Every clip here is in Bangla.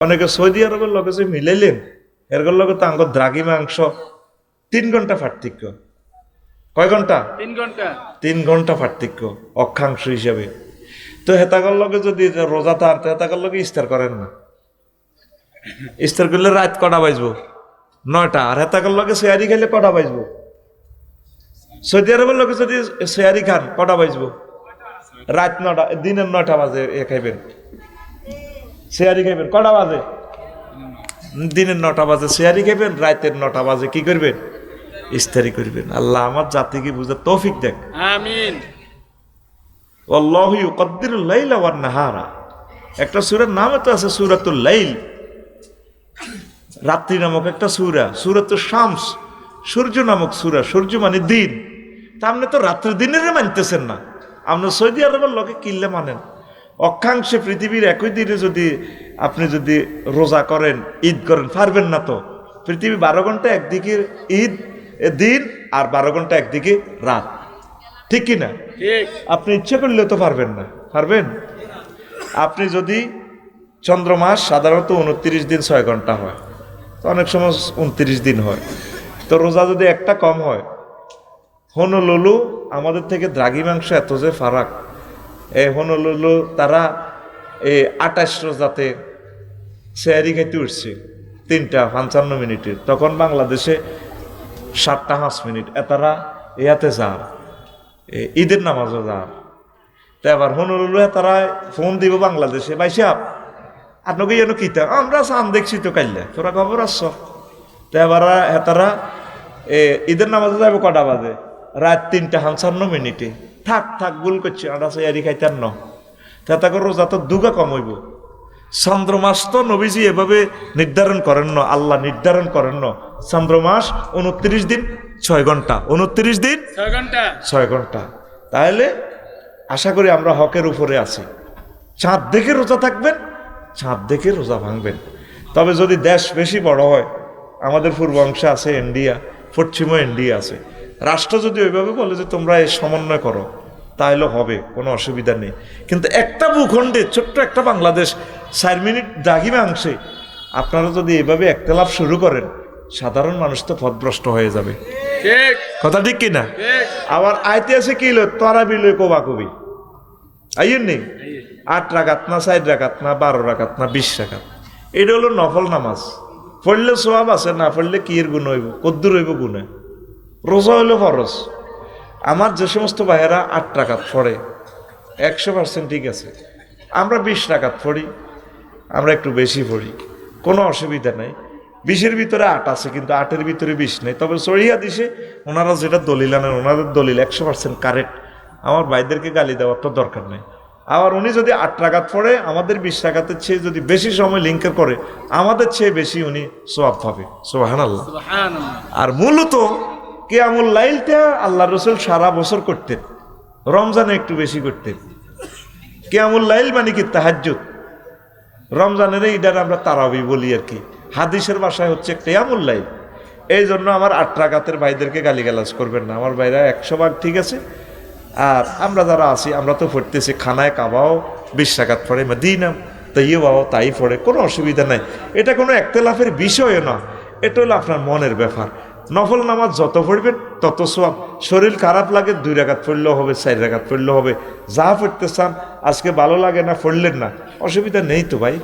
অনেকে সৌদি আরবের লগে যে মিলাইলেন এর লগে তো আঙ্গ দ্রাঘি মাংস 3 ঘন্টা পার্থক্য। কয় ঘন্টা? 3 ঘন্টা। 3 ঘন্টা পার্থক্য অক্ষাংশ হিসাবে। তো হেতাগর লগে যদি রোজা তার হেতাগর লগে ইস্তার করেন না, ইস্তার করলে রাত কটা বাজবো? 9টা। আর হেতাগর লগে শেয়ারি খাইলে কটা বাজবো? সৌদি আরবের লগে যদি শেয়ারি খান কটা বাজবো? রাত 9টা, দিনের 9টা বাজে এ খাইবেন, শেয়ারি খাইবেন কটা বাজে? দিনের 9টা বাজে শেয়ারি খাইবেন, রাতের 9টা বাজে কি করবেন? ইস্তারি করবেন। আল্লাহ আমার জাতিকে বুঝার তৌফিক দেখ। আমিন। আল্লাহু ইউকদ্দিরুল লাইলা ওয়ান নাহারা। একটা সূরার নাম তো আছে সূরাতুল লাইল, রাত্রি নামক একটা সূরা। সূরাতুশ শামস, সূর্য নামক সূরা। সূর্য মানে দিন। তা আপনি তো রাত্রি দিনের মানতেছেন না। আপনি সৌদি আরবের লোকে কিনলে মানেন। অক্ষাংশে পৃথিবীর একই দিনে যদি আপনি যদি রোজা করেন, ঈদ করেন, পারবেন না তো। পৃথিবী 12 ঘন্টা একদিকে ঈদ দিন আর 12 ঘন্টা একদিকে রাত, ঠিক কিনা? ঠিক। আপনি ইচ্ছে করলেও তো পারবেন না। পারবেন? আপনি যদি চন্দ্রমাস সাধারণত 29 দিন 6 ঘন্টা হয়, তো অনেক সময় 29 দিন হয়। তো রোজা যদি একটা কম হয়, হনলুলু আমাদের থেকে দ্রাঘিমাংশ এত যে ফারাক, এই হনলুলু তারা এই 28 রোজাতে শেয়ারি খাইতে উঠছে 3টা 55 মিনিটের, তখন বাংলাদেশে 7টা 5 মিনিট। এতারা ইয়াতে যার ঈদের নামাজও যার। তো এবার হনলুলু তারা ফোন দিব বাংলাদেশে, ভাই সাহেব আপনাকে যেন কিতা আমরা চান দেখছি তো কাইলে, তোরা খবর আসছ। তো এবার তারা ঈদের নামাজে যাবে কটা বাজে? রাত 3টা 55 মিনিটে। থাক থাক ভুল করছি, আমরা শেয়ারি খাইতাম ন। তা করে রোজা তো দুগা কমাইব। চন্দ্রমাস তো নবীজি এভাবে নির্ধারণ করেন না, আল্লাহ নির্ধারণ করেন না। চন্দ্রমাস 29 দিন 6 ঘন্টা, 29 দিন 6 ঘন্টা। 6 ঘন্টা। তাহলে আশা করি আমরা হকের উপরে আছি। চাঁদ দেখে রোজা থাকবেন, চাঁদ দেখে রোজা ভাঙবেন। তবে যদি দেশ বেশি বড় হয়, আমাদের পূর্ব অংশে আছে ইন্ডিয়া, পশ্চিমও ইন্ডিয়া আছে, রাষ্ট্র যদি ওইভাবে বলে যে তোমরা এই সমন্বয় করো, তাহলে হবে, কোনো অসুবিধা নেই। কিন্তু একটা ভূখণ্ডে ছোট্ট একটা বাংলাদেশ 4 মিনিট দ্রাঘিমাংশে আপনারা যদি এভাবে একতলাপ শুরু করেন, সাধারণ মানুষ তো পথভ্রষ্ট হয়ে যাবে। ঠিক। কথা ঠিক কিনা? ঠিক। আবার আইতে আছে কি লো তারা বিলয় কোবা কবি আইয়েন নেই 8 রাকাত না 4 রাকাত না 12 রাকাত না 20 রাকাত। এটা হলো নফল নামাজ। পড়লে সোয়াব আছে, না পড়লে কি এর গুণ হইব, কদ্দুর হইব গুণে। রোজা হইলো ফরজ। আমার যে সমস্ত ভাইয়েরা 8 রাকাত পড়ে 100% ঠিক আছে। আমরা 20 রাকাত পড়ি, আমরা একটু বেশি পড়ি, কোনো অসুবিধা নাই। 20-এর ভিতরে 8 আছে, কিন্তু 8-এর ভিতরে 20 নেই। তবে সহিহ হাদিসে ওনারা যেটা দলিল আনেন, ওনাদের দলিল 100% কারেক্ট। আমার ভাইদেরকে গালি দেওয়ার তো দরকার নেই। আবার উনি যদি 8 রাকাত পড়ে, আমাদের 20 রাকাতের চেয়ে যদি বেশি সময় লিঙ্কের করে, আমাদের চেয়ে বেশি উনি সওয়াব পাবে। সুবহানাল্লাহ। সুবহানাল্লাহ। আর মূলত কিয়ামুল লাইলটা আল্লাহ রসুল সারা বছর করতেন, রমজানে একটু বেশি করতেন। কিয়ামুল লাইল মানে কি? তাহাজ্জুদ। রমজানের ঈদের আমরা তারাবি বলি আর কি, হাদিসের ভাষায় হচ্ছে কিয়ামুল লাইল। এই জন্য আমার 8 রাকাতের ভাইদেরকে গালিগালাজ করবেন না, আমার ভাইরা 100 ভাগ ঠিক আছে। আর আমরা যারা আছি, আমরা তো পড়তেছি খানায় কাবাও 20 রাকাত পড়ে, মদিনা তাইয়্যিবাও তাই পড়ে, কোনো অসুবিধা নাই। এটা কোনো একতলাফের বিষয়ও না, এটা হলো আপনার মনের ব্যাপার। নফল নামাজ যত পড়বেন তত সওয়াব। শরীর খারাপ লাগে 2 রাকাত পড়লেও হবে, 4 রাকাত পড়লেও হবে, যা পড়তে চান। আজকে ভালো লাগে না, পড়লেন না, অসুবিধা নেই তো ভাই।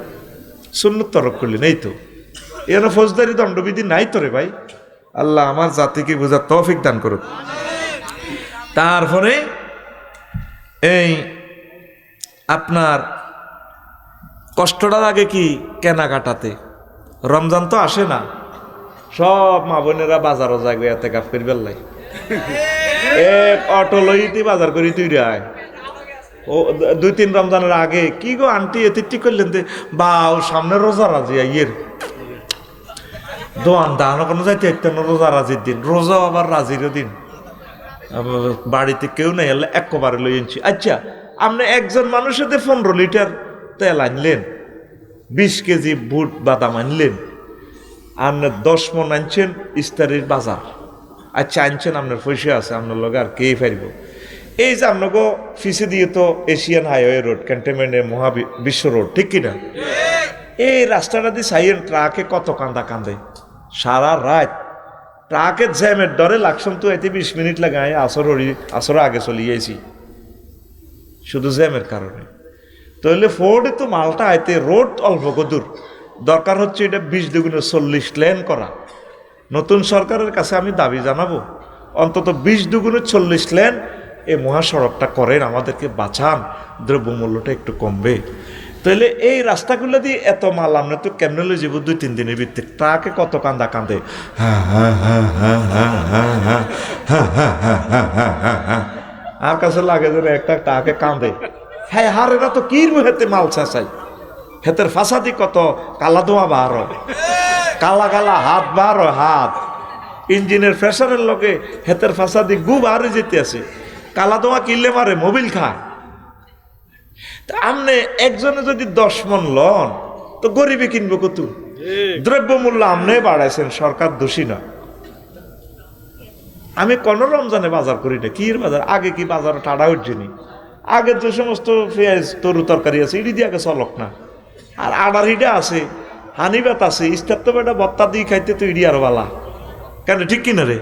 সুন্নত তরক করলেন, এই তো। এর ফৌজদারি দণ্ডবিধি নাই তো রে ভাই। আল্লাহ আমার জাতিকে বোঝার তৌফিক দান করুক। তারপরে এই আপনার কষ্টটা লাগে কি কেনাকাটাতে। রমজান তো আসে না, সব মা বোনেরা বাজারও যাবে এতে কাপ করি বেল্লাই এক অটো লইতে বাজার করি তুই রায়। ও 2-3 রমজানের আগে কি গো আন্টি এতে ঠিক করলেন বা সামনে রোজা রাজি ইয়ের দোয়ান দানো কোনো যাইতে একটা রোজা রাজির দিন, রোজাও আবার রাজির দিন। বাড়িতে কেউ নাই, এলে একবারে লই আনছি। আচ্ছা, আপনি একজন মানুষের 15 লিটার তেল আনলেন, 20 কেজি বুট বাদাম আনলেন, আপনার 10 মণ আনছেন ইস্তারির বাজার। আচ্ছা আনছেন, আপনার পয়সা আছে, আপনার লগে আর কে পারিব। এই যে আপনাকে ফিসে দিয়ে তো এশিয়ান হাইওয়ে রোড, ক্যান্টনমেন্টের বিশ্ব রোড, ঠিক কিনা? এই রাস্তাটা দিয়ে সাইয়েন ট্রাকে কত কান্দা কান্দে সারা রাত ট্রাকের জ্যামের ডরে লাগছন তো এতে 20 মিনিট লাগায় আসর আগে চলে গিয়েছি শুধু জ্যামের কারণে। তাহলে ফোর্ডে তো মালটা আইতে রোড অল্প দূর, দরকার হচ্ছে এটা 20 দুগুণে 40 লেন করা। নতুন সরকারের কাছে আমি দাবি জানাবো অন্তত 20 দুগুণে 40 লেন এই মহাসড়কটা করেন, আমাদেরকে বাঁচান, দ্রব্যমূল্যটা একটু কমবে। তাহলে এই রাস্তাগুলো দিয়ে এত মাল আমরা তো কেমনে লই যাবো 2-3 দিনের ভিত্তিতে? ট্রাকে কত কান্দা কান্দে, আর কাছে লাগে যেন একটা ট্রাকে কান্দে। হ্যাঁ হার এরা তো কির হেতে মাল চাচাই, হেতের ফাঁসাদি কত কালা ধোঁয়া বার হয়, কালা কালা হাত বার হয়, হাত ইঞ্জিনের প্রেসারের লগে হেতের ফাঁসাদি গু বাহারে যেতে আছে, কালা ধোঁয়া কিনলে মারে মোবিল খায়। তা আমনে একজনে যদি 10 মন লন তো গরিবে কিনবো কত? দ্রব্যমূল্য আমনে বাড়াইছেন, সরকার দোষী না। আমি কোন রমজানে বাজার করি না, কির বাজার? আগে কি বাজার টাড়া উঠছেনি? আগে যে সমস্ত পেঁয়াজ তরু তরকারি আছে ইডি দিয়ে আগে চলক না, আর আডার হিডা আছে, হানিবাত আছে, ইস্তার তো বেটা বত্তা দিয়ে খাইতে তো ইডি আর বালা কেন, ঠিক কিনা রে?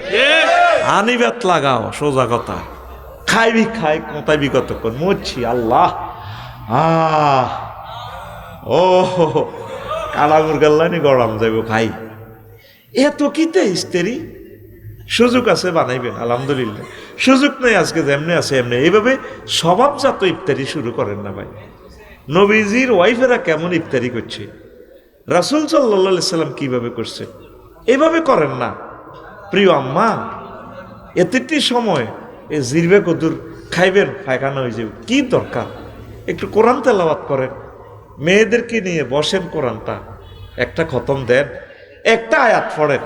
হানিবাত লাগাও, সোজা কথা। খাইবি খাই কোথায়বি কতক্ষণ মরছি আল্লাহ। ও কালা মুরগাল্লানি গরম যাইব খাই, এত কিতে ইস্তেরি। সুযোগ আছে বানাইবেন আলহামদুলিল্লাহ, সুযোগ নেই আজকে যেমনি আছে এমনি। এইভাবে স্বভাবজাত ইফতারি শুরু করেন না ভাই। নবীজির ওয়াইফেরা কেমন ইফতারি করছে, রাসূল সাল্লাল্লাহু আলাইহি সাল্লাম কিভাবে করছে, এভাবে করেন না। প্রিয় আম্মা, এতটি সময় এ জিরবে কদুর খাইবেন, পায়খানা হয়ে যাবে, কি দরকার? একটু কোরআন তেলাওয়াত করেন, মেয়েদেরকে নিয়ে বসেন, কোরআনটা একটা খতম দেন, একটা আয়াত পড়েন।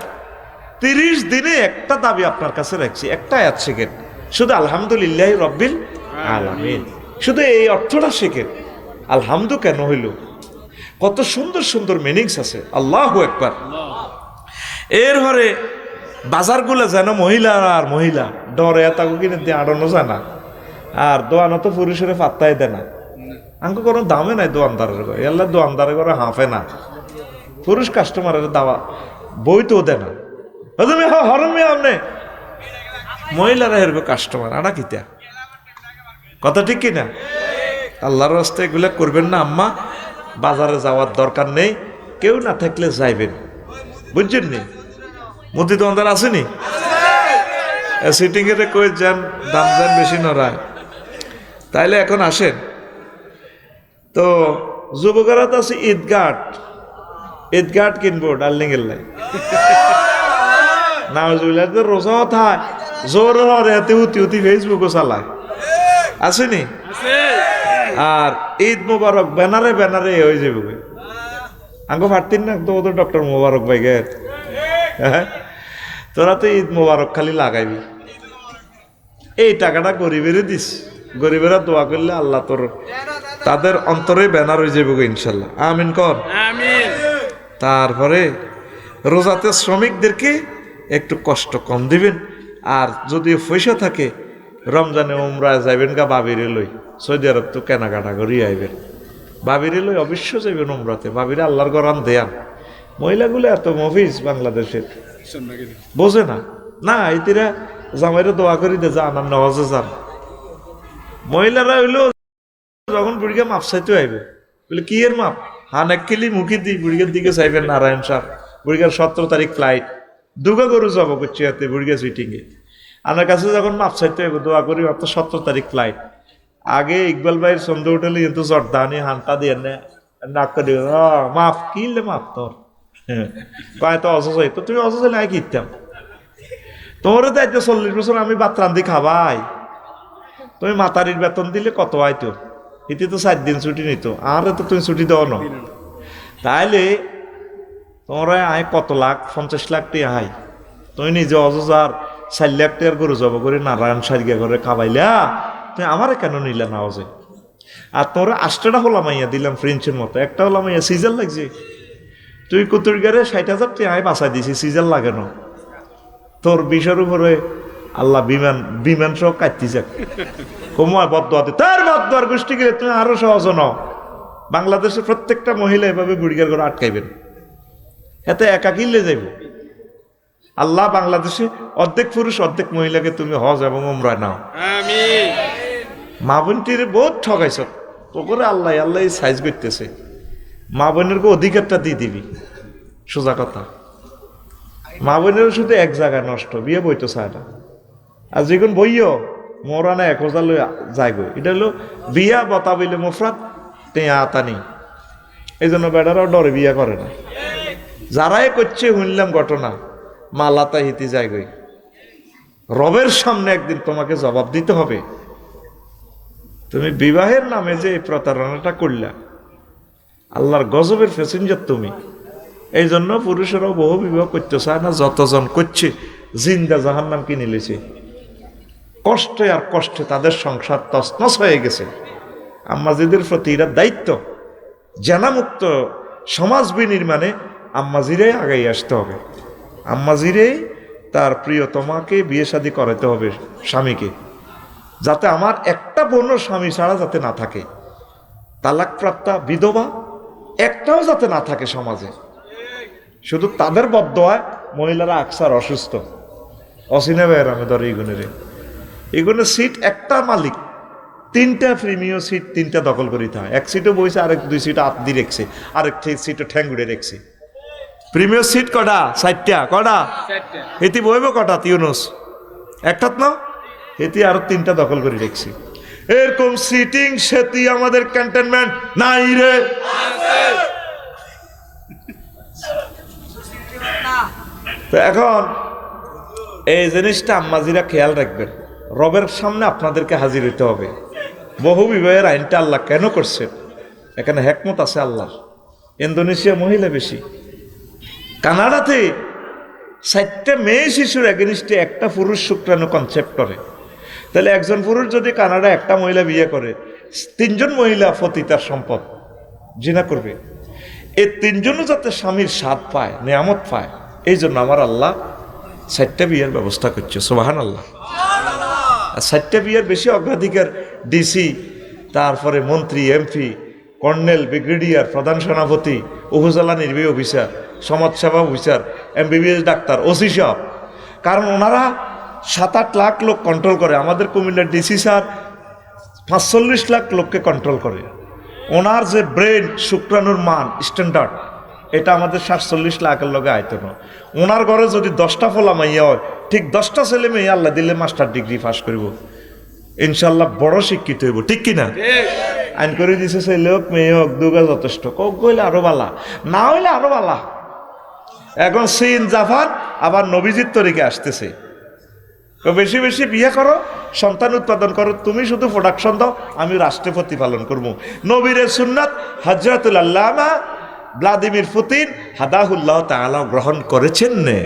30 দিনে একটা দাবি আপনার কাছে রাখছি, একটা আয়াত শেখেন, শুধু আলহামদুলিল্লাহ রব্বিল আলামিন, শুধু এই অর্থটা শেখেন। আলহামদু কেন হইল, কত সুন্দর সুন্দর মিনিংস আছে, আল্লাহু আকবার। এর হরে বাজারগুলো যেন মহিলা আর মহিলা ডরে এতাকে কিনে দিয়ে আড়ানো যায় না, আর দোয়ানো তো পুরুষের পাত্তাই দেয় না। আঙ্কু কোনো দামে নাই দোয়ানদারের ঘরে, এল্লা দোয়ানদারের ঘরে হাঁফে না, পুরুষ কাস্টমারের দাওয়া বই তো দেয় না। হরমে আপনি মহিলারা হেরবে কাস্টমার আনা কিতা কথা, ঠিক কিনা? আল্লাহর রাস্তায় এগুলা করবেন না আম্মা। বাজারে যাওয়ার দরকার নেই, কেউ না থাকলে যাইবেন, বুঝছেন নি? মুদি দোকানদার আসেনি, সিটিং এর কই যান, দাম যান বেশি নড়ায়। তাইলে এখন আসেন তো যুবকেরা তো আছে ঈদগাট কিনবো ডার্লিং এর লাই না, রোজা থায় জোর হতে উতি উতি ফেসবুকও চালায়, আসেনি? আর ঈদ মোবারক ব্যানারে ব্যানারে হয়ে যাবে। আঙ্গো ফাটতিন না তো ওদের ডক্টর মোবারক ভাই গে, তোরা তো ঈদ মোবারক খালি লাগাইবি, এই টাকাটা গরিবের দিস, গরিবেরা দোয়া করলে আল্লাহ তোর তাদের অন্তরে ব্যানার হয়ে যাবে ইনশাল্লাহ, আমিন কর। তারপরে রোজাতে শ্রমিকদেরকে একটু কষ্ট কম দিবেন, আর যদি পয়সা থাকে রমজানে উমরায় যাইবেন গা বাবিরে লই, সৌদি আরব তো কেনাকাটা করিয়ে আইবেন, বাবিরে লই অবশ্য যাইবেন উমরাতে, বাবিরে আল্লাহর গরান দেয়ান। মহিলাগুলো এত মফিজ বাংলাদেশের বোঝে না, না এতিরা জামাইরে দোয়া করি দে যান আর নওয়াজে যান। মহিলারা হইলো যখন বুড়িকে মাপ চাইতে আইবে, বলে কি এর মাপ? হান এক কিলি মুখি দিই বুড়িকের দিকে চাইবেন নারায়ণ সাহ, বুড়িকার 17 তারিখ ফ্লাইট, দুগা গরু যাবো করছি হাতে বুড়িকা সুইটিংয়ে। আমার কাছে যখন মাপ চাইতে হইব দোয়া করি, মাত্র 17 তারিখ ফ্লাইট। আগে ইকবাল ভাইয়ের সন্ধ্যে উঠলে কিন্তু জর্দানি হানটা দিয়ে নাক করে মাফ কিনলে মাপ তোর কয় তো অসুস্থ, তো তুমি অসুস্থ নাই কিনতাম তোমারও তো 40 বছর আমি ভাত রান্ধি খাবাই, তুমি মাতারির বেতন দিলে কত আইতো, এতে তো 7 দিন ছুটি নিত, আর তো তুমি ছুটি দাও না। তাইলে তোমরা আয় কত লাখ, 50 লাখ টাকা হাই, তুমি নিজে অজার 4 লাখ টাকার গরু জব করে নারায়ণ সারিয়া করে খাবাইলা, তুমি আমারে কেন নিলে না অজে? আর তোমরা 8টা হলাম মাইয়া দিলাম ফ্রেঞ্চের মতো, একটা হলাম মাইয়া সিজার লাগছে, তুই কুতুর গারে 60,000 টাকা বাঁচাই দিছি, সিজার লাগে না তোর বিষের উপরে আল্লাহ বিমান সহ কাটতে যাক কমায় বদুয়াতে, তার বদুয়ার গোষ্ঠী গেলে তুমি আরো সহজ নাও, বাংলাদেশের প্রত্যেকটা মহিলা এভাবে বুড়িগার ঘরে আটকাইবেন, এতে একাকিলে যাইব। আল্লাহ বাংলাদেশে অর্ধেক পুরুষ অর্ধেক মহিলাকে তুমি হজ এবং উমরায় নাও। মা বোনটির বহুত ঠকাইছ, ওপরে আল্লাহ আল্লাহ সাইজ করতেছে। মা বোনের অধিকারটা দিয়ে দিবি, সোজা কথা। মা বোনের শুধু এক জায়গায় নষ্ট, বিয়ে বইতো চায় না। আর যেগুন বইও মরানা 1000 লই যাইব, এটা হলো বিয়া বতা বইলে মুফরাত টেয়া আতানি। এই জন্য বেড়ারাও ডরে বিয়া করে না। যারাই করছে শুনলাম ঘটনা, মালাতা হিতি যায় গই। রবের সামনে একদিন তোমাকে জবাব দিতে হবে, তুমি বিবাহের নামে যে এই প্রতারণাটা করলা, আল্লাহর গজবের প্যাসেঞ্জার তুমি। এই জন্য পুরুষেরাও বহু বিবাহ করতে চায় না, যতজন করছে জিন্দা জাহান্নাম কিনে নিলেছে। কষ্টে আর কষ্টে তাদের সংসার তছনছ হয়ে গেছে। আম্মাজিদের প্রতি এরা দায়িত্ব, জেনামুক্ত সমাজ বিনির্মাণে আম্মাজিরে আগাই আসতে হবে। আম্মাজিরে তার প্রিয়তমাকে বিয়ে শাদী করাতে হবে স্বামীকে, যাতে আমার একটা বোনও স্বামী ছাড়া যাতে না থাকে, তালাকপ্রাপ্তা বিধবা একটাও যাতে না থাকে সমাজে। শুধু তাদের বদদোয়ায় মহিলারা আকসার অসুস্থ। অসিনে ভাইয়ের আমি ধর এগুলো সিট একটা মালিক 3টা প্রিমিয়াম সিট 3টা দখল করিতে হয়। এক সিটও বইছে, আরেক 2 সিট হাত দিয়ে রেখছে, আরেক সিটও ঠ্যাঙ্গুড়ে রেখছে। প্রিমিয়াম সিট কটা? 4টা। কটা এটি বইব কটা? তিউনুস একটাত না, এটি আরো 3টা দখল করে রেখছি। এরকম সিটিং সেটি আমাদের ক্যান্টনমেন্ট নাই রে। তো এখন এই জিনিসটা আম্মাজিরা খেয়াল রাখবেন, রবের সামনে আপনাদেরকে হাজির হইতে হবে। বহু বিবাহের আইনটা আল্লাহ কেন করছেন? এখানে হেকমত আছে আল্লাহর। ইন্দোনেশিয়া মহিলা বেশি। কানাডাতে 4টা মেয়ে শিশুর এগেনিস্টে একটা পুরুষ শুক্রাণু কনসেপ্ট করে। তাহলে একজন পুরুষ যদি কানাডা একটা মহিলা বিয়ে করে, 3জন মহিলা পতিতার সম্পদ জিনা করবে। এই 3জনও যাতে স্বামীর স্বাদ পায়, নিয়ামত পায়, এই জন্য আমার আল্লাহ 4টা বিয়ের ব্যবস্থা করছে। সুবহানাল্লাহ। আর 4টা বিয়ের বেশি অগ্রাধিকার ডিসি, তারপরে মন্ত্রী, এমপি, কর্নেল, ব্রিগেডিয়ার, প্রধান সেনাপতি, উপজেলা নির্বাহী অফিসার, সমাজসেবা অফিসার, এমবিবিএস ডাক্তার, ওসি সব। কারণ ওনারা 7-8 লাখ লোক কন্ট্রোল করে। আমাদের কুমিল্লার ডিসি স্যার 45 লাখ লোককে কন্ট্রোল করে। ওনার যে ব্রেন, শুক্রাণুর মান স্ট্যান্ডার্ড, এটা আমাদের 47 লাখের লগে আয়ত না। ওনার ঘরে যদি 10টা ফলা মাইয়া হয়, ঠিক 10টা ছেলে মেয়ে আল্লাহ দিলে মাস্টার ডিগ্রি পাস করব, ইনশাল্লাহ বড় শিক্ষিত হইব। ঠিক কিনা? আইন করে দিছে, ছেলে হোক মেয়ে হোক, দুগা যথেষ্ট। কক গইলে আরো বালা, না হইলে আরো বালা। এখন চীন, জাপান আবার নবীজির তরিকে আসতেছে। বেশি বেশি বিয়ে করো, সন্তান উৎপাদন করো, তুমি শুধু প্রোডাকশন দাও, আমি রাষ্ট্রে প্রতিপালন করবো। নবীরের সুন্নাত হযরতুল আল্লামা ভ্লাদিমির পুতিন হাদাহুল্লাহ তাআলা গ্রহণ করেছেন নে।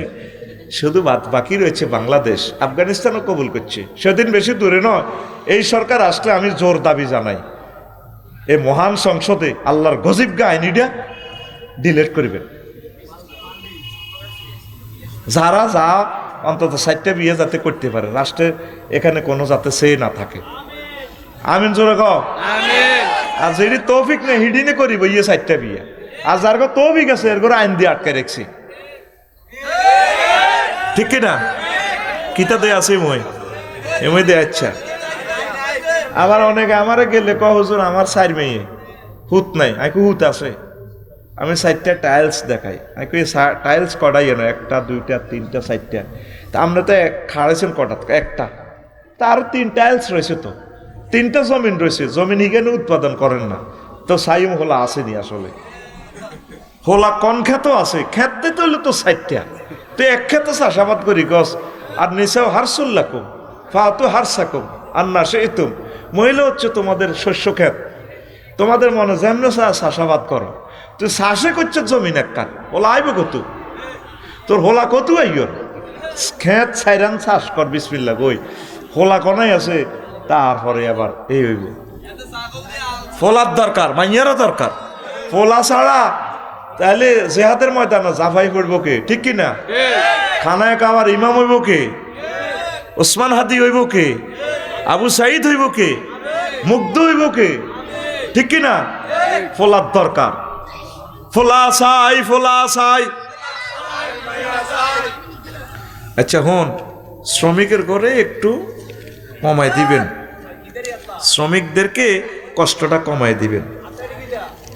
শুধু বাকি রয়েছে বাংলাদেশ, আফগানিস্তানও কবুল করছে। সেদিন বেশি দূরে নয়, এই সরকার আসলে আমি জোর দাবি জানাই, এই মহান সংসদে আল্লাহর গজিবগা আইনিটা ডিলেট করবেন। যারা যা অন্তত 4টা বিয়ে যাতে করতে পারে, রাষ্ট্রের এখানে কোনো যাতে সেই না থাকে। আমিন জোরে কও। আর যেটি তৌফিক নেই হিডিনে করিব ইয়ে 4টা বিয়ে। আর যার গো তৌফিক আছে এর করে আইন দিয়ে আটকে রেখছি। ঠিক কিনা? কিতা দেয় আছে এমই দেয়। আচ্ছা, আবার অনেকে আমারে গেলে ক হুজুর আমার 4 মেয়ে, হুত নাই। আমি হুত আছে, আমি 4টা টাইলস দেখাই। আমি টাইলস কটাই না, 1টা 2টা 3টা 4টা। তা আমরা তো খাড়াইছেন কটা? একটা। তার 3 টাইলস রয়েছে, তো 3টা জমিন রয়েছে, জমিন এখানে উৎপাদন করেন না তো সাইম হোলা আসেনি। আসলে হোলা কন ক্ষেত আছে, ক্ষেত দিতে হইলে তো 4টা। তো এক ক্ষেতে চাষাবাদ করি গছ। আর নিচাও হারসুল্লাকুম ফাহাতু হারসাকুম আন্না সেইতুম। মহিলা হচ্ছে তোমাদের শস্য ক্ষেত, তোমাদের মনে যেমন চাষাবাদ করো। তুই চাষে করছে জমিন এক কান, হোলা আইব কত? তোর হোলা কত আইয়র? ক্ষেত ছাইরান চাষ কর, বিসমিল্লাহ কই। হোলা কনাই আছে, তারপরে আবার এই হইব। ফোলার দরকার, মাইয়ারও দরকার। ফোলা ছাড়া তাহলে জেহাদের ময়দানে জাফাই পড়ব কে? ঠিক কিনা? খানায় খাওয়ার ইমাম হইব কে? ওসমান হাদি হইব কে? আবু সাইদ হইব কে? মুগ্ধ হইব কে? ঠিক কিনা? ফোলার দরকার। ফোলা চাই, ফোলা চাই। আচ্ছা হন, শ্রমিকের ঘরে একটু কমাই দিবেন, শ্রমিকদেরকে কষ্টটা কমাই দিবেন।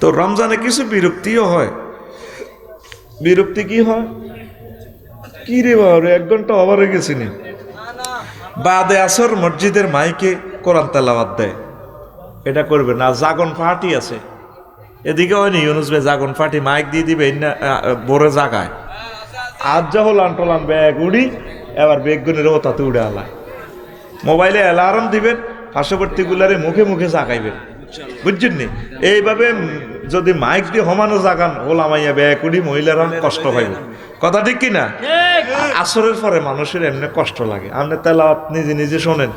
তো রমজানে কিছু বিরক্তিও হয়। বিরক্তি কি হয়? কি রে বাবা, 1 ঘন্টা ওভার হয়ে গেছি নি। বাদে আসর মসজিদের মাইকে কোরআন তেলাওয়াত দেয়, এটা করবে না। জাগন পার্টি আছে এদিকে, হয়নি ইউনুস ভাই জাগন পার্টি মাইক দিয়ে দিবে বড় জাগায়। আজ যা হল আন্টলান ব্যাগ উড়ি, এবার বেগুনের ওতাতে উড়ে আলায়। মোবাইলে অ্যালার্ম দিবেন, পার্শ্ববর্তী গুলারে মুখে মুখে জাগাইবেন, বুঝছেন নি? এইভাবে যদি মাইক দিয়ে হমানো জাগান, ওলামাইয়া ব্যাগ উড়ি মহিলারা কষ্ট পাইব। কথা ঠিক কিনা? আসরের পরে মানুষের এমনি কষ্ট লাগে। আপনি তেলাওয়াত নিজে নিজে শোনেন,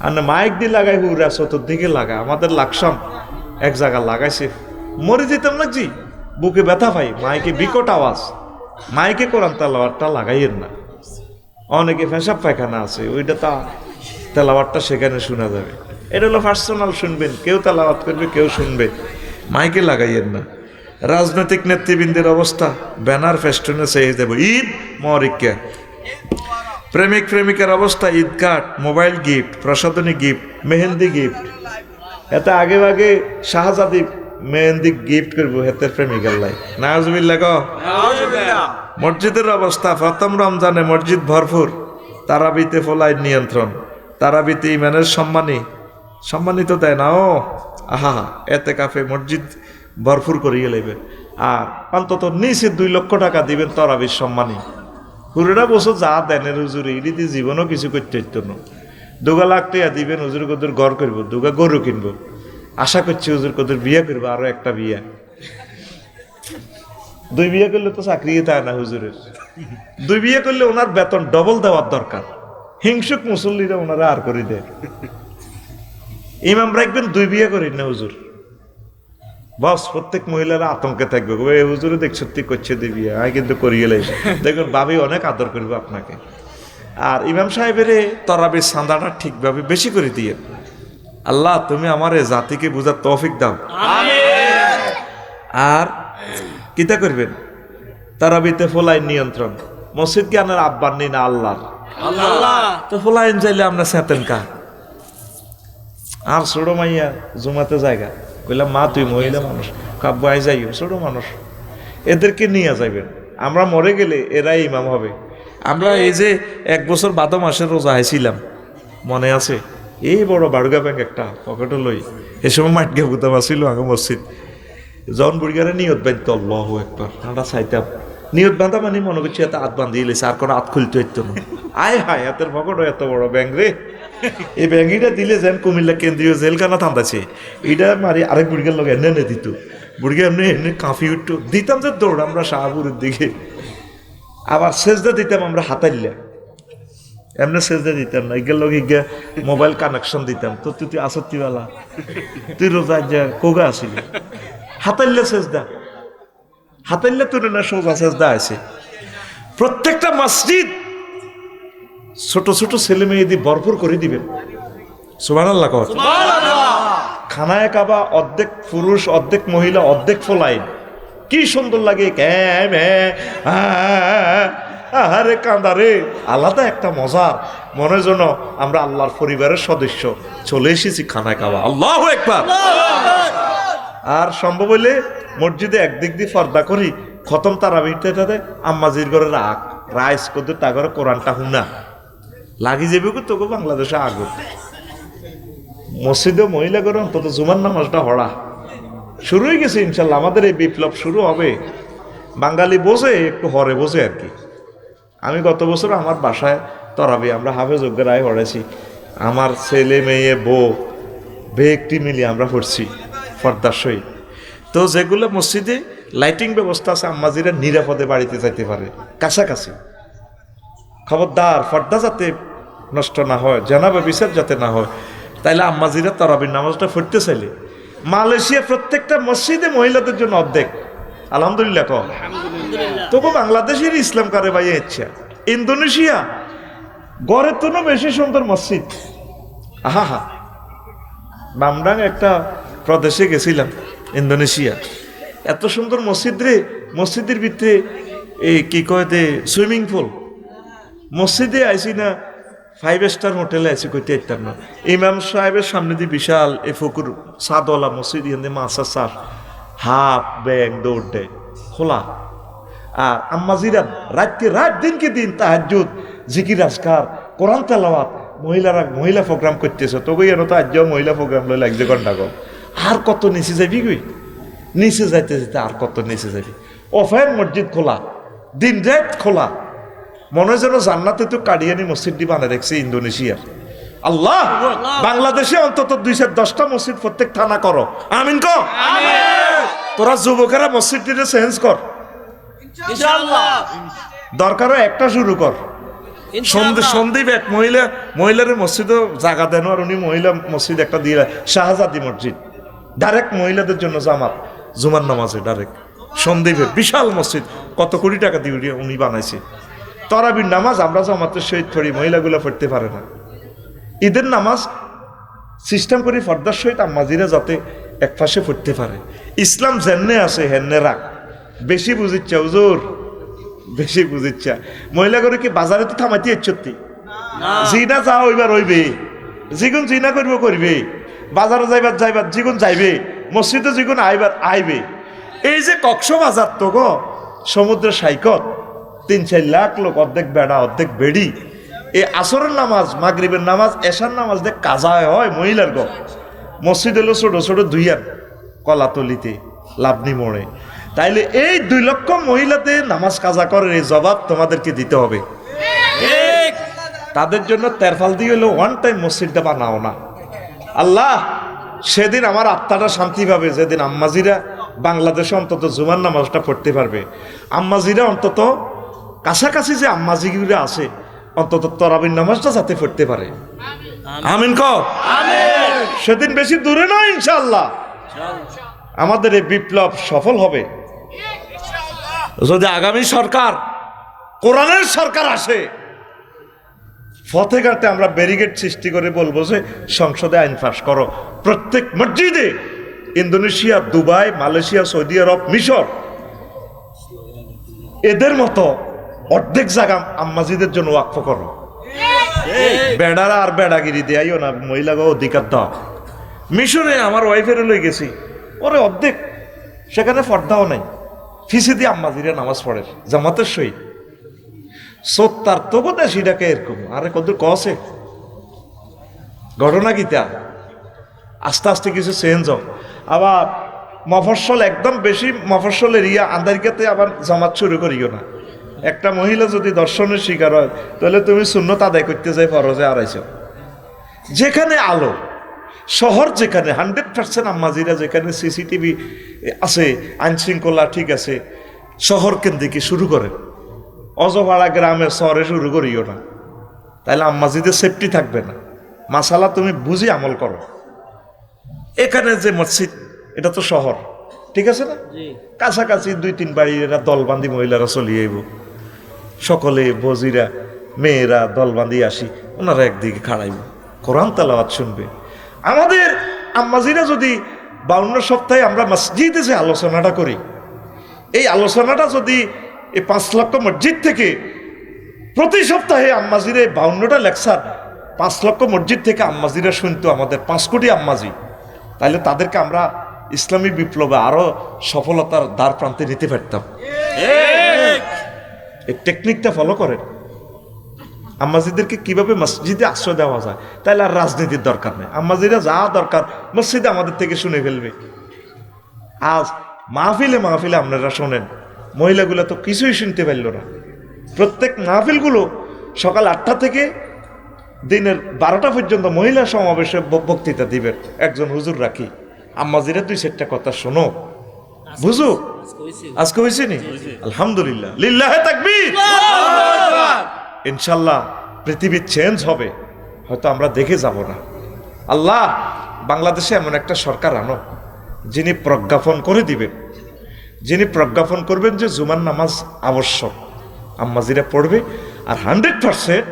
আপনি মাইক দিয়ে লাগাই হুরা চতুর্দিকে লাগা। আমাদের লাকসাম এক জায়গা লাগাইছে, মরে যেতাম না জি, বুকে ব্যথা পাই। মাইকে বিকট আওয়াজ, মাইকে কোরআন তেলাওয়াতটা লাগাইয়েন না। অনেকে পেশাব পায়খানা আছে, ওইটা তা তেলাওয়াতটা সেখানে শোনা যাবে। এটা হলো পার্সোনাল, শুনবেন, কেউ তেলাওয়াত করবে, কেউ শুনবে, মাইকে লাগাইয়েন না। রাজনৈতিক নেতৃবৃন্দের অবস্থা, ব্যানার ফেস্টুনে চেয়ে দেব ঈদ মরিকা। প্রেমিক প্রেমিকার অবস্থা, ঈদ কার্ড, মোবাইল গিফট, প্রসাধনী গিফট, মেহেন্দি গিফট। এতে আগে আগে শাহজাদি মেহেন্দি গিফট করবো হেতের প্রেমিকার লাই। নাউজুবিল্লাহ গো। মসজিদের অবস্থা, প্রথম রমজানে মসজিদ ভরপুর, তারাবিতে ফোলায় নিয়ন্ত্রণ। তারাবিতে ইমানের সম্মানিত দেয় না। ও আহা, এতে কাফে মসজিদ ভরপুর করিয়ে লাইবেন। আর অন্তত নিচে 2 লক্ষ টাকা দিবেন তরাবির সম্মানী। হুরেরা বছর যা দেনের হুজুর, ইডিতে জীবনও কিছু করতে হইতো না। 2 লাখ টাকা দিবেন, হুজুর কদুর ঘর করবো, 2 গরু কিনবো। আশা করছি হুজুর কদুর বিয়ে করবো, আরো একটা বিয়ে। 2 বিয়ে করলে তো চাকরি তাই না হুজুরের। 2 বিয়ে করলে ওনার বেতন ডবল দেওয়ার দরকার। হিংসুক মুসল্লিরা ওনারা আর করে দেয়। ইমাম রাখবেন 2 বিয়ে করেন না হুজুর, বস প্রত্যেক মহিলারা আতঙ্কে থাকবে, ওই হুজুরে দেখ সত্যি করছে 2 বিয়ে, আমি কিন্তু করিয়ে লাইব। দেখুন ভাবি অনেক আদর করবে আপনাকে। আর ইমাম সাহেবের তরাবির চাঁদাটা ঠিকভাবে বেশি করে দিয়ে, আল্লাহ তুমি আমার এ জাতিকে বুঝার তৌফিক দাও। আর কিতা করবেন? তারাবিতে ফোলাই নিয়ন্ত্রণ। মসজিদ কি আপনার আব্বার নেই না আল্লাহর? তো ফোলাইন চাইলে আমরা সেতেন কা। আর ছোট মাইয়া জুমাতে জায়গা, কইলাম মা তুই মহিলা মানুষ, কাব্য আই যাইও, ছোট মানুষ, এদেরকে নিয়ে যাইবেন। আমরা মরে গেলে এরাই ইমাম হবে। আমরা এই যে 1 বছর 12 মাসের রোজা আইছিলাম, মনে আছে? এই বড় বাড়ুগা ব্যাংক একটা পকেটে লই, এ সময় মাটকে বুতাম আসছিল আগে মসজিদ। যখন বুড়িগারে নিয়ত বাঁধতো, আল্লাহু আকবার, আমরা চাইতাম নিয়ত বাঁধা মানে মনে করছি এত হাত বাঁধিয়ে লেছে, আর কোনো হাত খুলতে হইতো না। আয় হায়, এতের পকেটও এত বড় ব্যাংক রে। এই ব্যাংকিটা দিলে যেন কুমিল্লা কেন্দ্রীয় জেলখানা থামতাছে, এটা মারি আরেক বুড়িগার লোক এনে দিত। বুড়িগা এমনি কাঁপি উঠতো, দিতাম যে দৌড় আমরা শাহপুরের দিকে। আবার সেজদা দিতাম আমরা হাতাইলে, এমনি সেজদা দিতাম না, ইগের লোক ইগা মোবাইল কানেকশন দিতাম। তো তুই আসত্তিওয়ালা, তুই রোজা যা কোগা আসিলি, হাতাইলে সেজদা, হাতাইলে তোর না সোজা সেজদা আছে। প্রত্যেকটা মসজিদ ছোট ছোট ছেলে মেয়ে দিয়ে ভরপুর করে দিবেন। সুবহানাল্লাহ। খানায় কাবা অর্ধেক পুরুষ, অর্ধেক মহিলা, অর্ধেক ফোলাইন, কি সুন্দর লাগে। আরে কান্দারে, আলাদা একটা মজার, মনে যেন আমরা আল্লাহর পরিবারের সদস্য চলে এসেছি খানায় কাবা। আল্লাহু আকবার। আর সম্ভব হইলে মসজিদে একদিক দিয়ে পর্দা করি, খতম তারাবিতে আম্মাজির ঘরে রাইস করতে তা করে কোরআনটা হুনা লাগি যাবে তোকে বাংলাদেশে আগুন। মসজিদে মহিলা করে অন্তত জুমার নামাজটা হড়া শুরু হয়ে গেছে ইনশাল্লাহ। আমাদের এই বিপ্লব শুরু হবে। বাঙালি বোঝে, একটু হরে বোঝে আর কি। আমি গত বছর আমার বাসায় তরাবি আমরা হাফেজ রায় হড়েছি, আমার ছেলে মেয়ে বউ বেগটি মিলিয়ে আমরা পড়ছি পর্দার সহিত। তো যেগুলো মসজিদে লাইটিং ব্যবস্থা আছে, আম্মাজিরা নিরাপদে বাড়িতে যাইতে পারে কাছাকাছি। খবরদার পর্দা যাতে নষ্ট না হয়, জানাবা বিচার যাতে না হয়। তাইলে আম্মাজিরা তরাবির নামাজটা পড়তে চাইলে মালয়েশিয়া প্রত্যেকটা মসজিদে মহিলাদের জন্য অর্ধেক। আলহামদুলিল্লাহ কম। তবু বাংলাদেশের ইসলাম করে ভাই ইচ্ছা। ইন্দোনেশিয়া গড়ের তো বেশি সুন্দর মসজিদ। আহা হা, বামডাং একটা প্রদেশে গেছিলাম, ইন্দোনেশিয়া। এত সুন্দর মসজিদ রে, মসজিদের ভিতরে এই কি কয় দে সুইমিং পুল। মসজিদে আইসি না 5 স্টার হোটেলে আইসি কইতে ইত্যার না। ইমাম সাহেবের সামনে দিয়ে বিশাল এ ফকুর সাদওয়ালা মসজিদ, ইয়ান মাছ চাষ হাফ ব্যাং দৌড় দেয় খোলা। আর আম্মাজিরা রাত দিনকে দিন তাহাজ্জুদ, জিকির আজকার, কোরআন তেলাওয়াত, মহিলা প্রোগ্রাম করতেছে। তো গই তো আজ মহিলা প্রোগ্রাম লই লাগছে ঘন্টা কম। আর কত নিচে যাবি গই, নিচে যাইতে যেতে আর কত নিচে যাবি। ওফেন মসজিদ খোলা, দিন রাত খোলা। মনে হয় যেন জান্নাতে তো কাডিয়ানি মসজিদটি বানিয়ে রাখছে ইন্দোনেশিয়ার। আল্লাহ, বাংলাদেশে অন্তত 210টা মসজিদ প্রত্যেক থানা করো, আমিন কর। তোরা যুবকেরা মসজিদটিতে চেঞ্জ কর, দরকার একটা শুরু কর। সন্দীপ এক মহিলার মসজিদও জায়গা দেন, আর উনি মহিলা মসজিদ একটা দিয়ে শাহজাদি মসজিদ, ডাইরেক্ট মহিলাদের জন্য জামাত জুমার নামাজে ডাইরেক্ট সন্দীপের বিশাল মসজিদ, কত কোটি টাকা দিয়ে উনি বানাইছে। তরাবির নামাজ আমরা জামাতের সহিত পড়ি, মহিলাগুলো পড়তে পারে না। ঈদের নামাজ সিস্টেম করি ফর্দার সহিত আম্মাজিরা যাতে এক পাশে পড়তে পারে। ইসলাম জেনে আছে হেন্নে রাখ, বেশি বুঝিচ্ছা হুজুর, বেশি বুঝিচ্ছা। মহিলা করে কি বাজারে তো থামাইতে ইচ্ছতি, জিনা যা ওইবার হইবে, যিগুন জিনা করবো করবে, বাজারে যাইবার যিগুন যাইবে, মসজিদে যিগুন আইবে। এই যে কক্সবাজার তো গো সমুদ্রের সাইকত 3-4 লাখ লোক, অর্ধেক বেড়া অর্ধেক বেড়ি। এই আসরের নামাজ, মাগরিবের নামাজ, এশার নামাজ দেখ কাজা হয় মহিলার গো। মসজিদ হলো ছোট ছোট দুইয়ার কলাতলিতে লাবনি মোড়ে। তাইলে এই 2 লক্ষ মহিলাতে নামাজ কাজা করে, এই জবাব তোমাদেরকে দিতে হবে। তাদের জন্য তেরফাল দিয়ে হলো ওয়ান টাইম মসজিদটা বানাও না। আল্লাহ সেদিন আমার আত্মাটা শান্তি পাবে যেদিন আম্মাজিরা বাংলাদেশে অন্তত জুমার নামাজটা পড়তে পারবে। আম্মাজিরা অন্তত কাছাকাছি যে আম্মাজিগুলো আছে অন্তত তরাবির নামাজটা যাতে পড়তে পারে, আমিন কর। সেদিন বেশি দূরে নয় ইনশাআল্লাহ আমাদের এই বিপ্লব সফল হবে যদি আগামী সরকার কোরআনের সরকার আসে। ফতেঘাটে আমরা ব্যারিকেড সৃষ্টি করে বলবো যে সংসদে আইন পাস করো, প্রত্যেক মসজিদে, ইন্দোনেশিয়া, দুবাই, মালয়েশিয়া, সৌদি আরব, মিশর এদের মতো অর্ধেক জায়গা আম্মাজিদের জন্য ওয়াকফ করো। বেড়ারা আর বেড়াগিরি দেয়াইও না, মহিলাকে অধিকার দাও। মিশরে আমার ওয়াইফের লই গেছি, ওরে অর্ধেক সেখানে পর্দাও নাই, ফিসে দিয়ে আম্মাজিরা নামাজ পড়ে জামাতের সহিত। সত্তার তবু দেশিটাকে এরকম আরে কত কসে ঘটনা গীতা আস্তে আস্তে কিছু চেঞ্জ হোক। আবার মফস্বল একদম বেশি মফস্বল এরিয়া আন্দারিকাতে আবার জামাত শুরু করিও না। একটা মহিলা যদি দর্শনের শিকার হয় তাহলে তুমি সুন্নত আদায় করতে যাই ফরজে আড়াইছো। যেখানে আলো শহর, যেখানে 100% আম্মাজিরা, যেখানে সিসিটিভি আছে, আইন শৃঙ্খলা ঠিক আছে, শহর কেন্দ্রিক শুরু করেন। অজপাড়া গ্রামে শহরে শুরু করিও না, তাহলে আম্মাজিদের সেফটি থাকবে না। মাসালা তুমি বুঝি আমল করো। এখানে যে মসজিদ এটা তো শহর, ঠিক আছে না? কাছাকাছি 2-3 বাড়ি এরা দলবান্দি মহিলারা চলিয়ে আইব, সকলে বজিরা মেয়েরা দলবান্দি আসি, ওনারা একদিকে খাড়াইব, কোরআন তেলাওয়াত শুনবে। আমাদের আম্মাজিরা যদি 52 সপ্তাহে আমরা মসজিদে যে আলোচনাটা করি, এই আলোচনাটা যদি এই 5 লক্ষ মসজিদ থেকে প্রতি সপ্তাহে আম্মাজিরে 52টা লেকচার 5 লক্ষ মসজিদ থেকে আম্মাজিরা শুনতো, আমাদের 5 কোটি আম্মাজি, তাহলে তাদেরকে আমরা ইসলামী বিপ্লবে আরো সফলতার দ্বার প্রান্তে নিতে পারতাম। এই টেকনিকটা ফলো করেন। আম্মাজিদেরকে কিভাবে মসজিদে আশ্রয় দেওয়া যায়, তাহলে আর রাজনীতির দরকার নেই। আম্মাজিরা যা দরকার মসজিদে আমাদের থেকে শুনে ফেলবে। আজ মাহফিলে আপনারা শোনেন, মহিলাগুলো তো কিছুই শুনতে পারল না। প্রত্যেক মাহফিলগুলো সকাল 8টা থেকে দিনের 12টা পর্যন্ত মহিলা সমাবেশে বক্তৃতা দিবেন একজন হুজুর রাখি। আম্মাজিরা 2-4টা কথা শোনো, বুঝো। আজকে হয়েছে নি? আলহামদুলিল্লাহ, লিল্লাহে তাকবীর। ইনশাল্লাহ পৃথিবী চেঞ্জ হবে, হয়তো আমরা দেখে যাব না। আল্লাহ বাংলাদেশে এমন একটা সরকার আনো যিনি প্রজ্ঞাপন করে দিবেন, যিনি প্রজ্ঞাপন করবেন যে জুমার নামাজ আবশ্যক, আম্মাজিরা পড়বে। আর 100%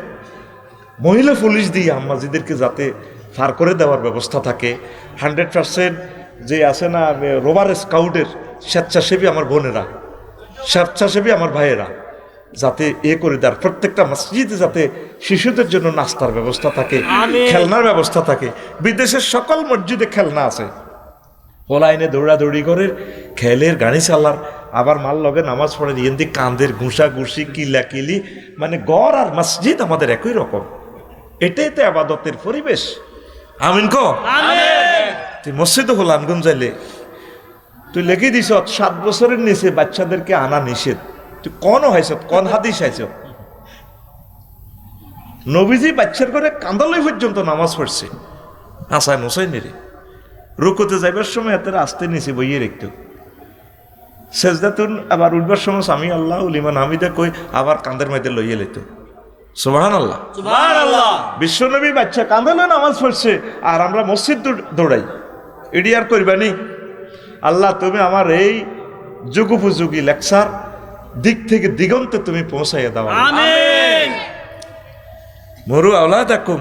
মহিলা পুলিশ দিয়ে আম্মাজিদেরকে যাতে ফার করে দেওয়ার ব্যবস্থা থাকে। 100% যে আছে না রোভার স্কাউটের স্বেচ্ছাসেবী আমার বোনেরা, স্বেচ্ছাসেবী আমার ভাইয়েরা, যাতে করে দেয় প্রত্যেকটা মসজিদে যাতে শিশুদের জন্য নাস্তার ব্যবস্থা থাকে, খেলনার ব্যবস্থা থাকে। বিদেশের সকল মসজিদে খেলনা আছে, পোলাইনে দৌড়াদৌড়ি করে খেলের গাড়ি চালার, আবার মাল লগে নামাজ পড়ে দিয়ে কান্দের ঘুষা ঘুষি কিলাকিলি, মানে গড় আর মসজিদ আমাদের একই রকম। এটাই তো আবাদতের পরিবেশ। আমিন কো তুই মসজিদে হলানগঞ্জ যাইলে তুই লিখে দিস 7 বছরের নিচে বাচ্চাদেরকে আনা নিষেধ। তুই কোন হয়েছ, কোন হাদিস আইছ? নবীজি বাচ্চার করে কান্দালই পর্যন্ত নামাজ পড়ছে হাসান হোসাইনেরে। রুকুতে যাইবার সময় এত আসতে নিচে বইয়ে রেখত, সেজদাতুন আবার উঠবার সময় আমি আল্লাহ লিমান হামিদা কই আবার কান্দের মধ্যে লইয়ে লেত। সুবহানাল্লাহ সুবহানাল্লাহ। বিশ্বনবী বাচ্চা কান্দালে নামাজ পড়ছে আর আমরা মসজিদ দৌড়াই, এডি আর করবানি। আল্লাহ তুমি আমার এই যুগোপযোগী লেকচার দিক থেকে দিগন্তে তুমি পৌঁছাইয়া দাও। আমিন। মরু আওলাদাকুম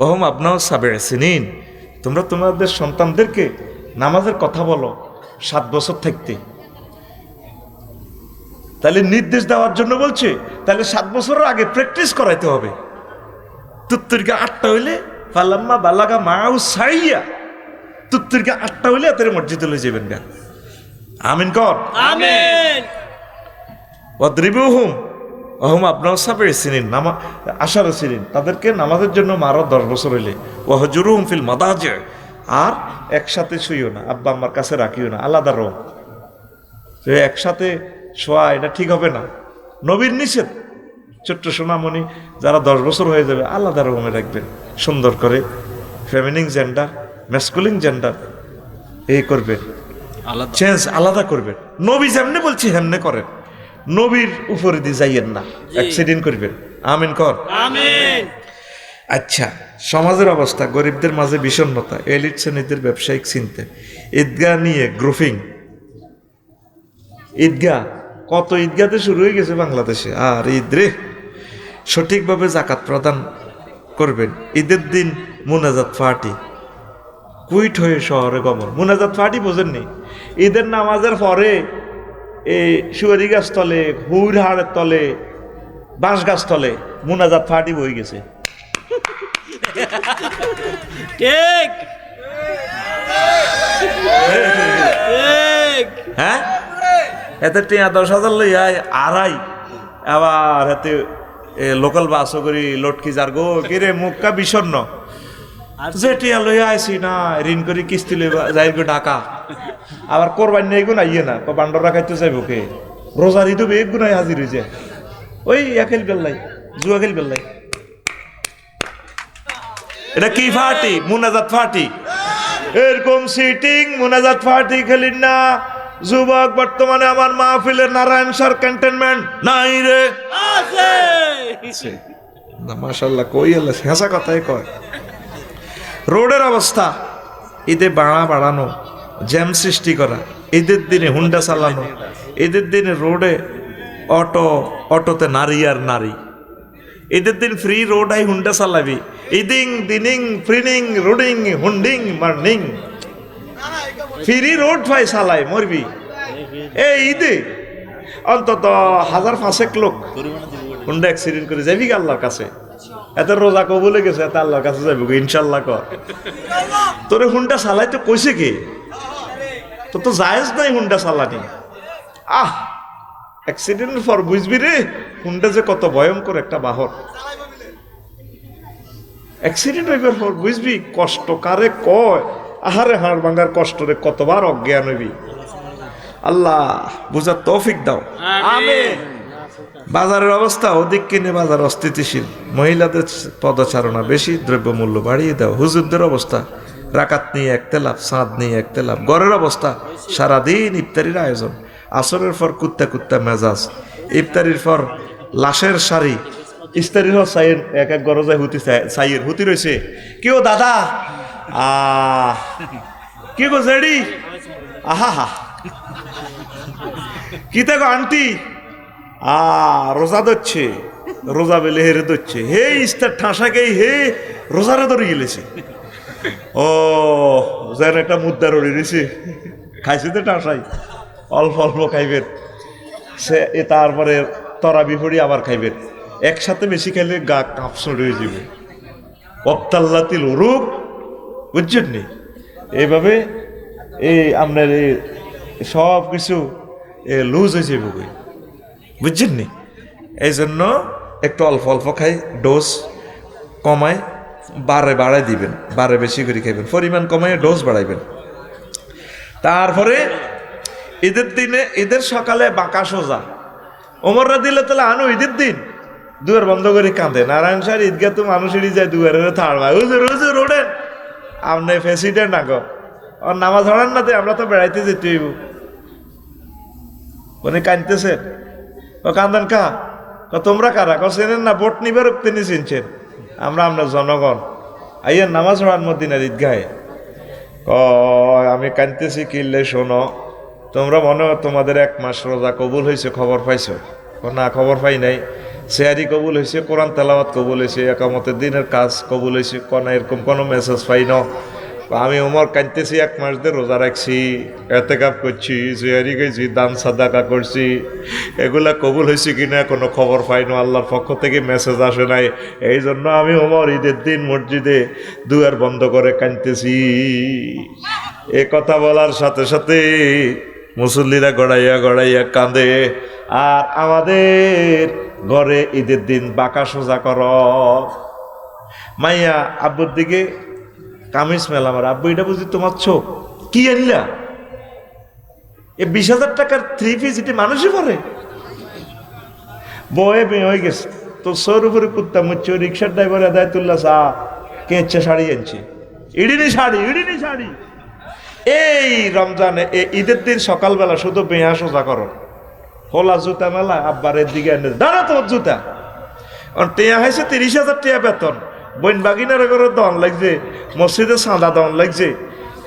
ওহম আবনাউ সাবঈ সিনিন, তোমরা তোমাদের সন্তানদেরকে নামাজের কথা বলো 7 বছর থাকতে। তাহলে নির্দেশ দেওয়ার জন্য বলছে, তাহলে 7 বছরের আগে প্র্যাকটিস করাইতে হবে। তুত্তুরকে 8টা হইলে ফালাম্মা বালাগা মাউ সাইয়া, তুত্তুরকে 8টা হইলে এত মসজিদে লই যাবেন গা। আমিন কর। আমিন। ওয়াদরিবুহুম ওহুম আপনাও সাবঈ সিনিন, আশার সিনিন, তাদেরকে নামাজের জন্য মারো 10 বছর হইলে। ওয়াহজুরুহুম ফিল মাদাজি, আর একসাথে শুইও না, আব্বা আম্মার কাছে রাখিও না, আলাদা রো। একসাথে শোয়া এটা ঠিক হবে না, নবীর নিষেধ। ছোট্ট সোনামণি যারা 10 বছর হয়ে যাবে আলাদা রকমের রাখবেন, সুন্দর করে ফেমিনিন জেন্ডার ম্যাসকুলিন জেন্ডার এই করবেন, চেঞ্জ আলাদা করবেন। নবী যেমনি বলছি হেমনে করেন, নবীর উপরে দিয়ে যাইয়েন না, অ্যাক্সিডেন্ট করবেন। আমিন কর। আমিন। আচ্ছা, সমাজের অবস্থা, গরিবদের মাঝে বিষণ্ণতা, এলিট শ্রেণীদের ব্যবসায়িক চিন্তা, ঈদগাহ নিয়ে গ্রুপিং। ঈদগাহ কত ঈদগাহতে শুরু হয়ে গেছে বাংলাদেশে। আর ঈদ রে সঠিকভাবে জাকাত প্রদান করবেন। ঈদের দিন মুনাজাত পার্টি, কুইট হয়ে শহরে গমন। মুনাজাত পার্টি বোঝেননি? ঈদের নামাজের পরে এই সুয়ারি গাছ তলে, হুর হাড়ের তলে, বাঁশ গাছ তলে মুনাজাত পার্টি বই গেছে। ঠিক হ্যাঁ, এতে টিয়া 10,000 লই আয় আড়াই, আবার এতে লোকাল বাসও করি লটকি যার গো কিরে মুখটা বিষণ্ণ, যে টিয়া লই আইসি না ঋণ করি কিস্তি লই যাই গো ঢাকা, আবার কোরবান নেই গো না ইয়ে না বান্ডর রাখাইতে যাইব কে, রোজার ঈদ এক গুনাই হাজির হয়ে যায়। ওই একেল বেল্লাই জুয়া খেল বেল্লাই, এটা কি পার্টি? মুনাজাত পার্টি। এরকম সিটিং মুনাজাত পার্টি খেলিন না যুবক। বর্তমানে আমার মাহফিলের নারায়ণ সার ক্যান্টনমেন্ট নাই রে, আছে না? মাশাআল্লাহ, কই আল্লাহ হেসা কথাই কয়। রোডের অবস্থা, ঈদে বাড়ানো, জ্যাম সৃষ্টি করা, ঈদের দিনে হুন্ডা চালানো, ঈদের দিনে রোডে অটোতে নারী আর নারী, ঈদের দিন ফ্রি রোড আই হুন্ডা চালাবি, ইদিং দিনিং ফ্রিনিং রোডিং হুন্ডিং মার্নিং, ফ্রি রোড ভাই চালাই মরবি। এই ঈদে অন্তত 1,500 লোক হুন্ডা অ্যাক্সিডেন্ট করে যাবি আল্লাহর কাছে। এত রোজা কবুলে গেছে, এত আল্লাহর কাছে যাবি ইনশাল্লাহ কর। তোরে হুন্ডা চালাই তো কইছে কে? তো জায়েজ নাই হুন্ডা চালানি। অ্যাক্সিডেন্টের পর বুঝবি রে হুন্ডা যে কত ভয়ঙ্কর একটা বাহন। অ্যাক্সিডেন্ট হইবার পর বুঝবি কষ্ট কারে কয়, আহারে হাড় ভাঙার কষ্ট রে কতবার অজ্ঞান হইবি। আল্লাহ বুঝার তৌফিক দাও, আমিন। বাজারের অবস্থা, ওদিক কিনে বাজার অস্থিতিশীল, মহিলাদের পদচারণা বেশি, দ্রব্যমূল্য বাড়িয়ে দাও। হুজুরদের অবস্থা, রাকাত নিয়ে একতেলাপ, চাঁদ নিয়ে একতেলাপ। ঘরের অবস্থা, সারাদিন ইফতারির আয়োজন, আসরের পর কুত্তা মেজাজ, ইফতারির পর লাশের শাড়ি, ইফতারির পর সাইয়ের এক গরজায় সাইয়ের হুতি রয়েছে। কেউ দাদা কি গো জেডি, আহা হা কি দেখো আন্টি রোজা ধরছে, রোজা বেলে হেরে ধরছে, হে ইস্তার ঠাঁসাকেই হে রোজারে ধরে গেলেছে। ও যেন একটা মুদ্রা রড়ি দিছি, খাইছি তো টাসাই, অল্প অল্প খাইবেন। সে তারপরে তরা বিপরী আবার খাইবেন। একসাথে বেশি খাইলে গা কাপসড় হয়ে যাবে, অপ্তাল্লাতিল উরুক, বুঝছেন নি? এইভাবে এই আপনার এই সব কিছু লুজ হয়ে যাবে, বুঝছেন নি? এই জন্য একটু অল্প অল্প খাই, ডোজ কমায় বাড়াই দিবেন, বেশি করে খাইবেন, পরিমাণ কমায় ডোজ বাড়াইবেন। তারপরে ঈদের দিনে, ঈদের সকালে বাঁকা সোজা ওমররা দিলে তাহলে আনো ঈদের দিন দুয়ার বন্ধ করে কাঁদে। নারায়ণ সাহের ঈদগাহ তো মানুষেরই যায় দুয়ারে থাড় ভাই, হুজুর ওঠেন, আপনি প্রেসিডেন্ট আগো ওর নামাজ হড়ান না, আমরা তো বেড়াইতে যেতে হইব। উনি কাঁদতেছেন, ও কান্দান কা, তোমরা কারা? চেনেন না, ভোট নিবার তিনি চিনছেন, আমরা জনগণ আইয়ের নামাজ হড়ান মদিনার ঈদগাহে। আমি কাঁদতেছি কিনলে শোনো, তোমরা মনে হয় তোমাদের 1 মাস রোজা কবুল হয়েছে, খবর পাইছো? না, খবর পাই নাই। সেহারি কবুল হয়েছে, কোরআন তেলাওয়াত কবুল হয়েছে, একামতের দিনের কাজ কবুল হয়েছে, এরকম কোনো মেসেজ পাই না। আমি ওমর কাঁদতেছি, 1 মাস ধরে রোজা রাখছি, এতেকাপ করছি, সেহারি খাইছি, দান সাদাকা করছি, এগুলা কবুল হয়েছে কিনা কোনো খবর পাই না, আল্লাহর পক্ষ থেকে মেসেজ আসে নাই। এই জন্য আমি ওমর ঈদের দিন মসজিদে দুয়ার বন্ধ করে কাঁদতেছি। এ কথা বলার সাথে সাথে মুসল্লিরা গড়াইয়া কাঁদে। আর আমাদের ঘরে ঈদের দিন বাঁকা সোজা কর। মাইয়া আব্বুর দিকে কামিজ মেলা, আমার আব্বু এটা বুঝি তোমার চোখ কি আনলা? এ 20,000 টাকার 3 পিস এটি মানুষই পরে? বয়ে মেয়ে হয়ে গেছে তো, সর উপরে কুত্তা মুচ্ছে, রিক্সার ড্রাইভার আদায়তুল্লাহ চা কেঁচে শাড়ি আনছে, ইডিনি শাড়ি। এই রমজানে ঈদের দিন সকালবেলা শুধু বেয়া সোজা করো, হোলা জুতা মেলা আব্বারের দিকে এনে দাঁড়া তোমার জুতা। টেয়া হয়েছে 30,000 টাকা বেতন, বইন বাগিনার করে দন লাগছে, মসজিদে সাদা দন লাগছে,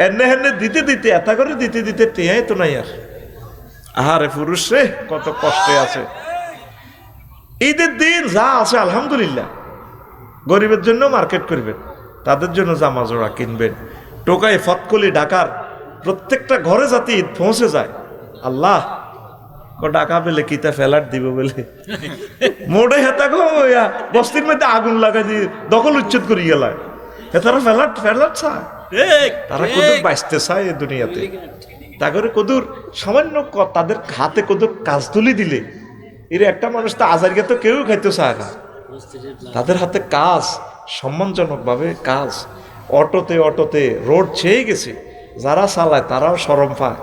এনে দিতে এতা করে দিতে টেয়াই তো নাই আর। আহারে পুরুষ রে, কত কষ্টে আছে। ঈদের দিন যা আছে আলহামদুলিল্লাহ, গরিবের জন্য মার্কেট করবেন, তাদের জন্য জামা জোড়া কিনবেন। টোকাই ফতকলি ঢাকার প্রত্যেকটা ঘরে যাতে ঈদ পৌঁছে যায়। আল্লাহ ডাকা পেলে কিতা ফেলার দিব বলে মোড়ে হেতা গো বস্তির মধ্যে আগুন লাগা দিয়ে দখল উচ্ছেদ করি গেলায়, হেতারা ফেলার চায়, তারা কদুর বাঁচতে চায় এই দুনিয়াতে। তারপরে কদুর সামান্য তাদের হাতে কদুর কাজ তুলি দিলে, এর একটা মানুষ তো আজারকে তো কেউ খাইতে চায় না, তাদের হাতে কাজ, সম্মানজনক ভাবে কাজ। অটোতে রোড ছেয়ে গেছে, যারা চালায় তারাও শরম পায়,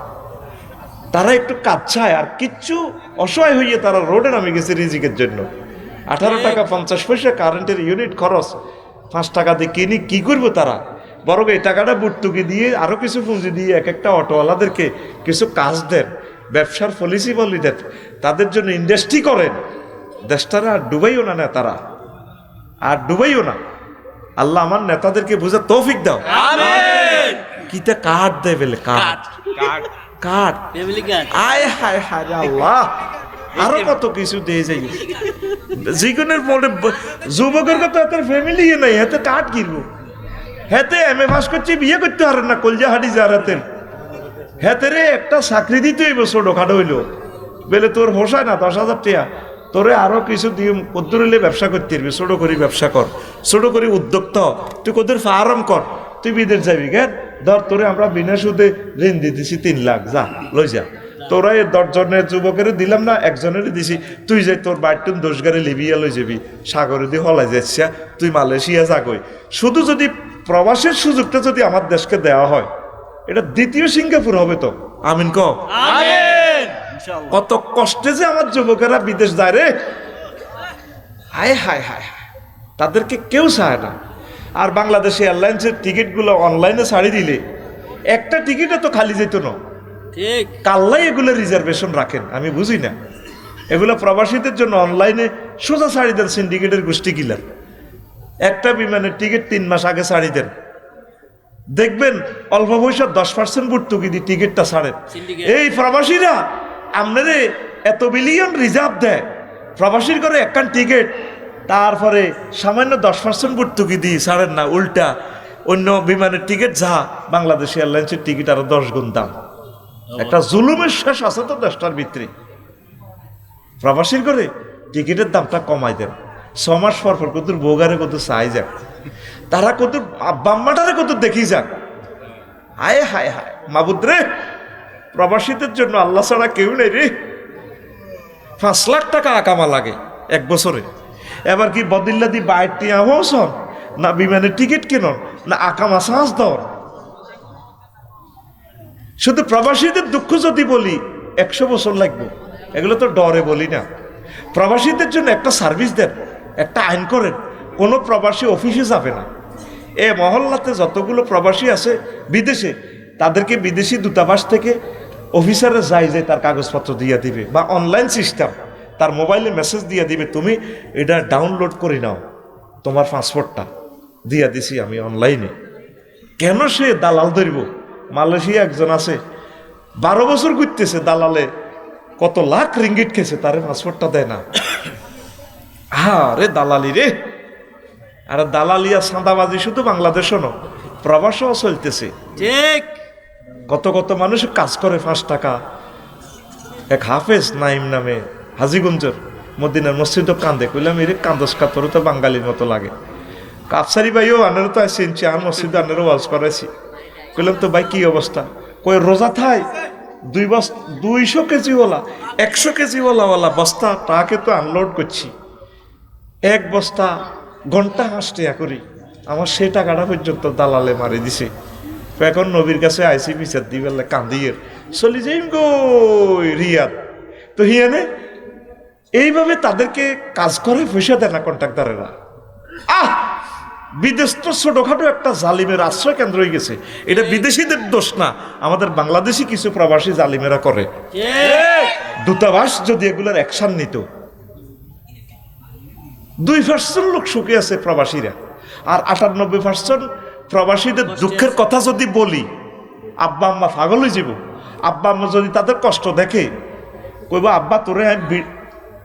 তারা একটু কাজ চায়, আর কিচ্ছু অসহায় হইয়ে তারা রোডে নামে গেছে রিজিকের জন্য। 18 টাকা 50 পয়সা কারেন্টের ইউনিট খরচ, 5 টাকা দিয়ে কিনি কি করবো তারা? বরং এই টাকাটা বুটটুকি দিয়ে আরো কিছু পুঁজি দিয়ে এক একটা অটোওয়ালাদেরকে কিছু কাজ দেন, ব্যবসার পলিসি বলি দেন, তাদের জন্য ইন্ডাস্ট্রি করেন। দেশটারা আর ডুবাইও না নেতারা, আর ডুবাইও না। আল্লাহ আমার নেতাদেরকে বুঝে তৌফিক দাও, আমিন। কিটা কাট দেয় বলে, কাট আয় হায় হায় আল্লাহ, আরো কত কিছু দিয়ে যাই। জীবনের মনে যুবকের কথা তার ফ্যামিলি নাই, হাতে কাঠ কিনবো, হাতে এম এ পাস করছে, বিয়ে করতে পারেন না, কলজা হাঁটি যার হাতের, হাতেরে একটা চাকরি দিতে হইব ছোটখাটো হইলো বেলে, তোর হোসায় না 10,000 টাকা, তোরে আরো কিছু দিয়ে কদ্দুর হইলে ব্যবসা করতে পারবি, ছোট করে ব্যবসা কর, ছোট করে উদ্যোক্তা, তুই কদ্দুর ফার্ম কর, তুই বিদেশ যাবি কেন? ধর তোরে আমরা বিনা সুদে ঋণ দিতেছি 3 লাখ, যা লই যা। তোরা 10 জনের যুবকের দিলাম না, একজনের দিছি, তুই যাই তোর বাইটুন 10 গাড়ি লিবিয়া লই যাবি, সাগরে দিয়ে হলাই যাচ্ছা, তুই মালয়েশিয়া যাগই। শুধু যদি প্রবাসের সুযোগটা যদি আমার দেশকে দেওয়া হয়, এটা দ্বিতীয় সিঙ্গাপুর হবে তো। আমিন ক কত কষ্টে যে আমার যুবকেরা বিদেশ যায় রে, হায় হায় হায় হায়, তাদেরকে কেউ চায় না। আর বাংলাদেশে এয়ারলাইন্সের টিকিটগুলো অনলাইনে ছাড়ি দিলে একটা টিকিটে তো খালি যেত না, ঠিক কাল্লাই এগুলো রিজার্ভেশন রাখেন, আমি বুঝি না। এগুলো প্রবাসীদের জন্য অনলাইনে সোজা ছাড়ি দেন, সিন্ডিকেটের গোষ্ঠী কিলার। একটা বিমানের টিকিট 3 মাস আগে ছাড়ি দেন, দেখবেন অল্প পয়সা 10% ভর্তুকি দিয়ে টিকিটটা ছাড়েন। এই প্রবাসীরা আপনারে এত বিলিয়ন রিজার্ভ দেয়, প্রবাসীর করে একখান টিকিট, তারপরে সামান্য 10% ভর্তুকি দিয়ে ছাড়েন না, উল্টা অন্য বিমানের টিকিট যা বাংলাদেশ এয়ারলাইন্সের টিকিট আরো 10 গুণ দাম। একটা জুলুমের শেষ আছে তো দেশটার ভিতরে। প্রবাসীর করে টিকিটের দামটা কমাই দেন, 6 মাস পর পর কত বোগারে কত চাই যাক, তারা কত বাম্মাটারে কত দেখি যাক। হায় হায় হায় মাবুদ রে, প্রবাসীদের জন্য আল্লাহ ছাড়া কেউ নেই রে। 5 লাখ টাকা আকামা লাগে 1 বছরে। এবার কি বদিল্লা দি বাইরটি আহসন, না বিমানের টিকিট কেনন, না আকামা সাহস দর। শুধু প্রবাসীদের দুঃখ যদি বলি 100 বছর লাগবে, এগুলো তো ডরে বলি না। প্রবাসীদের জন্য একটা সার্ভিস দেন, একটা আইন করেন, কোনো প্রবাসী অফিসে যাবে না। এ মহল্লাতে যতগুলো প্রবাসী আছে বিদেশে, তাদেরকে বিদেশি দূতাবাস থেকে অফিসারে যায় তার কাগজপত্র দিয়ে দিবে, বা অনলাইন সিস্টেম, তার মোবাইলে মেসেজ দিয়ে দিবে, তুমি এটা ডাউনলোড করে নাও, তোমার পাসপোর্টটা দিয়ে দিছি আমি অনলাইনে। কেন সে দালাল ধরব? মালয়েশিয়া একজন আছে 12 বছর ঘুরতেছে, দালালে কত লাখ রিঙ্গিট খেয়েছে, তারে পাসপোর্টটা দেয় না। আরে দালালি রে। আর দালালিয়া সাঁদাবাজি শুধু বাংলাদেশও নয়, প্রবাসও চলতেছে। ঠিক। কত কত মানুষ কাজ করে 5 টাকা। এক হাফেজ নাইম নামে হাজিগঞ্জের মদিনার মসজিদও কান্দে, কইলাম এর কান্দস কাতর তো বাঙালির মতো লাগে। কাপসারি ভাইও আনারও তো আসেছি, আর মসজিদ আনারও ওয়াজ করাইছি। কইলাম তো ভাই কি অবস্থা? কই রোজা থাই 200 কেজিওয়ালা 100 কেজিওয়ালা বস্তা তাকে তো আনলোড করছি, 1 বস্তা ঘন্টা 5 টাকা করি, আমার সেই টাকাটা পর্যন্ত দালালে মারি দিছে। এখন নবীর কাছে আইসি বিচার দিবেলে কান্দিয়ে চলি যাই গো রিয়াদ। তো হিয়ানে এইভাবে তাদেরকে কাজ করে পয়সা দেয় না কন্ট্রাক্টরেরা। বিদেশ তো ছোটখাটো একটা জালিমের আশ্রয় কেন্দ্র হয়ে গেছে। এটা বিদেশিদের দোষ না, আমাদের বাংলাদেশি কিছু প্রবাসী জালিমেরা করে। দূতাবাস যদি এগুলোর অ্যাকশন নিত, 2% লোক সুখে আছে প্রবাসীরা, আর 98% প্রবাসীদের দুঃখের কথা যদি বলি, আব্বা আম্মা পাগল হয়ে যাব। আব্বা আম্মা যদি তাদের কষ্ট দেখে, কইব আব্বা তোরে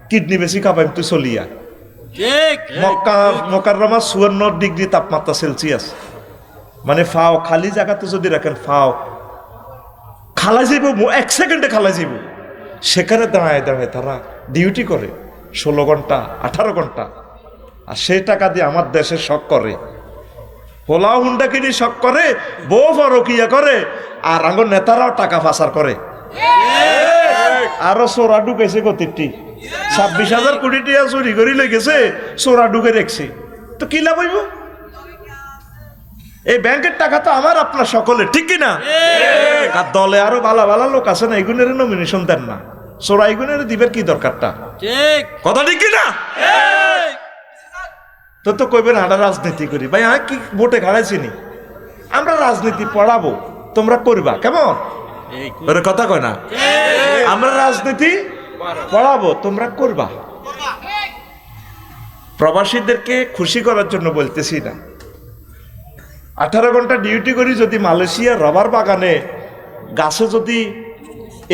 কিডনি বেশি খাবাই তুই চলিয়া। মক্কা মোকাররমা 54 ডিগ্রি তাপমাত্রা সেলসিয়াস, মানে ফাও খালি জায়গাতে যদি রাখেন ফাও খালাই যাইব, 1 সেকেন্ডে খালাই যাইব। সেখানে দাঁড়ায় দাঁড়ায় তারা ডিউটি করে 16 ঘন্টা 18 ঘন্টা, আর সেই টাকা দিয়ে আমার দেশে শখ করে, পোলাও হুন্ডা কিনে শখ করে, বউ ফরকিয়া করে, আর আঙ্গুর নেতারাও টাকা পাচার করে। আরো চোরা ঢুকেছে গতিটি 26,000 কোটি টাকা চুরি করে লেগেছে, চোরা ঢুকে রেখছে। তো কি লাভ হইব? এই ব্যাংকের টাকা তো আমার আপনার সকলে, ঠিক কিনা? আর দলে আরো ভালো ভালো লোক আছে না, এগুনের নমিনেশন দেন না, চোরা এগুনের দিবের কি দরকারটা? কথা ঠিক কিনা? তো কইবেন আমরা রাজনীতি করি। ভাই আমি কি ভোটে খাড়াইছি নি? আমরা রাজনীতি পড়াবো, তোমরা করবা, কেমন কথা কয় না? আমরা রাজনীতি পড়াবো, তোমরা করবা। প্রবাসীদেরকে খুশি করার জন্য বলতেছি না। 18 ঘন্টা ডিউটি করি যদি মালয়েশিয়া রবার বাগানে গাছে যদি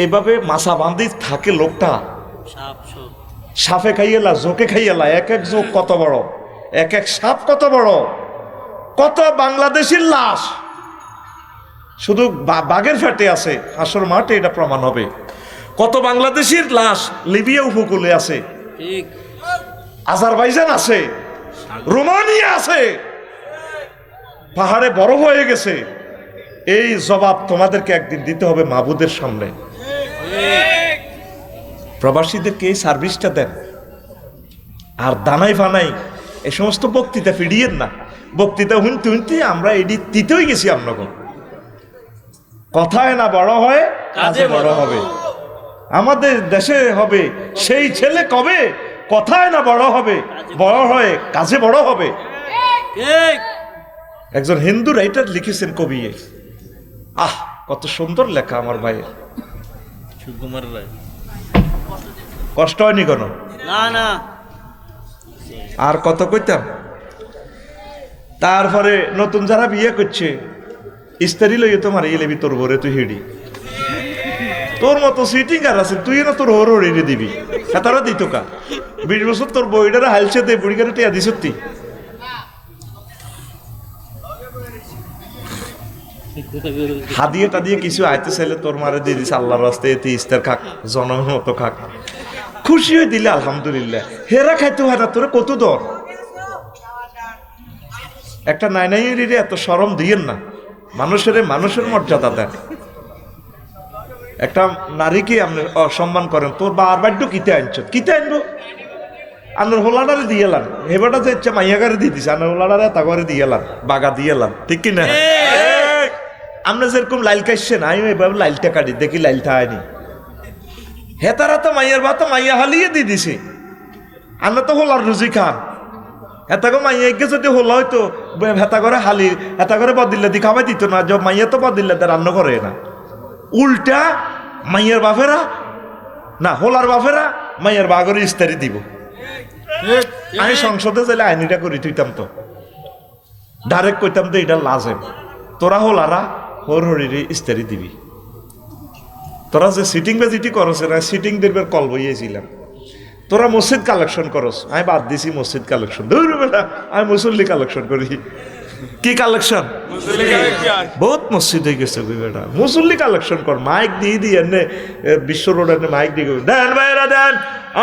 এভাবে মাছা বাঁধি থাকে লোকটা, সাপে খাইয়েলা, জোকে খাইয়েলা, এক এক জোক কত বড়, এক এক সাপ কত বড়, কত বাংলাদেশের লাশ শুধু বাঘের ফ্যাটে আছে, হাসর মাঠে এটা প্রমাণ হবে। কত বাংলাদেশের লাশ লিবিয়া উপকূলে আছে, আজারবাইজান আছে, রোমানিয়া আছে, পাহাড়ে বরফ হয়ে গেছে। এই জবাব তোমাদেরকে একদিন দিতে হবে মাবুদের সামনে। প্রবাসীদেরকে এই সার্ভিসটা দেন, আর দানাই ফানাই এই সমস্ত বক্তৃতা ফিরিয়েন না। বক্তৃতা হুনতে হুনতে আমরা এডি দিতেই গেছি। আপনাকে কথায় না বড় হয়, কাজে বড় হবে। আমাদের দেশে হবে সেই ছেলে কবে কথায় না বড় হবে, বড় হয় কাজে বড় হবে। একজন হিন্দু রাইটার লিখেছেন, কবি, কত সুন্দর লেখা আমার ভাইয়ের। সুকুমার রায়। কষ্ট হয়নি কোনো? না। আর কত কইতাম। তারপরে নতুন যারা বিয়ে করছে, স্ত্রী লইয়ে তোমার এলেবি তোর ভরে তুই হিড়ি, তোর মতো সিটিং আর আছে, তুই না তোর হর হরিয়ে দিবি। তারা দিত কা 20 বছর তোর বইটারে হালছে দে বুড়িকারে টিয়া দিস। হাদিয়েটা দিয়ে কিছু আইতে চাইলে তোর মারে দিয়ে দিছে আল্লাহর রাস্তায় এতে ইস্তার খাক জনমের মতো খাক খুশি হয়ে দিলে আলহামদুলিল্লাহ হেরা খাইতে হয় না তোরা কত দর একটা নাইনাইয়ের এত শরম দিয়েন না মানুষের মর্যাদা দেন একটা নারীকে আপনি অসম্মান করেন তোর বারবার কিতে আনছো কিতে আনবো আনার হোলাডারে দিয়ে এলাম হেবাটা যে ইচ্ছা মাইয়াগারে দিয়ে দিছে আনার হোলাডারে তা করে দিয়ে এলাম বাগা দিয়ে এলাম ঠিক কিনা আমরা যেরকম লাইল কাটছেন আমি এভাবে লাইলটা কাটি দেখি লাইলটা আয়নি হেতারা তো মাইয়ার বা তো মাইয়া হালিয়ে দিয়ে দিছে আমরা তো হোলার রুজি খান হেতাকে মাইয়াকে যদি হোলা হইতো হেতা করে হালি হেতা করে বদিল্লা দি খাওয়াই দিত না যে মাইয়া তো বদিল্লা রান্না করে না উল্টা মাইয়ার বাফেরা না হোলার বাফেরা মাইয়ার বাগরে ইস্তারি দিব আমি সংসদে চাইলে আইনিটা করি তুইতাম তো ডাইরেক্ট কইতাম তো এটা লাজেম তোরা হোলারা হোর হরিরে ইস্তারি দিবি তোরা যে সিটিং বেজিটি করছে না সিটিং দেখবার কল বইয়েছিলাম তোরা মসজিদ কালেকশন করস আমি বাদ দিছি মসজিদ কালেকশন ধরু বেটা আমি মুসল্লি কালেকশন করি কি কালেকশন বহুত মসজিদ হয়ে গেছে বেটা মুসল্লি কালেকশন কর মাইক দিয়ে এনে বিশ্ব রোড এনে মাইক দিয়ে দেন ভাইরা দেন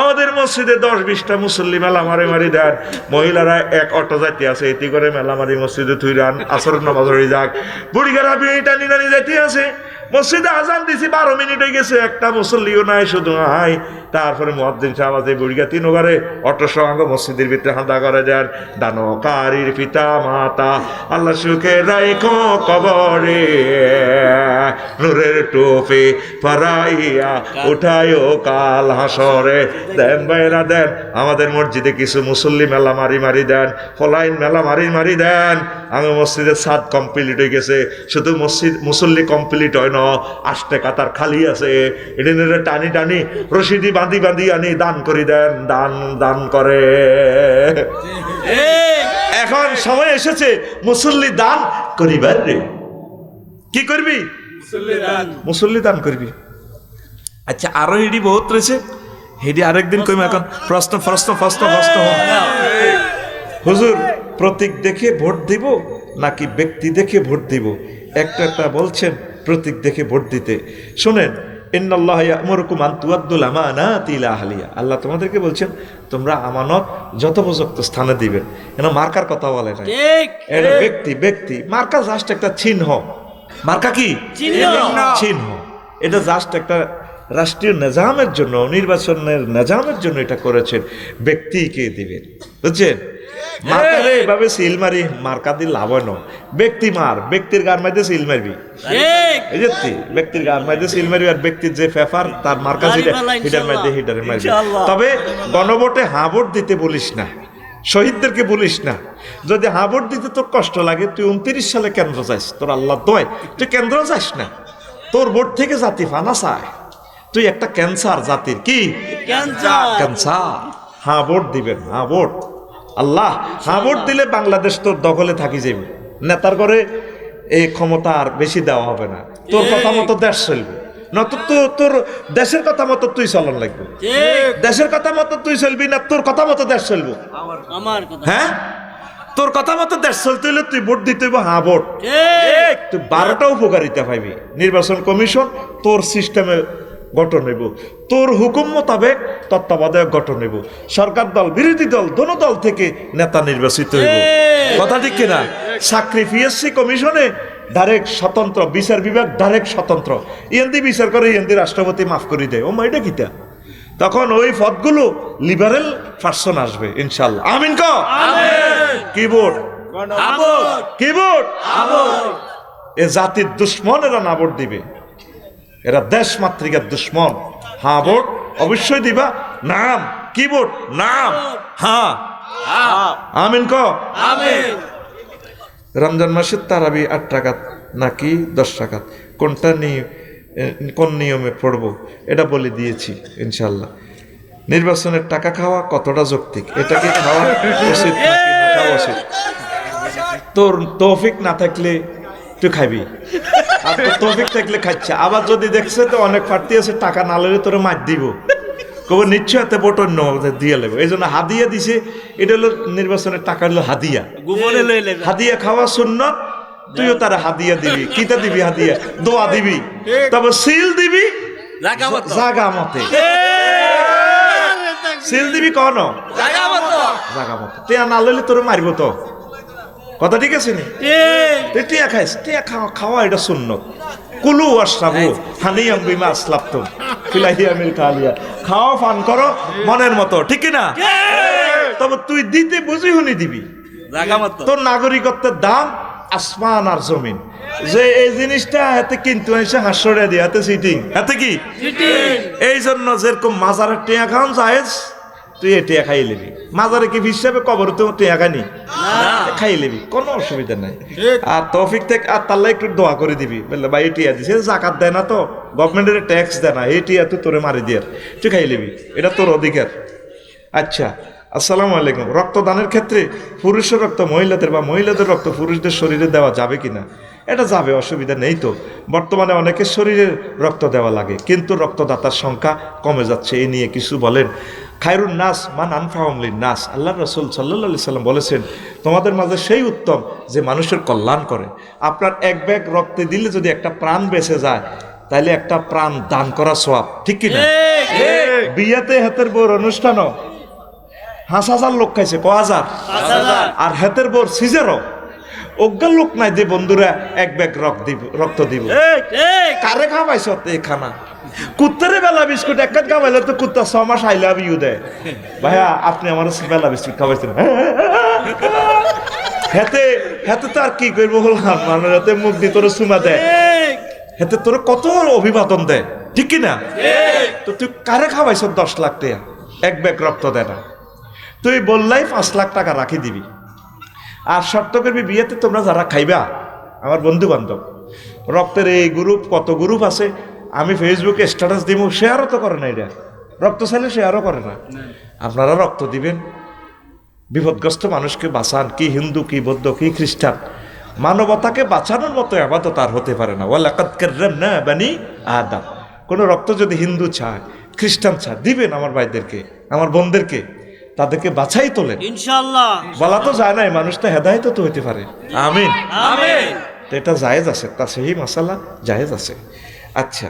আমাদের মসজিদে 10-20টা মুসল্লি মেলা মারি দেন মহিলারা এক অটো যাইতে আছে এটি করে মেলা মারি মসজিদে থুই রান আসরের নামাজ হয়ে যাক বুড়িগারা বিড়ি টানি যাইতে আছে মসজিদে আজান দিছি 12 মিনিট হয়ে গেছে একটা মুসল্লিও নাই শুধু নাই তারপরে মুয়াজ্জিন সাহেব আছে বুড়িগা 3 ওভারে অটো সঙ্গ মসজিদের ভিতরে হাঁদা করে দেন দানকারীর পিতা মাতা আল্লাহ সুখে রাখো কবরে নূরের টোপে পরাইয়া উঠায়ো কাল হাসরে দেন ভাইরা দেন আমাদের মসজিদে কিছু মুসল্লি মেলা মারি দেন ফলাইন মেলা মারি দেন আমি মসজিদের ছাদ কমপ্লিট হয়ে গেছে শুধু মুসল্লি কমপ্লিট হয় না 8 টাকা তার খালি আছে এটা টানি রশিদি বাঁধি আনি দান করি দেন দান করে এখন সময় এসেছে মুসল্লি দান করিবার রে কি করবি মুসল্লি দান করবি আচ্ছা আরো হিডি বহুত রয়েছে হিডি আরেকদিন কইম এখন প্রশ্ন হুজুর প্রতীক দেখে ভোট দিব নাকি ব্যক্তি দেখে ভোট দিব একটা বলছেন প্রতীক দেখে ভোট দিতে শোনেন ইন্নাল্লাহা ইয়া'মুরুকুম আন তুআদ্দুল আমানাতি ইলা আহলিহা আল্লাহ তোমাদেরকে বলছেন তোমরা আমানত যথোপযুক্ত স্থানে দিবেন কেন মার্কার কথা বলে না ঠিক এটা ব্যক্তি মার্কা জাস্ট একটা চিহ্ন মার্কা কি চিহ্ন এটা জাস্ট একটা রাষ্ট্রীয় নিজামের জন্য নির্বাচনের নিজামের জন্য এটা করেছেন ব্যক্তিকে দিবেন বুঝছেন মার্কারে এভাবে সিল মারি মার্কা দিয়ে লাভ হয় না ব্যক্তির গার মধ্যে সিল মারবি এই যে ব্যক্তির গার মধ্যে সিল মারবি আর ব্যক্তির যে পেপার তার মার্কা হিটার মারবি তবে গণভোটে হাঁ ভোট দিতে বলিস না শহীদদেরকে বলিস না যদি হাঁ ভোট দিতে তোর কষ্ট লাগে তুই 29 সালে কেন্দ্র যাস তোর আল্লাহ দয় তুই কেন্দ্র যাস না তোর ভোট থেকে জাতি ফানা চায় তুই একটা ক্যান্সার জাতির কি ক্যান্সার হাঁ ভোট দিবেন হাঁ ভোট আল্লাহ হাঁ ভোট দিলে বাংলাদেশ তোর দখলে থাকি যাবে নেতার করে এই ক্ষমতা আর বেশি দেওয়া হবে না তোর কথা মতো দেশ চলবে নত তোর দেশের কথা মতো তুই চলন লাগবে দেশের কথা মতো তুই চলবি না তোর কথা মতো দেশ চলবো হ্যাঁ তোর কথা মতো দেশ চলতে হলে তুই ভোট দিতে হইব হাঁ ভোট তুই 12টা উপকারিতা পাইবি নির্বাচন কমিশন তোর সিস্টেমে গঠন হইব তোর হুকুম মোতাবেক তত্ত্বাবধায়ক গঠন হইব সরকার দল বিরোধী দল দোনো দল থেকে নেতা নির্বাচিত হইব কথা ঠিক কিনা চাকরি পিএসসি কমিশনে ডাইরেক্ট স্বতন্ত্র বিচার বিভাগ ডাইরেক্ট স্বতন্ত্র ইএনদি বিচার করে ইএনদি রাষ্ট্রপতি মাফ করে দেয় ও মাইটা কিটা তখন ওই পদগুলো লিবারেল পার্সন আসবে ইনশাল্লাহ আমিন ক কিবোর্ড এ জাতির দুশ্মন এরা না ভোট দিবে এরা দেশ মাতৃকার দুশ্মন হ্যাঁ ভোট অবশ্যই দিবা নাম কি ভোট নাম হ্যাঁ আমিন ক রমজান মাসের তারাবি 8 রাকাত নাকি 10 রাকাত কোনটা কোন নিয়মে পড়বো এটা বলে দিয়েছি ইনশাল্লাহ নির্বাচনের টাকা খাওয়া কতটা যৌক্তিক এটাকে খাওয়া উচিত নাকি না খাওয়া উচিত তোর তৌফিক না থাকলে তুই খাবি আর তোর তৌফিক থাকলে খাচ্ছে আবার যদি দেখছে তো অনেক প্রার্থী আছে টাকা না লইলে তোরে মার দিব কবে নিশ্চয় এতে ভোট অন্য দিয়ে নেবে এই জন্য হাদিয়া দিছে এটা হলো নির্বাচনের টাকা হলো হাদিয়া হাদিয়া খাওয়া সুন্নত তুইও তার হাদিয়া দিবি, কিতা দিবি হাদিয়া, দোয়া দিবি, তবে সিল দিবি জাগা মতো। জাগা মতে। সিল দিবি কন জাগা মতো। জাগা মতো, টিয়া না লইলে তোর মারবো তো, কথা ঠিক আছে নি? ঠিক। তুই টিয়া খাইস, টিয়া খাওয়া খাওয়া এটা সুন্নত। কুলু ওয়াশরাবু হানিয়াম বিমা আসলাফতুম ফিলাহিয়ামিল কালিয়া, খাওয়া পান করো মনের মতো, ঠিক কি না? তবে তুই দিতে বুঝি হুনি দিবি। জাগা মতো। তোর নাগরিকত্বের দাম আসমান আর জমিন, যে এই জিনিসটা হাতে কিন্তু এসে হাস্যরে দিয়ে হাতে সিটিং হাতে কি এই জন্য যেরকম মাজারের টিয়া খাওয়ান জায়েজ, তুই এ টিয়া খাই লিবি। মাজারে কি হিসাবে কবর তো টিয়া খানি খাই লিবি, কোনো অসুবিধা নাই। আর তৌফিক থেকে আর তাল্লা একটু দোয়া করে দিবি, বললে ভাই এই টিয়া দিছে, জাকাত দেয় না তো, গভর্নমেন্টের ট্যাক্স দেয় না, এই টিয়া তুই তোরে মারি দিয়ে তুই খাই লিবি, এটা তোর অধিকার। আচ্ছা, আসসালামু আলাইকুম। রক্তদানের ক্ষেত্রে পুরুষের রক্ত মহিলাদের বা মহিলাদের রক্ত পুরুষদের শরীরে দেওয়া যাবে কিনা? এটা যাবে, অসুবিধা নেই তো। বর্তমানে অনেকের শরীরে রক্ত দেওয়া লাগে, কিন্তু রক্তদাতার সংখ্যা কমে যাচ্ছে, এই নিয়ে কিছু বলেন। খায়রুন নাস মান আনফাহুম লিন-নাস, আল্লাহ রাসূল সাল্লাল্লাহু আলাইহি সাল্লাম বলেছেন, তোমাদের মাঝে সেই উত্তম যে মানুষের কল্যাণ করে। আপনার এক ব্যাগ রক্তে দিলে যদি একটা প্রাণ বেঁচে যায়, তাহলে একটা প্রাণ দান করা সওয়াব, ঠিক কি না? বিয়েতে হাতের বউর অনুষ্ঠানও 5,000 লোক খাইছে, 1,000, আর হাতের বউর সিজারও অজ্ঞান লোক নাই যে বন্ধুরা এক ব্যাগ রক্ত দিব। কারে খাওয়াইছ এই খানা? কুত্তারে বেলা বিস্কুট এক কাজ খাওয়াইলে তো কুত্তা 6 মাস আই লাভ ইউ দেয়। ভাইয়া আপনি আমার বেলা বিস্কুট খাওয়াইছেন, হেতে হেতে তো আর কি করবো বললাম, মানে হাতে মুখ দিয়ে তোর চুমা দেয়, হেতে তোর কত অভিবাদন দেয়, ঠিক কিনা? তো তুই কারে খাওয়াইছ 10 লাখ টাকা, এক ব্যাগ রক্ত দেয় না, তুই বললাই 5 লাখ টাকা রাখি দিবি। আর শর্ত করবি বিয়েতে তোমরা যারা খাইবা আমার বন্ধু বান্ধব, রক্তের এই গ্রুপ কত গ্রুপ আছে, আমি ফেসবুকে স্ট্যাটাস দিব, শেয়ারও তো করে না, এটা রক্ত চাইলে শেয়ারও করে না। আপনারা রক্ত দিবেন, বিপদগ্রস্ত মানুষকে বাঁচান, কি হিন্দু কি বৌদ্ধ কি খ্রিস্টান, মানবতাকে বাঁচানোর মতো ইবাদত আর হতে পারে না। ওয়ালাকাদ কাররামনা বানি আদম, কোনো রক্ত যদি হিন্দু চায় খ্রিস্টান চায় দিবেন আমার ভাইদেরকে আমার বোনদেরকে, তাদেরকে বাছাই তোলেন ইনশাআল্লাহ। বলা তো যায় নাই, মানুষটা হেদায়েত তো হইতে পারে, আমিন আমিন। তো এটা জায়েজ আছে, তা সেই মাসালা জায়েজ আছে। আচ্ছা,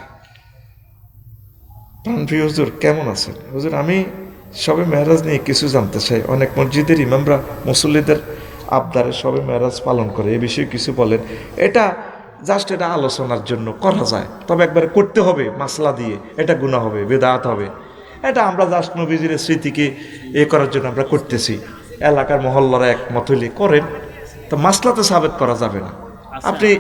প্রাণপ্রিয় হুজুর কেমন আছেন? হুজুর আমি সবে মেহরাজ নিয়ে কিছু জানতে চাই। অনেক মসজিদের ইমামরা মুসল্লিদের আবদারে সবে মেহরাজ পালন করে, এ বিষয়ে কিছু বলেন। এটা জাস্ট এটা আলোচনার জন্য করা যায়, তবে একবারে করতে হবে মাসলা দিয়ে, এটা গুনাহ হবে, বেদাত হবে। এটা আমরা জাস্ট নবীজির স্মৃতিকে করার জন্য আমরা করতেছি, এলাকার মহল্লারা একমত হইলে করেন, তো মাসলাতে সাবেত করা যাবে না। আপনি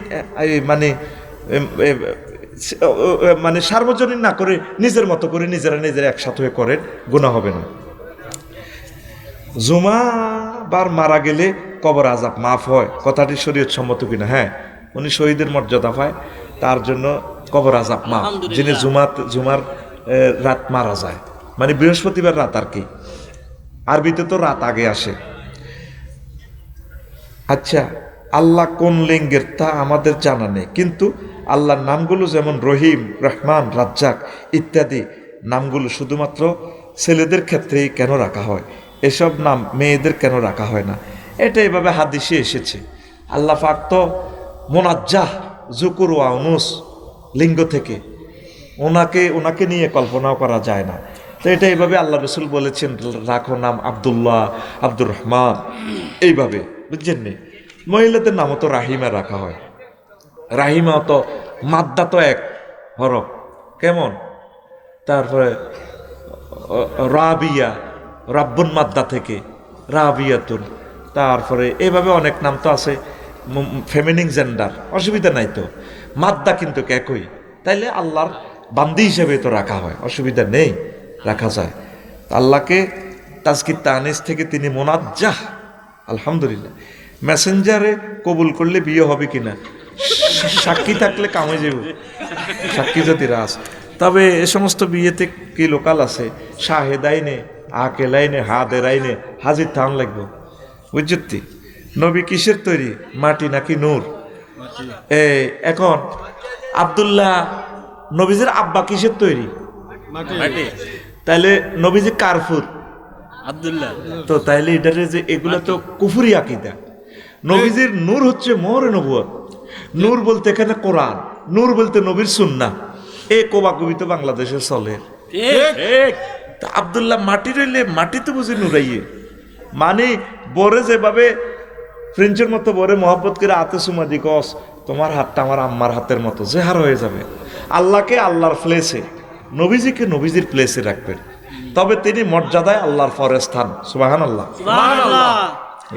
মানে সার্বজনীন না করে নিজের মতো করে নিজেরা একসাথে হয়ে করেন, গুনাহ হবে না। জুমাবার মারা গেলে কবর আযাব মাফ হয়, কথাটি শরীয়ত সম্মত কিনা? হ্যাঁ, উনি শহীদের মর্যাদা পায়, তার জন্য কবর আযাব মাফ। যিনি জুমার রাত মারা যায়, মানে বৃহস্পতিবার রাত আর কি, আরবিতে তো রাত আগে আসে। আচ্ছা, আল্লাহ কোন লিঙ্গের তা আমাদের জানা নেই, কিন্তু আল্লাহর নামগুলো যেমন রহিম, রহমান, রাজ্জাক ইত্যাদি নামগুলো শুধুমাত্র ছেলেদের ক্ষেত্রেই কেন রাখা হয়, এসব নাম মেয়েদের কেন রাখা হয় না? এটা এভাবে হাদিসে এসেছে। আল্লাহ পাক তো মোনাজ্জাহ, যুকুর ওয়া উনুস লিঙ্গ থেকে, ওনাকে নিয়ে কল্পনাও করা যায় না। তো এটা এইভাবে আল্লাহ রসুল বলেছেন, রাখো নাম আব্দুল্লাহ, আব্দুর রহমান, এইভাবে, বুঝছেন নি? মহিলাদের নামও তো রাহিমা রাখা হয়, রাহিমা তো মাদ্দা তো এক হরফ, কেমন? তারপরে রাবিয়া, রাব্বুন মাদ্দা থেকে রাবিয়াতুন, তারপরে এইভাবে অনেক নাম তো আছে, ফেমিনিন জেন্ডার, অসুবিধা নাই তো, মাদ্দা কিন্তু একই, তাইলে আল্লাহর বান্দি হিসেবে তো রাখা হয়, অসুবিধা নেই, রাখা যায়। আল্লাহকে তাজকির তানিস থেকে তিনি মোনাজ্জাহ, আলহামদুলিল্লাহ। মেসেঞ্জারে কবুল করলে বিয়ে হবে কিনা, সাক্ষী থাকলে কামে যাব, সাক্ষী যদি রাস। তবে এ সমস্ত বিয়েতে কি লোকাল আছে, শাহেদাইনে, আকেলাইনে, হাদেরাইনে হাজির থান লাগবে, বুঝছি? নবী কিসের তৈরি, মাটি নাকি নূর? এখন আব্দুল্লাহ নবীজির আব্বা কিসের তৈরি? মাটি। তাইলে নবীজি কারফুর আব্দুল্লাহ, তো তাইলে এটারে যে এগুলা তো কুফরি আকীদা। নবীজির নূর হচ্ছে মোহরে নবুয়ত, নূর বলতে এখানে কোরআন, নূর বলতে নবীর সুন্নাহ। এই কোবাকুবি তো বাংলাদেশে চলে। ঠিক তা আব্দুল্লাহ মাটি রইলে মাটি তো বুঝি নুরাইয়ে, মানে বরে যেভাবে ফ্রেঞ্চের মতো বরে মহব্বত করে আতে সুমাদি কস, তোমার হাতটা আমার আম্মার হাতের মতো জেহার হয়ে যাবে। আল্লাহকে আল্লাহর প্লেসে, নবীজিকে নবীজির প্লেসে রাখবেন, তবে তিনি মর্যাদায় আল্লাহর পরের স্থান। সুবহানাল্লাহ। সুবহানাল্লাহ।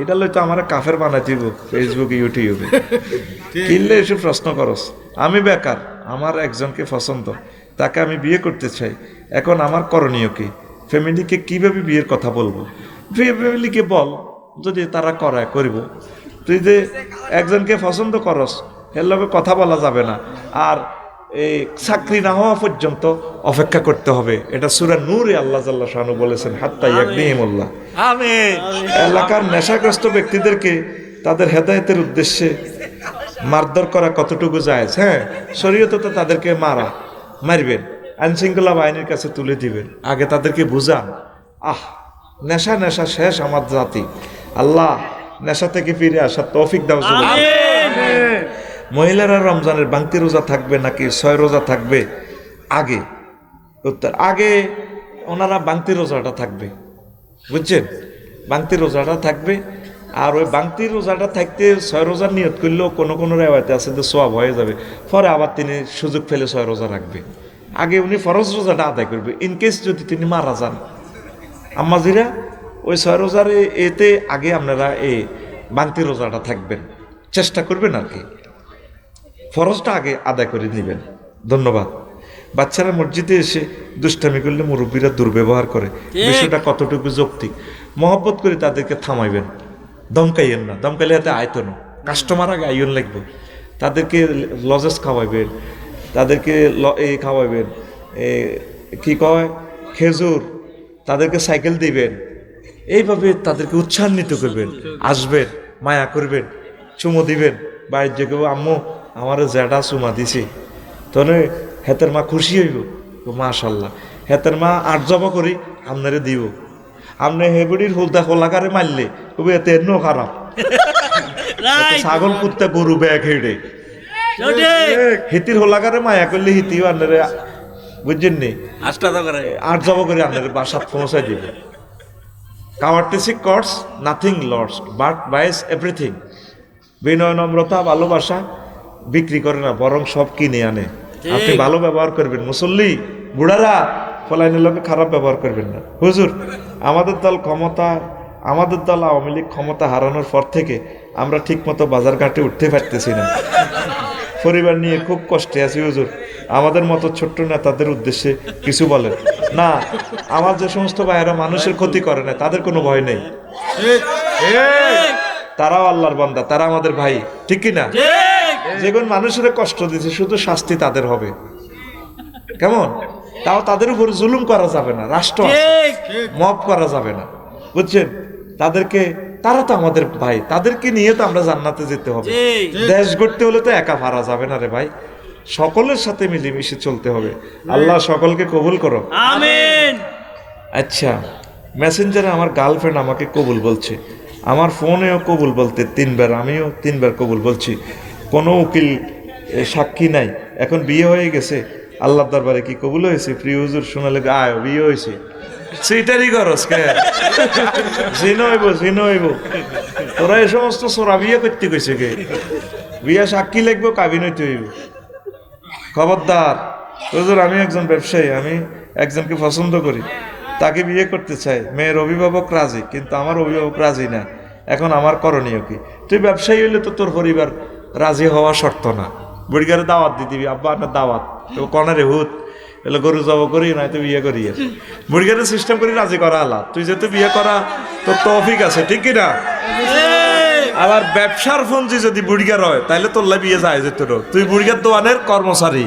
এটা লই তো আমার কাফের বানাই দিব ফেসবুকে ইউটিউবে, কিনলে এসব প্রশ্ন করস। আমি বেকার, আমার একজনকে পছন্দ, তাকে আমি বিয়ে করতে চাই, এখন আমার করণীয় কি? ফ্যামিলিকে কিভাবে বিয়ের কথা বলবো? ফ্যামিলিকে বল, যদি তারা করায় করিব। তুই যে একজনকে পছন্দ করস, এর লগে কথা বলা যাবে না, আর এই চাকরি না হওয়া পর্যন্ত অপেক্ষা করতে হবে। এটা সূরা নূরে আল্লাহ জাল্লা শানু বলেছেন, হাত্তা ইয়াগনিহিমুল্লাহ। আমিন। এলাকার নেশাগ্রস্ত ব্যক্তিদেরকে তাদের হেদায়েতের উদ্দেশ্যে মারধর করা কতটুকু জায়েজ? হ্যাঁ, শরীয়তে তো তাদেরকে মারবেন, আইনশৃঙ্খলা বাহিনীর কাছে তুলে দিবেন, আগে তাদেরকে বুঝান। নেশা নেশা শেষ আমার জাতি। আল্লাহ নেশা থেকে ফিরে আসার তৌফিক দাও। মহিলারা রমজানের বাংতি রোজা থাকবে নাকি 6 রোজা থাকবে? আগে উত্তর, আগে ওনারা বাংতি রোজাটা থাকবে, বুঝছেন? বাংতি রোজাটা থাকবে। আর ওই বাংতি রোজাটা থাকতে 6 রোজার নিয়ত করলেও কোনো কোনো রেওয়ায়তে আছে যে সওয়াব হয়ে যাবে, পরে আবার তিনি সুযোগ ফেলে 6 রোজা রাখবে। আগে উনি ফরজ রোজাটা আদায় করবে, ইনকেস যদি তিনি মারা যান। আম্মাজিরা ওই 6 রোজার এতে আগে আপনারা এই বাংতি রোজাটা থাকবেন, চেষ্টা করবেন আর কি, ফরজটা আগে আদায় করে নেবেন। ধন্যবাদ। বাচ্চারা মসজিদে এসে দুষ্টামি করলে মুরব্বীরা দুর্ব্যবহার করে, বিষয়টা কতটুকু যৌক্তিক? মহব্বত করে তাদেরকে থামাইবেন, দমকাইয়েন না। দমকাইলে হাতে আয়তন, কাস্টমার আগে আইন লাগবে। তাদেরকে লজেস খাওয়াইবেন, তাদেরকে এই খাওয়াইবেন, কি কয়, খেজুর, তাদেরকে সাইকেল দিবেন, এইভাবে তাদেরকে উৎসাহিত করবেন। আসবেন, মায়া করবেন, চুমো দিবেন। বাড়ির যে কেউ, আম্মু আমার জ্যাডা চুমা দিছি, তাহলে হেতের মা খুশি হইব। মাশাল্লাহ, হেতের মা 8 জবা করি আপনারে দিব। আপনি হেবুড়ির হুলদা খোলাকারে মারলে তবে এতে এন্ন খারাপ। ছাগল কুত্তা গরু ব্যাগ হেঁটে হিতির হোলাকারে মায়া করলে হিতিও আপনারে, বুঝছেন নি, 8 জবা করে আপনার বাসাত পৌঁছাই দিবে। Courtesy costs nothing lost but buys everything. বিনয় নম্রতা ভালোবাসা বিক্রি করে না, বরং সব কিনে আনে। আপনি ভালো ব্যবহার করবেন। মুসল্লি বুড়ারা ফলাইনের লোকে খারাপ ব্যবহার করবেন না। হুজুর, আমাদের দল আওয়ামী লীগ ক্ষমতা হারানোর পর থেকে আমরা ঠিকমতো বাজার ঘাটে উঠতে পারতেছি না, পরিবার নিয়ে খুব কষ্টে আছি। হুজুর, আমাদের মতো ছোট্ট নেতাদের উদ্দেশ্যে কিছু বলেন না। আমার যে সমস্ত ভাইয়েরা মানুষের ক্ষতি করে না, তাদের কোনো ভয় নেই। তারাও আল্লাহর বান্দা, তারা আমাদের ভাই, ঠিক কিনা? যেগুলো মানুষের কষ্ট দিচ্ছে, শুধু শাস্তি তাদের হবে। কেমন? তাও তাদের উপর জুলুম করা যাবে না, রাষ্ট্র মব করা যাবে না, বুঝছেন? তাদেরকে, তারা তো আমাদের ভাই, তাদেরকে নিয়ে তো আমরা জান্নাতে যেতে হবে। দেশ গড়তে হলে তো একা পারা যাবে না রে ভাই, সকলের সাথে মিলেমিশে চলতে হবে। আল্লাহ সকলকে কবুল করো, আমিন। আচ্ছা, মেসেঞ্জারে আমার গার্লফ্রেন্ড আমাকে কবুল বলছে, আমার ফোনেও কবুল বলতে 3 বার, আমিও 3 বার কবুল বলছি, কোনো উকিল সাক্ষী নাই। এখন বিয়ে হয়ে গেছে, আল্লাহর দরবারে কি কবুল হয়েছে? প্রিয় হুজুর শোনালে আয় বিয়ে হয়েছে, সেইটারই করস কে? জিন হইব। তোরা এই সমস্ত সোরা বিয়ে করতে গেছে কে? বিয়ে সাক্ষী লাগবো, কাবিন হইতে হইব। খবরদার হুজুর, আমি একজন ব্যবসায়ী, আমি একজনকে পছন্দ করি, তাকে বিয়ে করতে চাই, মেয়ের অভিভাবক রাজি, কিন্তু আমার অভিভাবক রাজি না। এখন আমার করণীয় কি? তুই ব্যবসায়ী হইলে তো তোর পরিবার রাজি হওয়া শর্ত না। বুড়িগারে দাওয়াত দিয়ে দিবি, আব্বা আপনার দাওয়াত, তো কনারে হুত এলে গরু জব করি না, তুই বিয়ে করি। বুড়িগারে সিস্টেম করে রাজি করা আলা, তুই যেহেতু বিয়ে করা তোর তৌফিক আছে, ঠিক কিনা? আবার ব্যবসার ফোনজি যদি বুড়িগার হয়, তাহলে তোর লাই বিয়ে যায় যেত, তুই বুড়িগার দোয়ানের কর্মচারী।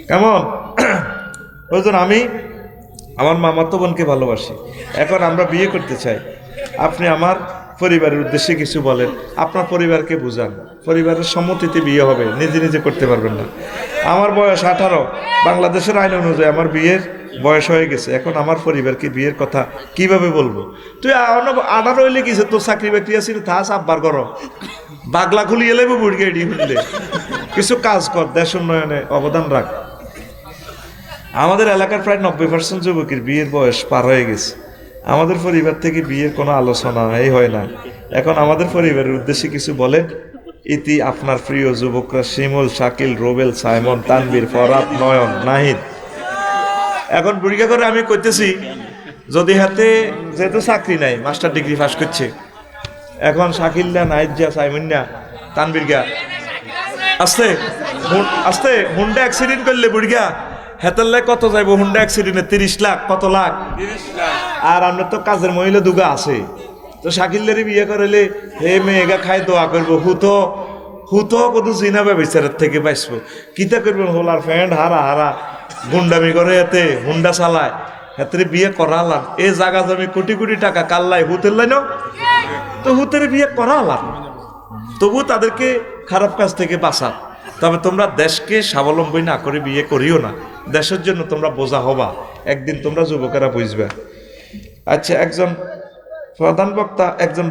কেমন? বুঝুন, আমি আমার মামাতো বোনকে ভালোবাসি, এখন আমরা বিয়ে করতে চাই। আপনি আমার পরিবারের উদ্দেশ্যে কিছু বলেন, আপনার পরিবারকে বুঝান, পরিবারের সম্মতিতে বিয়ে হবে, নিজে নিজে করতে পারবেন না। আমার বয়স 18, বাংলাদেশের আইন অনুযায়ী আমার বিয়ের বয়স হয়ে গেছে, এখন আমার পরিবারকে বিয়ের কথা কিভাবে বলবো? তুই 18 হইলে কিছে, তোর চাকরি বাকরি আছে থাস আব্বার করো, বাগলা খুলি এলে বুড়ি এডি খুললে কিছু কাজ কর, দেশ উন্নয়নে অবদান রাখ। আমাদের এলাকার প্রায় 90% যুবকের বিয়ের বয়স পার হয়ে গেছে। আমাদের পরিবার থেকে বিয়ের কোনো আলোচনা হয় না। এখন আমাদের পরিবারের উদ্দেশ্যে কিছু বলেন। ইতি আপনার প্রিয় যুবকরা শিমুল, শাকিল, রোবেল, সাইমন, তানবীর, ফরাত, নয়ন, নাহিদ। এখন বুড়িকা করে আমি কইতেছি, যদি হাতে যেহেতু চাকরি নাই, মাস্টার ডিগ্রি পাস করছে, এখন শাকিল না, নাহিদ যা, সাইমন না, তানবীর গা আস্তে আস্তে হুন্ডা অ্যাক্সিডেন্ট করলে বুড়িকা হেতার লাই কত যাইব? হুন্ডা অ্যাক্সিডেন্টে 30 লাখ, কত লাখ? আর আমরা তো কাজের মহিলা দুগা আছে, তো শাকিলেরই বিয়ে করালে হে মেয়েগা খাই দোয়া করবো, হুতো কত জিনাবে বিচারের থেকে বাঁচবো। কিতা করবেন? হোলার ফ্যান্ড হারা হারা গুন্ডামি করে, এতে হুন্ডা চালায়, হেতের বিয়ে করালাম। এই জায়গা জমি কোটি কোটি টাকা কাল্লাই হুতের লাইন, তো হুতের বিয়ে করালাম, তবু তাদেরকে খারাপ কাজ থেকে বাঁচা। তবে তোমরা দেশকে স্বাবলম্বী না করে বিয়ে করিও না, দেশের জন্য তোমরা বোঝা হবা, একদিন তোমরা যুবকেরা বুঝবে। আচ্ছা, একজন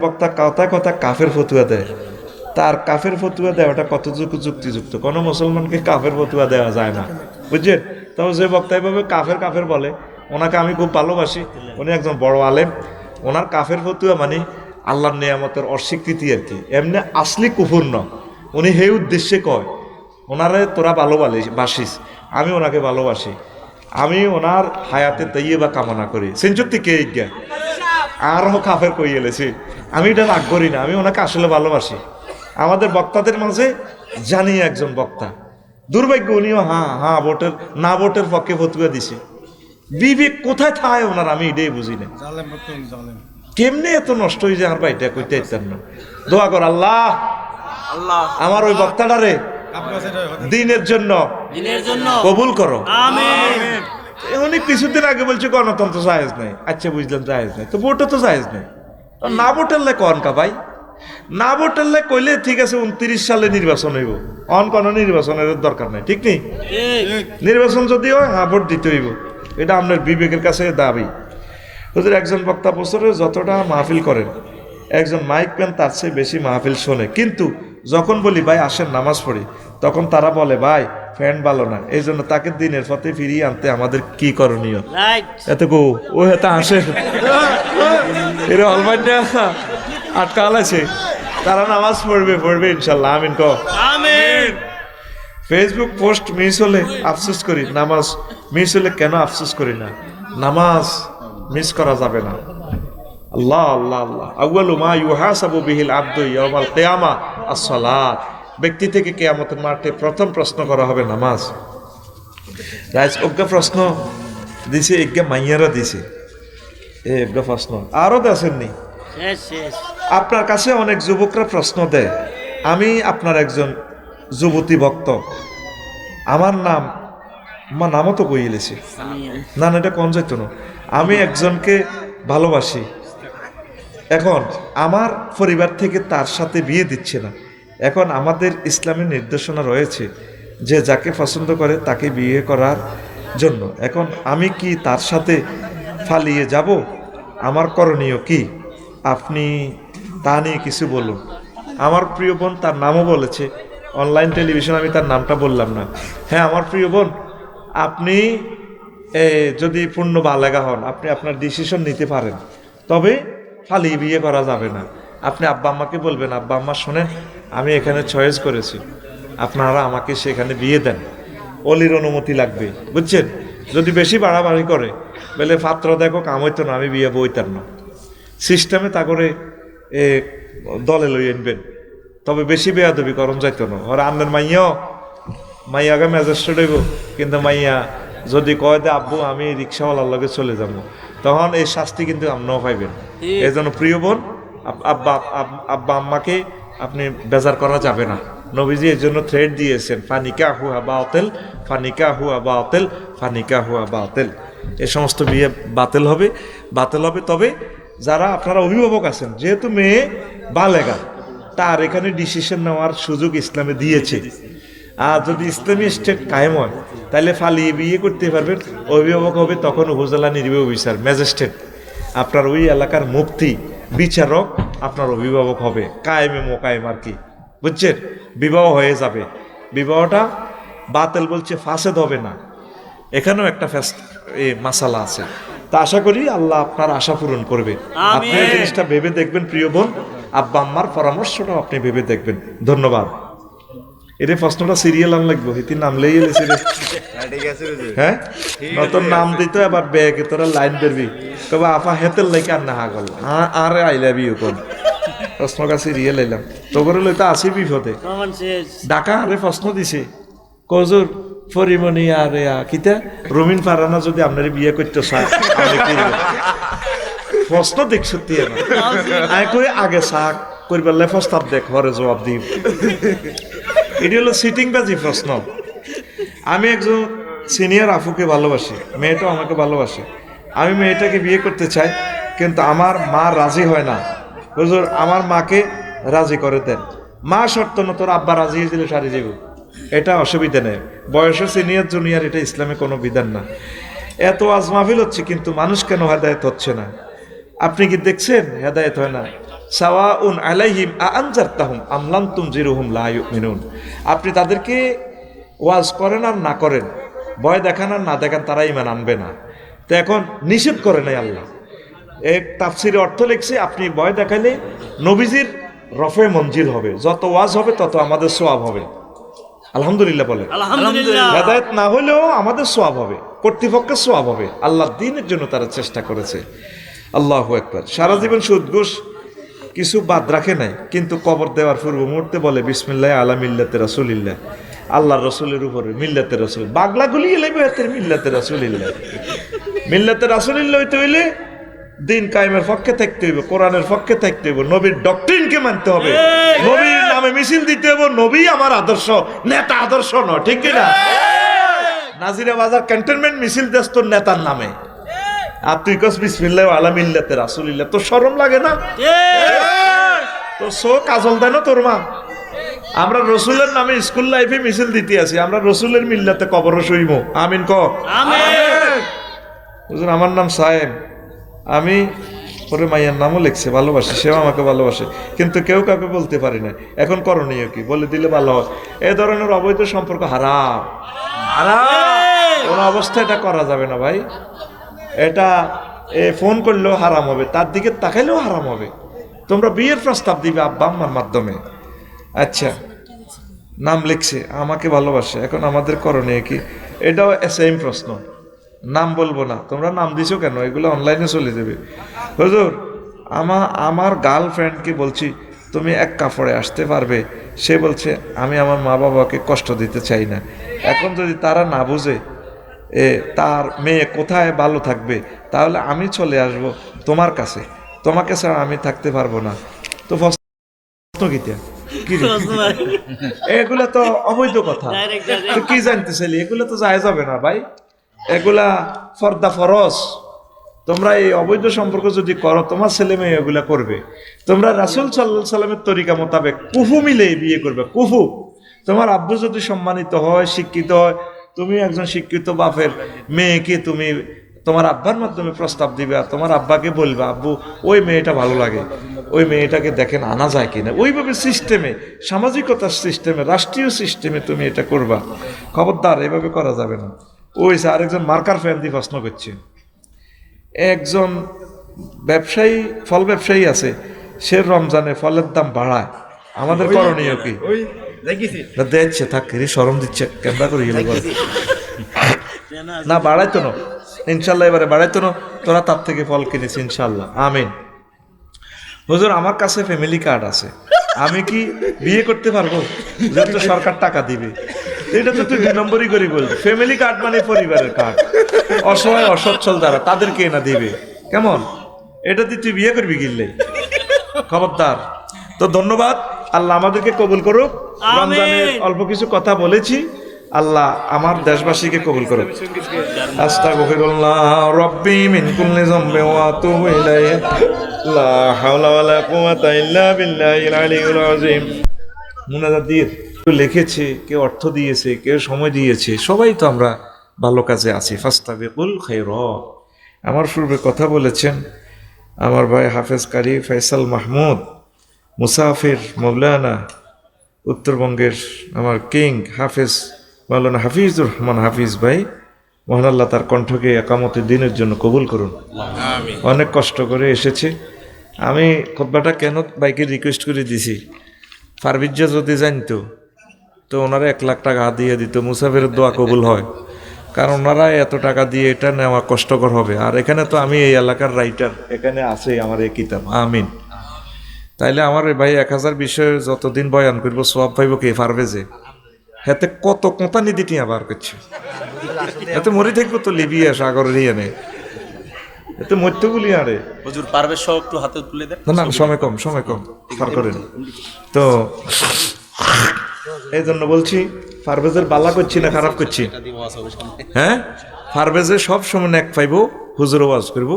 বক্তা কথায় কথা কাফের ফতুয়া দেয়, তার কাফের ফতুয়া দেওয়াটা কতটুকু যুক্তিযুক্ত? কোনো মুসলমানকে কাফের ফতুয়া দেওয়া যায় না, বুঝছেন? তবে যে বক্তা এভাবে কাফের বলে, ওনাকে আমি খুব ভালোবাসি, উনি একজন বড় আলেম। ওনার কাফের ফতুয়া মানে আল্লাহর নিয়ামতের অস্বীকৃতি আর কি, এমনি আসলি কুফুর ন। উনি সেই উদ্দেশ্যে কয়, ওনারে তোরা ভালোবাসিস, আমি ওনাকে ভালোবাসি, আমি ওনার হায়াতে তৈবা কামনা করি। সেঞ্চুক্তি কে ইজ্ঞা আরও কাফের কই এলেছি, আমি এটা রাগ করি না, আমি ওনাকে আসলে ভালোবাসি। আমাদের বক্তাদের মাঝে জানি একজন বক্তা, দুর্ভাগ্য উনিও ভোটের না ভোটের পক্ষে ফতুয়া দিছে। বিবেক কোথায় থায় ওনার, আমি এটাই বুঝি না। কেমনে এত নষ্ট হয়ে যায় আর ভাইটা কইতে ইত্যার না। দোয়া কর আল্লাহ আমার ওই বক্তাটারে দিনের জন্য কবুল করো, আমিন। উনি কিছুদিন আগে বলছে গণতন্ত্র জায়েজ নাই। আচ্ছা বুঝলাম জায়েজ নাই, তো ভোটও তো জায়েজ নাই, না ভোটের লাই কন কা ভাই, না ভোটের লাই কইলে ঠিক আছে 29 সালে নির্বাচন হইব, কোনো নির্বাচনের দরকার নাই, ঠিক নেই? নির্বাচন যদি হয় ভোট দিতে হইব, এটা আপনার বিবেকের কাছে দাবি। হুজুর একজন বক্তা বছরে যতটা মাহফিল করেন, একজন মাইক ম্যান তার চেয়ে বেশি মাহফিল শোনে, কিন্তু যখন বলি ভাই আসেন নামাজ পড়ি, তখন তারা বলে ভাই ফ্যান ভালো না, এই জন্য তাকে দিনের পথে ফিরিয়ে আনতে আমাদের কি করণীয়? এত গো ও হেতা আসে এরা অলমাইটা আটকাল আছে, তারা নামাজ পড়বে ইনশাল্লাহ, আমিন ক আমিন। ফেসবুক পোস্ট মিস হলে আফসোস করি, নামাজ মিস হলে কেন আফসোস করি না? নামাজ মিস করা যাবে না। আল্লাহ আল্লাহ আল্লাহ আউয়ালু মা ইউহাসাবু বিহিল আবদু ইয়াউমাল কিয়ামা আস-সালাত। ব্যক্তি থেকে কিয়ামতের মাঠে প্রথম প্রশ্ন করা হবে নামাজ। রাইজ অজ্ঞা প্রশ্ন দিছে, এজ্ঞা মাইয়ারা দিছে, এজ্ঞা প্রশ্ন আরও দেশেননি। আপনার কাছে অনেক যুবকরা প্রশ্ন দেয়, আমি আপনার একজন যুবতী ভক্ত, আমার নামও তো কইলেছি না, এটা কোন যাইতো না, আমি একজনকে ভালোবাসি, এখন আমার পরিবার থেকে তার সাথে বিয়ে দিচ্ছে না। এখন আমাদের ইসলামের নির্দেশনা রয়েছে যে যাকে পছন্দ করে তাকে বিয়ে করার জন্য। এখন আমি কি তার সাথে ফালিয়ে যাব? আমার করণীয় কি? আপনি তা নিয়ে কিছু বলুন। আমার প্রিয় বোন তার নামও বলেছে, অনলাইন টেলিভিশন, আমি তার নামটা বললাম না। হ্যাঁ আমার প্রিয় বোন, আপনি যদি পূর্ণ বালেগা হন, আপনি আপনার ডিসিশন নিতে পারেন, তবে ফালিয়ে বিয়ে করা যাবে না। আপনি আব্বা আম্মাকে বলবেন, আব্বা আম্মা শোনেন, আমি এখানে চয়েস করেছি, আপনারা আমাকে সেখানে বিয়ে দেন, অলির অনুমতি লাগবে, বুঝছেন? যদি বেশি বাড়াবাড়ি করে বলে পাত্র দেখো কাম হইতো না, আমি বিয়ে বইতাম না, সিস্টেমে তা করে দলে লই আনবেন, তবে বেশি বেয়াদবি করণ যাইতো না। আর আন্নের মাইয়াকে ম্যাজিস্ট্রেট হইব, কিন্তু মাইয়া যদি কয় দে আব্বু আমি রিক্সাওয়ালার লগে চলে যাব, তখন এই শাস্তি কিন্তু আপনিও পাইবেন। এই জন্য প্রিয় বোন, আব্বা আম্মাকে আপনি বেজার করা যাবে না। নবীজি এর জন্য থ্রেড দিয়েছেন, ফানিকা হুয়া বাতিল, ফানিকা হুয়া বাতিল, ফানিকা হুয়া বাতিল। এই সমস্ত বিয়ে বাতিল হবে। তবে যারা আপনারা অভিভাবক আছেন, যেহেতু মেয়ে বালেগা, তার এখানে ডিসিশন নেওয়ার সুযোগ ইসলামে দিয়েছে। আর যদি ইসলামী স্টেট কায়েম হয় তাহলে ফালিয়ে বিয়ে করতে পারবেন। অভিভাবক হবে তখন উপজেলা নির্বাহী অফিসার, ম্যাজিস্ট্রেট, আপনার ওই এলাকার মুফতি, বিচারক আপনার অভিভাবক হবে, কায়েমে মোকায়েম আর কি, বুঝছেন? বিবাহ হয়ে যাবে। বিবাহটা বাতিল বলছে, ফাসেদ হবে না। এখানেও একটা মাসালা আছে। তা আশা করি আল্লাহ আপনার আশা পূরণ করবে। আপনি এই জিনিসটা ভেবে দেখবেন প্রিয় বোন, আব্বা আম্মার পরামর্শটাও আপনি ভেবে দেখবেন। ধন্যবাদ। এর প্রশ্নটা সিরিয়াল আন লাগবো, হিতি নাম লেগে গেছে রে। হ্যাঁ, নতুন নাম দিত আবার ব্যাগে তোরা লাইন বেরবি, কবে আপা হেতের লাইকে আর না হাগল আর আই লাভ ইউ কোন প্রশ্নটা সিরিয়াল এলাম তো করে লইতে আসি বিপদে। ডাকা আরে প্রশ্ন দিছে কজুর পরিমণি আরে কিতা রমিন ফারানা যদি আপনার বিয়ে করতে চায় প্রশ্ন দেখ সত্যি আমি কই আগে শাক করবার প্রস্তাব দেখ, হরে জবাব দিই। এটি হলো সিটিং বাজি প্রশ্ন। আমি একজন সিনিয়র আফুকে ভালোবাসি, মেয়েটাও আমাকে ভালোবাসে। আমি মেয়েটাকে বিয়ে করতে চাই, কিন্তু আমার মা রাজি হয় না। হুজুর আমার মাকে রাজি করে দেন। মা শর্ত না, তোর আব্বা রাজি হয়েছিল সারি যাব, এটা অসুবিধা নেই। বয়সে সিনিয়র জুনিয়র এটা ইসলামে কোনো বিধান না। এত আজমাফিল হচ্ছে, কিন্তু মানুষ কেন হেদায়েত হচ্ছে না? আপনি কি দেখছেন হেদায়েত হয় না? সাওয়াউন আলাইহিম আনজারতাহুম আম লাম তুনজিরুহুম লা ইউমিনুন। আপনি তাদেরকে ওয়াজ করেন আর না করেন, ভয় দেখান আর না দেখান, তারা ঈমান আনবে না। তো এখন নিষেধ করে নাই আল্লাহ। এক তাফসিরে অর্থ লিখছে, আপনি ভয় দেখালে নবীজির রফে মঞ্জিল হবে, যত ওয়াজ হবে তত আমাদের সওয়াব হবে। আলহামদুলিল্লাহ বলে। আলহামদুলিল্লাহ। হেদায়েত না হলেও আমাদের সওয়াব হবে, কর্তৃপক্ষের সওয়াব হবে। আল্লাহ দ্বীনের জন্য তারা চেষ্টা করেছে। আল্লাহু আকবার। সারা জীবন সুদ ঘুষ কিছু বাদ রাখে নাই, কিন্তু কবর দেওয়ার পূর্ব মুহূর্তে বলে বিসমিল্লাহ আলা মিল্লাতে রাসূলিল্লাহ, আল্লাহর রসুলের উপরে মিল্লাতে রাসূল। বাগলাগুলি এলাইবে হাতের মিল্লাতে রাসূলিল্লাহ। মিল্লাতে রাসূলিল্লাহ হইতে হইলে দিন কায়েমের পক্ষে থাকতে হইব, কোরআনের পক্ষে থাকতে হইব, নবীর ডক্ট্রিনকে মানতে হবে, নবীর নামে মিছিল দিতে হবে। নবী আমার আদর্শ, নেতা আদর্শ নয়, ঠিক কিনা? নাজিরা বাজার ক্যান্টনমেন্ট মিছিল দেশ তোর নেতার নামে, আর তুই কস বিসমিল্লাহ আলা মিল্লাতে রাসূলিল্লাহ। তোর শরম লাগে না? তোর সো কাজল দেয় না তোর মা? আমরা রসুলের নামে স্কুল লাইফে মিছিল দিতে আছি, আমরা রসুলের মিল্লাতে কবর শুইব। আমিন ক। আমিন। আমার নাম সাহেব, আমি পরে মাইয়ার নামও লিখছে, ভালোবাসি, সেও আমাকে ভালোবাসে, কিন্তু কেউ কাউকে বলতে পারি না। এখন করণীয় কি? বলে দিলে ভালো হয়। এই ধরনের অবৈধ সম্পর্ক হারাম, হারাম। কোন অবস্থায় এটা করা যাবে না ভাই। এটা ফোন করলেও হারাম হবে, তার দিকে তাকাইলেও হারাম হবে। তোমরা বিয়ের প্রস্তাব দিবে আব্বা আম্মার মাধ্যমে। আচ্ছা, নাম লিখছে, আমাকে ভালোবাসে, এখন আমাদের করণীয় কি? এটাও সেম প্রশ্ন। নাম বলবো না, তোমরা নাম দিছো কেন? এগুলো অনলাইনে চলে যাবে। হুজুর আমার গার্লফ্রেন্ডকে বলছি তুমি এক কাপড়ে আসতে পারবে, সে বলছে আমি আমার মা বাবাকে কষ্ট দিতে চাই না। এখন যদি তারা না বুঝে তার মেয়ে কোথায় ভালো থাকবে, তাহলে আমি চলে আসব তোমার কাছে, তোমাকে ছাড়া আমি থাকতে পারবো না। তো প্রশ্ন কি এগুলা তো অবৈধ কথা। তো কি জানতে চাইলি? এগুলো তো যায় যাবে না ভাই, এগুলা ফর্দা ফরজ। তোমরা এই অবৈধ সম্পর্ক যদি করো, তোমার ছেলে মেয়ে এগুলা করবে। তোমরা রাসূল সাল্লাল্লাহু আলাইহি সাল্লামের তরিকা মোতাবেক কুফু মিলে বিয়ে করবে। কুফু, তোমার আব্বু যদি সম্মানিত হয়, শিক্ষিত হয়, তুমি একজন শিক্ষিত বাপের মেয়েকে তুমি তোমার আব্বার মাধ্যমে প্রস্তাব দিবে, আর তোমার আব্বাকে বলবে আব্বু ওই মেয়েটা ভালো লাগে, ওই মেয়েটাকে দেখেন আনা যায় কিনা। ওইভাবে সিস্টেমে, সামাজিকতার সিস্টেমে, রাষ্ট্রীয় সিস্টেমে তুমি এটা করবা। খবরদার, এভাবে করা যাবে না। ওই আরেকজন মার্কার ফ্যামিলি প্রশ্ন করছে, একজন ব্যবসায়ী, ফল ব্যবসায়ী আছে, সে রমজানে ফলের দাম বাড়ায়, আমাদের করণীয় কি? দেখছে থাক শরম দিচ্ছে, ক্যামেরা করে না বাড়াইতো না, ইনশাল্লাহ এবারে বাড়াইতো না, তোরা তার থেকে ফল কিনেছি ইনশাল্লাহ। আমিন। হুজুর আমার কাছে ফ্যামিলি কার্ড আছে, আমি কি বিয়ে করতে পারবো? যেহেতু সরকার টাকা দিবে। এটা তো তুই 2 নম্বরই করে বলবি। ফ্যামিলি কার্ড মানে পরিবারের কার্ড, অসহায় অসচ্ছল যারা তাদেরকে না দিবে, কেমন? এটা দিয়ে তুই বিয়ে করবি গিললে? খবরদার। তো ধন্যবাদ, আল্লাহ আমাদেরকে কবুল করুক। রমজানের অল্প কিছু কথা বলেছি, আল্লাহ আমার দেশবাসীকে কবুল করুক। আস্তাগফিরুল্লাহ রাব্বি মিন কুল্লি যামবি ওয়া আতুবু ইলাইহি, লা হাওলা ওয়ালা কুওয়াতা ইল্লা বিল্লাহিল আলিয়্যিল আযীম। মুনাজাতির কেউ লিখেছে, কেউ অর্থ দিয়েছে, কেউ সময় দিয়েছে, সবাই তো আমরা ভালো কাজে আছি। ফাস্তাবিকুল খায়রাত। আমার পূর্বে কথা বলেছেন আমার ভাই হাফেজ কারি ফয়সাল মাহমুদ মুসাফির মৌলানা, উত্তরবঙ্গের আমার কিং হাফেজ মাওলানা হাফিজুর রহমান হাফিজ ভাই, মহান আল্লাহ তার কণ্ঠকে একামতের দিনের জন্য কবুল করুন। অনেক কষ্ট করে এসেছে। আমি খুতবাটা কেন বাইকে রিকোয়েস্ট করে দিছি, ফারবিজ্জা যদি জানতো তো ওনারা 1 লাখ টাকা দিয়ে দিত, মুসাফিরের দোয়া কবুল হয়। কারণ ওনারা এত টাকা দিয়ে এটা নেওয়া কষ্টকর হবে। আর এখানে তো আমি এই এলাকার রাইটার, এখানে আছে আমার এই কিতাব আমিন। তাইলে আমার ভাই 1000 বিষয়ে যতদিন বয়ান করবো সব পাইব কে পারবে যে? হাতে কত কোঁতানি দিটি আবার করছে, এতে মরি থাকবো তো লিবিয়া সাগরের ইয়ে, এতে মধ্যগুলি আরে হুজুর পারভেজ সহ একটু হাতে তুলে দেন। না না, সময় কম পার করেন। তো এই জন্য বলছি, পারভেজের বালা করছি না খারাপ করছি? হ্যাঁ, পারভেজে সব সময় এক পাইবো, হুজুর ওয়াজ করবো,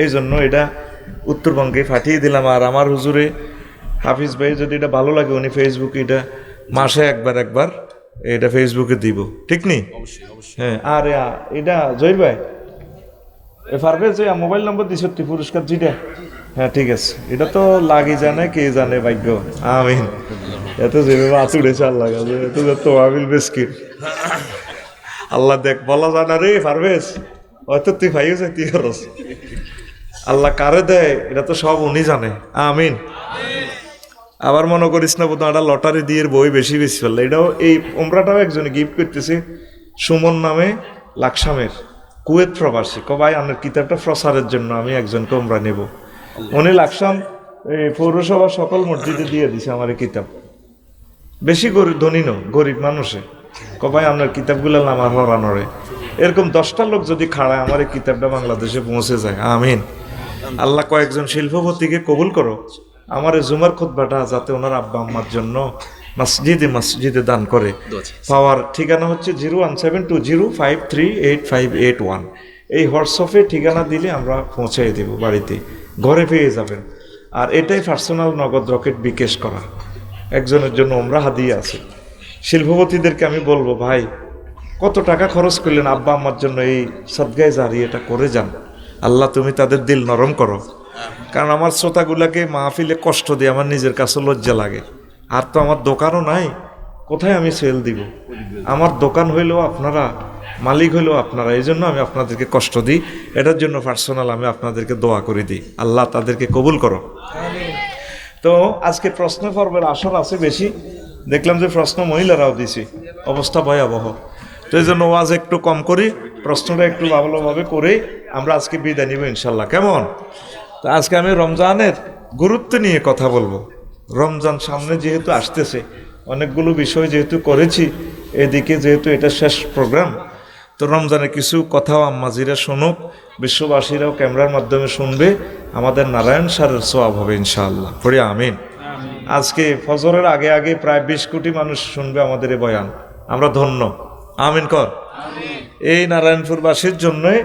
এই জন্য এটা উত্তরবঙ্গে পাঠিয়ে দিলাম। আর আমার হুজুরে হাফিজ ভাই যদি এটা ভালো লাগে, উনি ফেসবুকে এটা মাসে একবার এটা ফেসবুকে দিব, ঠিক নি? হ্যাঁ। আর এটা জহির ভাই পারবে যে মোবাইল নম্বর দিছ পুরস্কার যেটা, হ্যাঁ ঠিক আছে, এটা তো লাগি জানে কে জানে ভাগ্য আমিন। এত যেভাবে আতুড়েছে আল্লাহ কাছে, এত তো আমিল বেসকিট আল্লাহ দেখ বলা জানা রে পারবেস, হয়তো তুই ভাইও তুই খরচ আল্লাহ কারে দেয় এটা তো সব উনি জানে আমিন। আবার মনে করিস না বোধ একটা লটারি দিয়ে বই বেশি ফেললে, এটাও এই উমরাটাও একজনে গিফট করতেছে সুমন নামে, লাকসামের কুয়েত প্রবাসী। ভাই আপনার কিতাবটা প্রসারের জন্য আমি একজনকে উমরা নেব। উনি লাকসাম এই পৌরসভা সকল মসজিদে দিয়ে দিছে আমার এই কিতাব। বেশি গরিব ধনী নো, গরিব মানুষে ভাই আপনার কিতাবগুলো আমার হরানোরে। এরকম 10টা লোক যদি খাড়ায় আমার এই কিতাবটা বাংলাদেশে পৌঁছে যায় আমিন। আল্লাহ কয়েকজন শিল্পপতিকে কবুল করো, আমার এই জুমার খুতবাটা যাতে ওনার আব্বা আম্মার জন্য মসজিদে দান করে। পাওয়ার ঠিকানা হচ্ছে 01720538581। এই হোয়াটসঅ্যাপে ঠিকানা দিলে আমরা পৌঁছাই দেব বাড়িতে, ঘরে পেয়ে যাবেন। আর এটাই পার্সোনাল নগদ রকেট বিকাশ করা, একজনের জন্য ওমরা হাদিয়া আছে। শিল্পপতিদেরকে আমি বলবো, ভাই কত টাকা খরচ করলেন আব্বা আম্মার জন্য, এই সদগায়ে জারি এটা করে যান। আল্লাহ তুমি তাদের দিল নরম করো। কারণ আমার শ্রোতাগুলাকে মাহফিলে কষ্ট দিয়ে আমার নিজের কাছে লজ্জা লাগে। আর তো আমার দোকানও নাই, কোথায় আমি সেল দিব? আমার দোকান হইলেও আপনারা, মালিক হইলেও আপনারা, এই জন্য আমি আপনাদেরকে কষ্ট দিই। এটার জন্য পার্সোনাল আমি আপনাদেরকে দোয়া করে দিই, আল্লাহ তাদেরকে কবুল করো। তো আজকে প্রশ্ন পর্বের আসর আছে বেশি, দেখলাম যে প্রশ্ন মহিলারাও দিছি, অবস্থা ভয়াবহ। তো এই জন্য ওয়াজ একটু কম করি, প্রশ্নটা একটু ভালোভাবে করে আমরা আজকে বিদায় নিব ইনশাল্লাহ, কেমন? তো আজকে আমি রমজানের গুরুত্ব নিয়ে কথা বলবো। রমজান সামনে যেহেতু আসতেছে, অনেকগুলো বিষয় যেহেতু করেছি, এদিকে যেহেতু এটা শেষ প্রোগ্রাম, তো রমজানে কিছু কথাও আম্মাজিরা শুনুক, বিশ্ববাসীরাও ক্যামেরার মাধ্যমে শুনবে, আমাদের নারায়ণ সারের সওয়াব হবে ইনশাআল্লাহ, পড়ি আমিন। আজকে ফজরের আগে আগে প্রায় 20 কোটি মানুষ শুনবে আমাদের এই বয়ান, আমরা ধন্য আমিন কর। এই নারায়ণপুরবাসীর জন্যই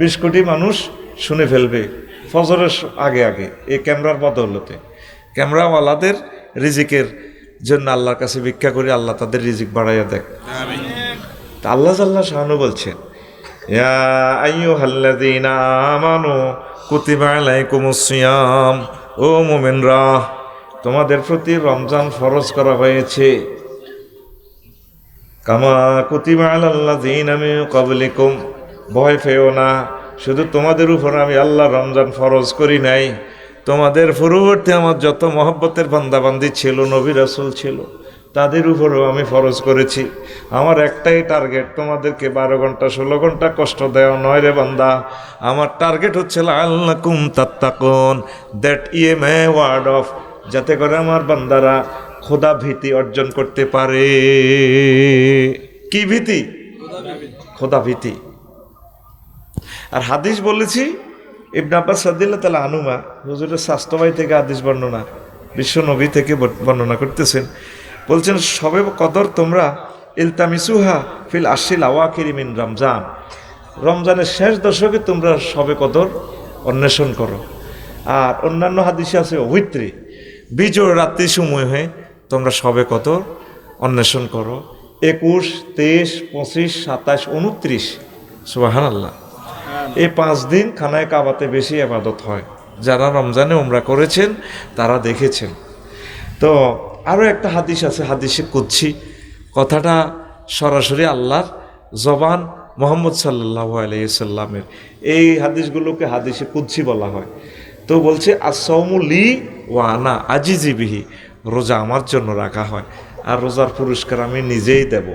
20 কোটি মানুষ শুনে ফেলবে ফজরের আগে আগে, এই ক্যামেরার বদৌলতে। ক্যামেরাওয়ালাদের রিজিকের জন্য আল্লাহর কাছে ভিক্ষা করি, আল্লাহ তাদের রিজিক বাড়াইয়া দেখ। তা আল্লাহ জাল্লা শাহানু বলছেন, ইয়া আইয়ুহাল্লাযীনা আমানু কুতিবা আলাইকুমুস সিয়াম, ও মুমিনরা তোমাদের প্রতি রমজান ফরজ করা হয়েছে, কামা কুতিবা আলাল্লাযীনা মিন ক্বাবলিকুম, ভয় পেও না, শুধু তোমাদের উপর আমি আল্লাহ রমজান ফরজ করি নাই, তোমাদের পূর্ববর্তী আমার যত মহব্বতের বান্দাবান্দি ছিল, নবী রাসূল ছিল, তাদের উপরেও আমি ফরজ করেছি। আমার একটাই টার্গেট, তোমাদেরকে 12 ঘন্টা 16 ঘন্টা কষ্ট দেওয়া নয় রে বান্দা। আমার টার্গেট হচ্ছে লাআল্লাকুম তাত্তাকুন, দ্যাট এ ওয়ার্ড অফ, যাতে করে আমার বান্দারা খোদা ভীতি অর্জন করতে পারে। কি ভীতি? খোদা ভীতি। আর হাদিস বলেছি, ইবনে আব্বাস রাদিয়াল্লাহু তাআলা আনহুমা, হুজুরের স্বাস্থ্যবাহী থেকে হাদিস বর্ণনা, বিশ্ব নবী থেকে বর্ণনা করতেছেন, বলছেন সবে কদর তোমরা ইলতামিসুহা ফিল আশিল আওয়াখিরি মিন রমজান, রমজানের শেষ দশকে তোমরা সবে কদর অন্বেষণ করো। আর অন্যান্য হাদিসে আছে অভিত্রী, বিজয় রাত্রি সময় হয়ে তোমরা সবে কত অন্বেষণ করো। 21, 23, 25, 27, 29 সুবহানাল্লাহ। এই 5 দিন খানায় কাবাতে বেশি ইবাদত হয়। যারা রমজানে উমরা করেছেন তারা দেখেছেন। তো আরও একটা হাদিস আছে, হাদিসে কুদসি, কথাটা সরাসরি আল্লাহর জবান মুহাম্মদ সাল্লাল্লাহু আলাইহি সাল্লামের। এই হাদিসগুলোকে হাদিসে কুদসি বলা হয়। তো বলছে আস-সাওমু লি ওয়া আনা আজিজি বিহি, রোজা আমার জন্য রাখা হয় আর রোজার পুরস্কার আমি নিজেই দেব।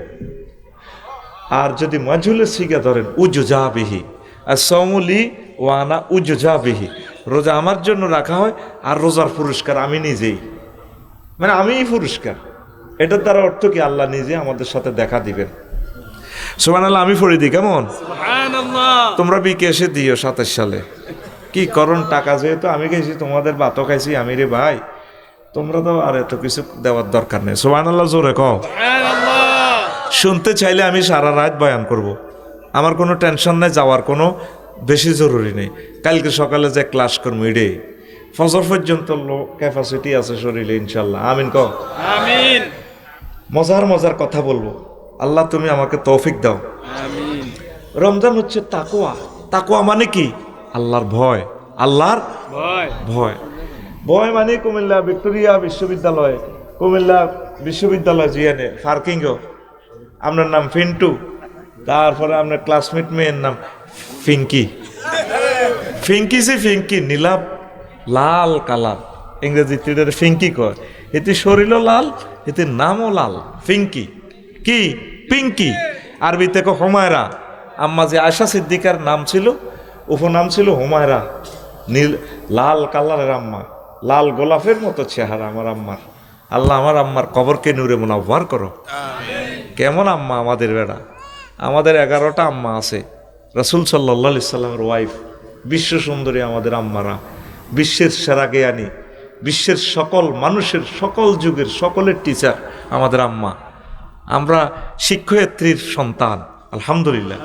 আর যদি মাজহুলের সিগা ধরেন উজুজা বিহি, আস-সাওমু লি ওয়া আনা উজুজা বিহি, রোজা আমার জন্য রাখা হয় আর রোজার পুরস্কার আমি নিজেই, মানে আমিই পুরস্কার। এটার দ্বারা অর্থ কি আল্লাহ নিজে আমাদের সাথে দেখা দিবেন। সুবহানাল্লাহ। আমি পড়ে দিই কেমন? তোমরা বিকেশে দিও 27 সালে। কি করণ টাকা যেহেতু আমি খাইছি, তোমাদের ভাতও খাইছি আমি রে ভাই, তোমরা তো আর এত কিছু দেওয়ার দরকার নেই। সুবহানাল্লাহ জোরে কও। শুনতে চাইলে আমি সারা রাত বয়ান করব, আমার কোনো টেনশন নেই, যাওয়ার কোনো বেশি জরুরি নেই। কালকে সকালে যে ক্লাস করবো এটাই, ফজর পর্যন্ত ক্যাপাসিটি আছে শরীরে ইনশাল্লাহ। আমিন কও। আমিন। মজার মজার কথা বলবো, আল্লাহ তুমি আমাকে তৌফিক দাও। আমিন। রমজান হচ্ছে তাকওয়া। তাকওয়া মানে কি? আল্লাহর ভয়। আল্লাহর ভয়। ভয় ভয় মানে কুমিল্লা ভিক্টোরিয়া বিশ্ববিদ্যালয়, কুমিল্লা বিশ্ববিদ্যালয় জিয়ানে পার্কিং, আপনার নাম ফিন্টু, তারপরে আপনার ক্লাসমেট মেয়ের নাম ফিঙ্কি। ফিঙ্কি সে ফিঙ্কি, নীলাভ লাল কালার, ইংরেজিতে ফিঙ্কি কয়। এতে শরীরও লাল, এতে নামও লাল, ফিঙ্কি। কি? পিঙ্কি। আরবিতে কো হুমায়রা। আম্মা যে আয়সা সিদ্দিকার নাম ছিল, উপনাম ছিল হুমায়রা। নীল লাল কালারের আম্মা, লাল গোলাপের মতো চেহারা আমার আম্মার। আল্লাহ আমার আম্মার কবরকে নূরে মুনাওয়ার করো। কেমন আম্মা আমাদের বেড়া। আমাদের 11টা আম্মা আছে। রাসূল সাল্লাল্লাহু আলাইহি সাল্লামের ওয়াইফ, বিশ্ব সুন্দরী আমাদের আম্মারা, বিশ্বের সেরা জ্ঞানী, বিশ্বের সকল মানুষের সকল যুগের সকলের টিচার আমাদের আম্মা। আমরা শিক্ষয়িত্রীর সন্তান আলহামদুলিল্লাহ।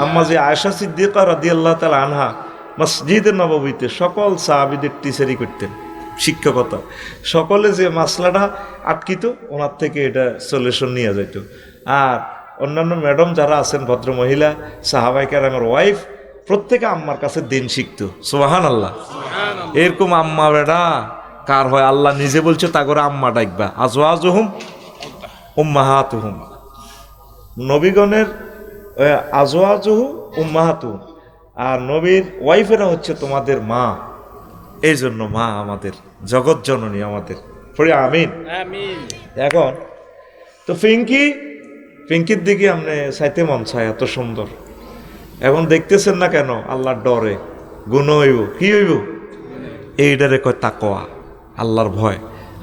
আম্মা যে আয়েশা সিদ্দিকা রাদিয়াল্লাহু তাআলা আনহা মসজিদে নববীতে সকল সাহাবীদের টিচারই করতেন, শিক্ষকতা। সকলে যে মাসলাটা আটকিত ওনার থেকে এটা সলিউশন নিয়ে যেত। আর অন্যান্য ম্যাডাম যারা আছেন, ভদ্র মহিলা সাহাবায়ে কেরামের ওয়াইফ, প্রত্যেকে আম্মার কাছে দিন শিখতো। সুবহানাল্লাহ। এরকম আম্মা বেড়া কার হয়? আল্লাহ নিজে বলছে তা করে আম্মা ডাকবা, আজওয়াজুহুম উম্মাহাতুহুম। নবীগণের আজওয়াজুহু উম্মাহাতুহুম, আর নবীর ওয়াইফেরা হচ্ছে তোমাদের মা। এই জন্য মা আমাদের জগৎ জননী আমাদের। পড়ি আমিন। এখন তো পিঙ্কির দিকে আপনি চাইতে মন চায়, এত সুন্দর। এখন দেখতেছেন না কেন? আল্লাহর ডরে গুণ হইব। কি হইব? এইটারে কয় তাকওয়া, আল্লাহর ভয়।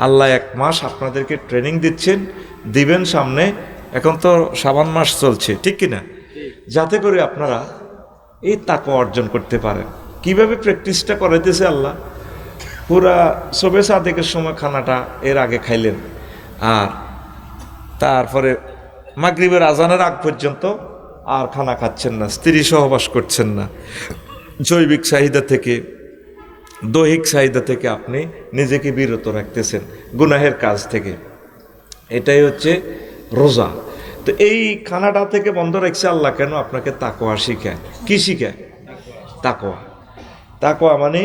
আল্লাহ 1 মাস আপনাদেরকে ট্রেনিং দিচ্ছেন, দিবেন সামনে। এখন তো শাবান মাস চলছে, ঠিক কিনা? যাতে করে আপনারা এই তাকওয়া অর্জন করতে পারেন। কিভাবে প্র্যাকটিসটা করাইতেছে আল্লাহ? পুরা সবে সাদেকের সময় খানাটা এর আগে খাইলেন, আর তারপরে মাগরিবের আজানের আগ পর্যন্ত আর খানা খাচ্ছেন না, স্ত্রী সহবাস করছেন না। জৈবিক চাহিদা থেকে, দৈহিক চাহিদা থেকে আপনি নিজেকে বিরত রাখতেছেন, গুনাহের কাজ থেকে। এটাই হচ্ছে রোজা। তো এই খানাটা থেকে বন্ধ রাখছে আল্লাহ কেন? আপনাকে তাকওয়া শিখায়। কি শিখায়? তাকওয়া। তাকওয়া মানে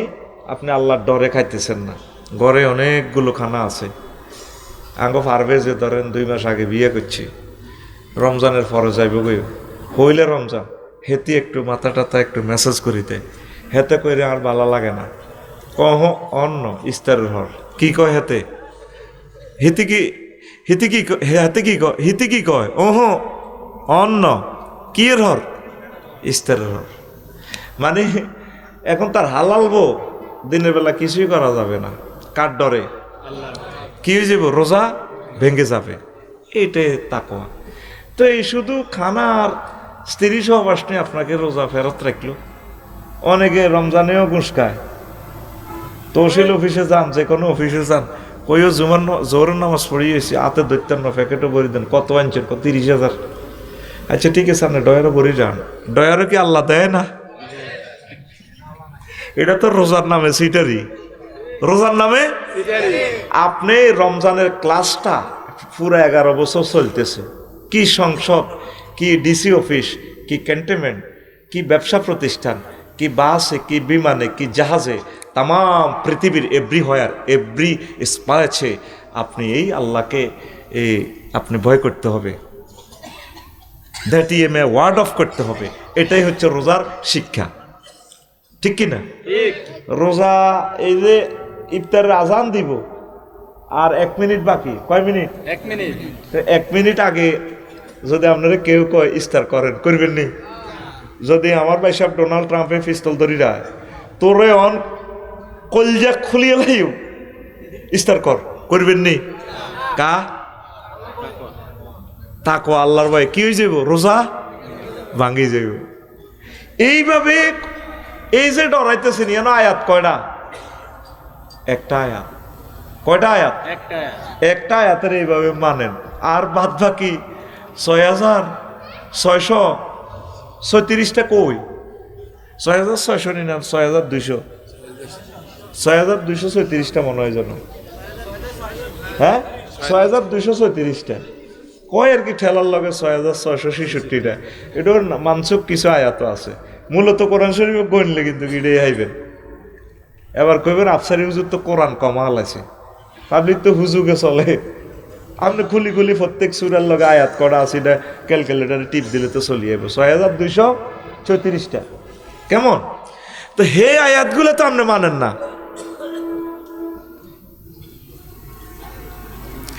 আপনি আল্লাহর ডরে খাইতেছেন না। ঘরে অনেকগুলো খানা আছে। আঙ্গো পারবে যে ধরেন 2 মাস আগে বিয়ে করছি, রমজানের পরে যাইব গই, হইলে রমজান, হেতি একটু মাথা টাথা একটু মেসেজ করিতে, হেতে কইরে আর ভালো লাগে না। কহ অন্য ইস্তারের হর কি কয় হেতে? হিতি কি হিতি কি হাতে কি কয়? হিতি কি কয়? ওহ অন্য কি এর হর? ইস্তারের হর। মানে এখন তার হালাল বউ, দিনের বেলা কিছুই করা যাবে না। কার ডরে? কি হয়ে যাব? রোজা ভেঙে যাবে। এইটাই তাকওয়া। তো এই শুধু খানার স্ত্রী সহবাস নিয়ে আপনাকে রোজা ফেরত রাখলো। অনেকে রমজানেও ঘুষ খায়। তহসিল অফিসে যান, যে কোনো অফিসে যান, কইও জোরের নামাজ পড়িয়েছি, হাতে ধরতেন না, প্যাকেটও ভরি দেন। কত আনছেন? 30,000। আচ্ছা ঠিক আছে, আপনি ডয়ারও ভরি যান। ডয়ারও কি আল্লাহ দেয় না? এটা তো রোজার নামে সিটারি। রোজার নামে আপনি রমজানের ক্লাসটা পুরো 11 বছর চলতেছে, কি সংসদ, কি ডিসি অফিস, কি ক্যান্টনমেন্ট, কি ব্যবসা প্রতিষ্ঠান, কি বাসে, কি বিমানে, কি জাহাজে, তাম পৃথিবীর এভরি স্পাইছে আপনি এই আল্লাহকে আপনি ভয় করতে হবে, দ্যাট মে ওয়ার্ড অফ করতে হবে। এটাই হচ্ছে রোজার শিক্ষা, ঠিক কি না? রোজা এই যে ইফতারের আজান দিব আর 1 মিনিট বাকি, কয় মিনিট? 1 মিনিট। 1 মিনিট আগে যদি আপনারা কেউ কয় ইফতার করেন, করবেন নি? যদি আমার ভাই সাহেব ডোনাল্ড ট্রাম্পে পিস্তল ধরি রায়, তোরে অন কলজা খুলিয়ে লাইও ইফতার করবেন নি? কা তাকো আল্লাহর ভয় কি হয়ে যাব? রোজা ভাঙি যাব। এইভাবে এই যে ডরাইতেছেন, যেন আয়াত কয়টা? একটা আয়াত। কয়টা আয়াত? একটা আয়াতের এইভাবে মানেন, আর বাদ বাকি 6,636টা কই? 6,600 নি না 6,200? 6,236টা মনে হয় যেন, হ্যাঁ 6,236টা কয় আর কি, ঠেলার লগে 6,666টা। এটার মানসুক কিছু আয়াত আছে, মূলত কোরআন শরীফ গণলে কিন্তু গিড়ে আইবেন। এবার কইবেন আফসারি হুজুর তো কোরআন কমাল আছে, পাবলিক তো হুজুগে চলে। আপনি খুলি খুলি প্রত্যেক সুরার লগে আয়াত করা আছে, এটা ক্যালকুলেটারে টিপ দিলে তো চলে যাবে। 6,236টা কেমন? তো হে আয়াতগুলো তো আপনি মানেন না,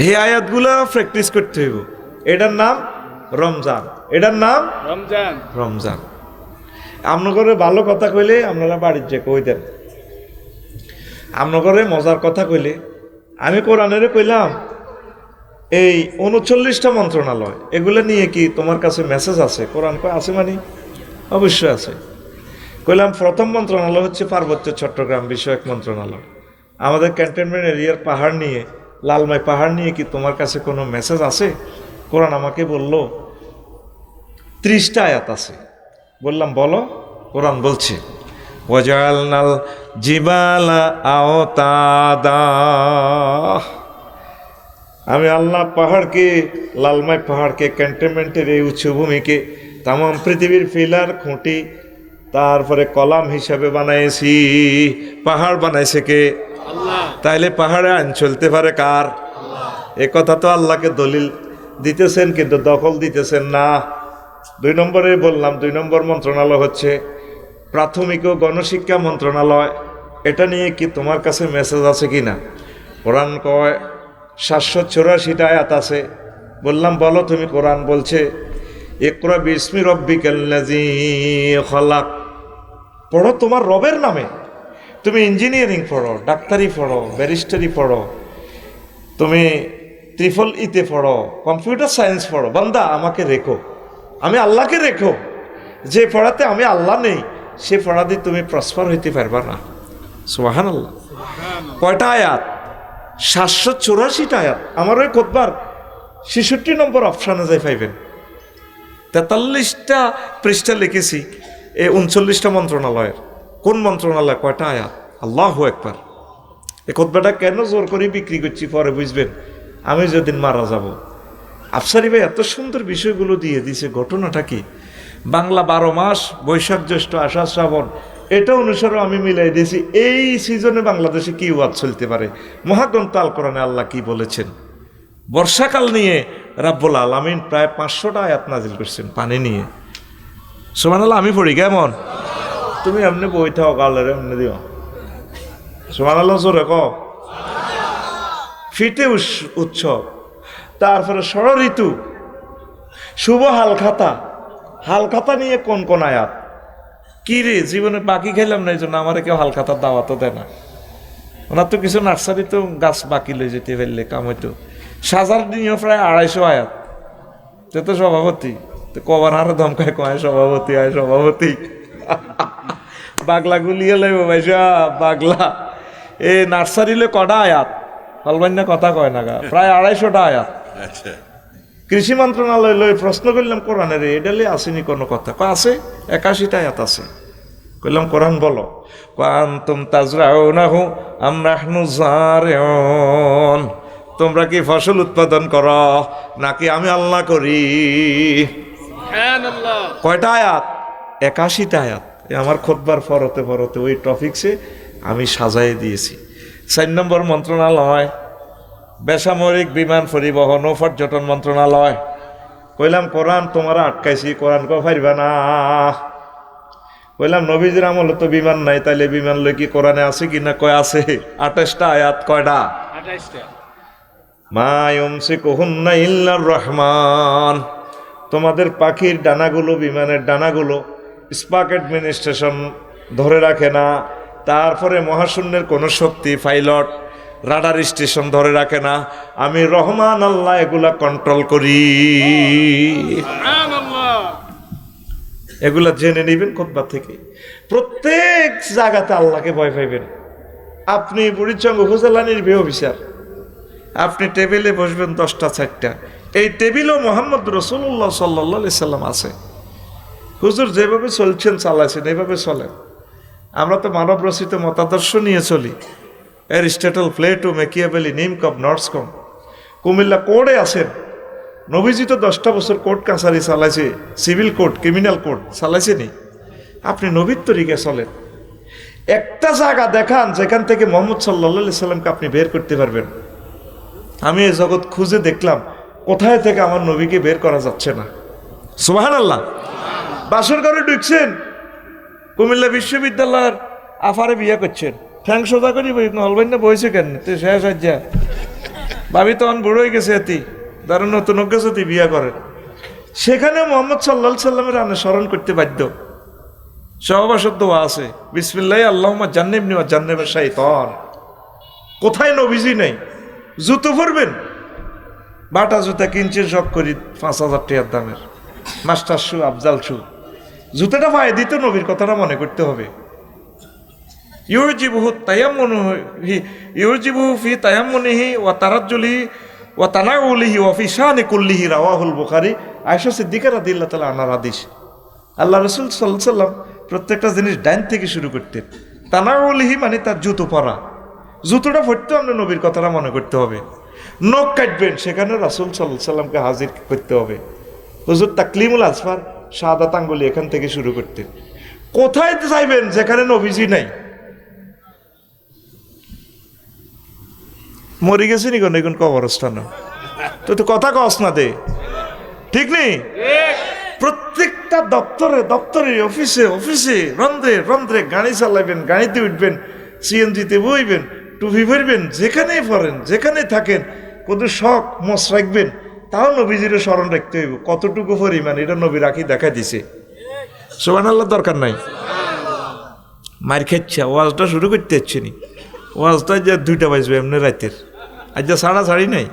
হে আয়াতগুলো প্র্যাকটিস করতে হইব। এটার নাম রমজান, এটার নাম রমজান। রমজান। আপনার ভালো কথা কইলে আপনারা বাড়ির যে কই দেন, আপনার মজার কথা কইলে আমি কোরআনেরে কইলাম এই 39টা মন্ত্রণালয়, এগুলো নিয়ে কি তোমার কাছে মেসেজ আছে? কোরআন কয় আছে, মানে অবশ্যই আছে। কইলাম প্রথম মন্ত্রণালয় হচ্ছে পার্বত্য চট্টগ্রাম বিষয়ক মন্ত্রণালয়। আমাদের ক্যান্টনমেন্ট এরিয়ার পাহাড় নিয়ে, লালমাই পাহাড় নিয়ে কি তোমার কাছে কোনো মেসেজ আছে? কোরআন আমাকে বলল 30টা আয়াত আছে। বললাম বলো। কোরআন বলছে ওয়াজআলনাল জিবালা আওতাদা, আমি আল্লাহ পাহাড়কে, লালমাই পাহাড়কে, ক্যান্টনমেন্টের এই উচ্চভূমিকে তাম পৃথিবীর ফিলার খুঁটি, তারপরে কলাম হিসাবে বানাইছি। পাহাড় বানাইছে কে? আল্লাহ। তাইলে পাহাড়ে আইন চলতে পারে কার? এ কথা তো আল্লাহকে দলিল দিতেছেন, কিন্তু দখল দিতেছেন না। 2 নম্বরে বললাম, 2 নম্বর মন্ত্রণালয় হচ্ছে প্রাথমিক ও গণশিক্ষা মন্ত্রণালয়। এটা নিয়ে কি তোমার কাছে মেসেজ আছে কি না? কোরআন কয় 784টা আয়াত আছে। বললাম বলো তুমি। কোরআন বলছে ইকরা বিসমি রব্বিকাল্লাযী খলাক, পড়ো তোমার রবের নামে। তুমি ইঞ্জিনিয়ারিং পড়ো, ডাক্তারি পড়ো, ব্যারিস্টারি পড়ো, তুমি ত্রিফল পড়ো, কম্পিউটার সায়েন্স পড়ো, বান্দা আমাকে রেখো, আমি আল্লাহকে রেখো। যে পড়াতে আমি আল্লাহ নেই, সে পড়া দিয়ে তুমি প্রসপার হইতে পারবা না। সুবহানাল্লাহ। কয়টা আয়াত? 784টা আয়াত। আমার ওই খুতবার 66 নম্বর অপশানে যাই পাইবেন। 43টা পৃষ্ঠা লিখেছি এই 39টা মন্ত্রণালয়ের। কোন মন্ত্রণালয়, কয়টা আয়াত? আল্লাহু আকবার। এই খুতবাটা কেন জোর করে বিক্রি করছি পরে বুঝবেন, আমি যেদিন মারা যাব। আফসারি ভাই এত সুন্দর বিষয়গুলো দিয়ে দিছে। ঘটনাটা কি? বাংলা 12 মাস, বৈশাখ জ্যৈষ্ঠ আষাঢ় শ্রাবণ, এটা অনুসারে আমি মিলাই দিয়েছি এই সিজনে বাংলাদেশে কি ওয়াজ চলতে পারে, মহাগ্রন্থ আল কোরআনে আল্লাহ কি বলেছেন। বর্ষাকাল নিয়ে রাব্বুল আলামিন প্রায় 500টা আয়াত নাজিল করছেন পানি নিয়ে। সুবহানাল্লাহ। আমি পড়ি কেমন? তুমি এমনি বই থাও, গালের এমনি দিও। সুবহানাল্লাহ জোরে কও। ফিটে উৎসব, তারপরে ষড় ঋতু, শুভ হালখাতা। হালখাতা নিয়ে কোন কোন আয়াত? কি রে, জীবনে বাকি খাইলাম না, এই জন্য আমার কেউ হালখাতার দাওয়াতও দেয় না। ওনার তো কিছু নার্সারিতে গাছ বাকি লই যেতে ফেললে কাম হইতো। সাজার নিয়েও প্রায় 250 আয়াত। সে তো সভাপতি, তো কবার আরো ধমকায় কয় সভাপতি আয় সভাপতি। বাগলা গুলিয়ে লইব ভাই সব বাগলা। এ নার্সারিলে কটা আয়াত? হলবান্যা কথা কয় না গা, প্রায় 250টা আয়াত। কৃষি মন্ত্রণালয় লই প্রশ্ন করলাম কোরআনের এডালে আসেনি কোনো কথা? আছে 81টা আয়াত আছে। কইলাম কোরআন বলো। কুনতুম তাজরাউনাহু আম নাহনু যারিউন, তোমরা কি ফসল উৎপাদন করো নাকি আমি আল্লাহ করি? সুবহানাল্লাহ। কয়টা আয়াত? 81টা আয়াত। আমার খুতবার ফরতে ফরতে ওই টপিকসে আমি সাজাই দিয়েছি। 4 নম্বর মন্ত্রণালয়, বেসামরিক বিমান পরিবহন ও পর্যটন মন্ত্রণালয়। কইলাম কোরআন তোমরা আটকাইছি, কোরআন কো পারবা না। কইলাম নবীজির আমলে তো বিমান নাই, তাইলে বিমান লই কি কোরআনে আছে কিনা? কয় আছে। 28টা আয়াত। কয়টা? 28টা। মা ইউমসিকুহুন্না ইল্লার রহমান, তোমাদের পাখির ডানাগুলো, বিমানের ডানাগুলো স্পাক অ্যাডমিনিস্ট্রেশন ধরে রাখে না। তারপরে মহাশূন্যের কোনো শক্তি, পাইলট, রাডার স্টেশন ধরে রাখে না। আমি রহমান আল্লাহ এগুলা কন্ট্রোল করি। সুবহানাল্লাহ। এগুলা জেনে নেবেন খুতবা থেকে। প্রত্যেক জায়গাতে আল্লাহকে ভয় পাইবেন। আপনি বুড়িচং উপজেলা নির্বাহী অফিসার, আপনি টেবিলে বসবেন 10টা 4টা, এই টেবিলও মোহাম্মদ রসুল্লাহ সাল্লাল্লাহু আলাইহি সাল্লাম আছে। হুজুর যেভাবে চলছেন চালাইছেন এইভাবে চলেন। আমরা তো মানব রচিত মতাদর্শ নিয়ে চলি। অ্যারিস্টটল, প্লেটো, ম্যাকিয়াভেলি, নিমকব, নর্সকম। কুমিল্লা কোর্টে আছেন, নবীজি তো 10টা বছর কোর্ট কাছারি চালাইছে, সিভিল কোর্ট, ক্রিমিনাল কোর্ট চালাইছে নি। আপনি নবীর তরিকে চলেন। একটা জায়গা দেখান যেখান থেকে মোহাম্মদ সাল্লাল্লাহু আলাইহি সাল্লামকে আপনি বের করতে পারবেন। আমি এই জগৎ খুঁজে দেখলাম কোথায় থেকে আমার নবীকে বের করা যাচ্ছে না। সুবহানাল্লাহ। বাসর ঘরে ঢুকছেন, কুমিল্লা বিশ্ববিদ্যালয়ের আফারে বিয়ে করছেন, ঠ্যাং সোজা করি হলবেন না, বইছে কেন? তুই শেষ হজ্জা ভাবি তখন বুড়ো হয়ে গেছে, এতি ধরেন নতুন গেছে তুই বিয়ে করেন। সেখানে মোহাম্মদ সাল্লাল্লাহু আলাইহি সাল্লামের স্মরণ করতে বাধ্য। সহবাসের দোয়া আছে, বিসমিল্লাহ আল্লাহুম্মা জান্নিবনি ওয়া জান্নিবাশ শাইতান। কোথায় নবীজি নেই? জুতো পরবেন, বাটা জুতা কিনছে শখ করি 5,000 টাকার দামের, মাস্টার শু, আফজাল শু। জুতাটা পায়ে দিতে নবীর কথাটা মনে করতে হবে। ইউজিবুহু ফি তায়াম্মুনিহি ওয়া তারাজ্জুলিহি ওয়া তানাউলিহি ওয়া ফি শানি কুল্লিহি, রাওয়াহুল বুখারী। আয়েশা সিদ্দিকা রাদিয়াল্লাহু তাআলা আনহার হাদিস। আল্লাহ রাসূল সাল্লাল্লাহু আলাইহি সাল্লাম প্রত্যেকটা জিনিস ডাইন থেকে শুরু করতেন। তানাউলিহি মানে তার জুতো পরা, জুতোটা পরতে আমরা নবীর কথাটা মনে করতে হবে। নখ কাটবেন, সেখানে রাসূল সাল্লাল্লাহু আলাইহি সাল্লামকে হাজির করতে হবে। হুজুর তাকলিমুল আজফার, শাহাদাত আঙ্গুলি এখান থেকে শুরু করতেন। কোথায় যাইবেন যেখানে নবীজি নাই? মরি গেছি নি কোন এখন কবরস্থান, তো কথা কস না দে, ঠিক নেই? প্রত্যেকটা দপ্তরে দপ্তরে, অফিসে অফিসে, রন্ধ্রে রন্ধ্রে গাড়ি চালাবেন, গাড়িতে উঠবেন, সিএনজিতে বইবেন, টুপি পরবেন, যেখানেই পড়েন, যেখানেই থাকেন, কোনো শখ মশ রাখবেন। তাও নবীজির স্মরণ রাখতে হইব। কতটুকু পরিমাণ এটা নবী রাখি দেখা দিছে। সুবহানাল্লাহ। দরকার নাই। মার খেচ্ছে, ওয়াজটা শুরু করতে হচ্ছে নি। ওয়াজটা যে 2টা বাজবে এমনি রাতের, আজ যা ছাড়া ছাড়ি নাই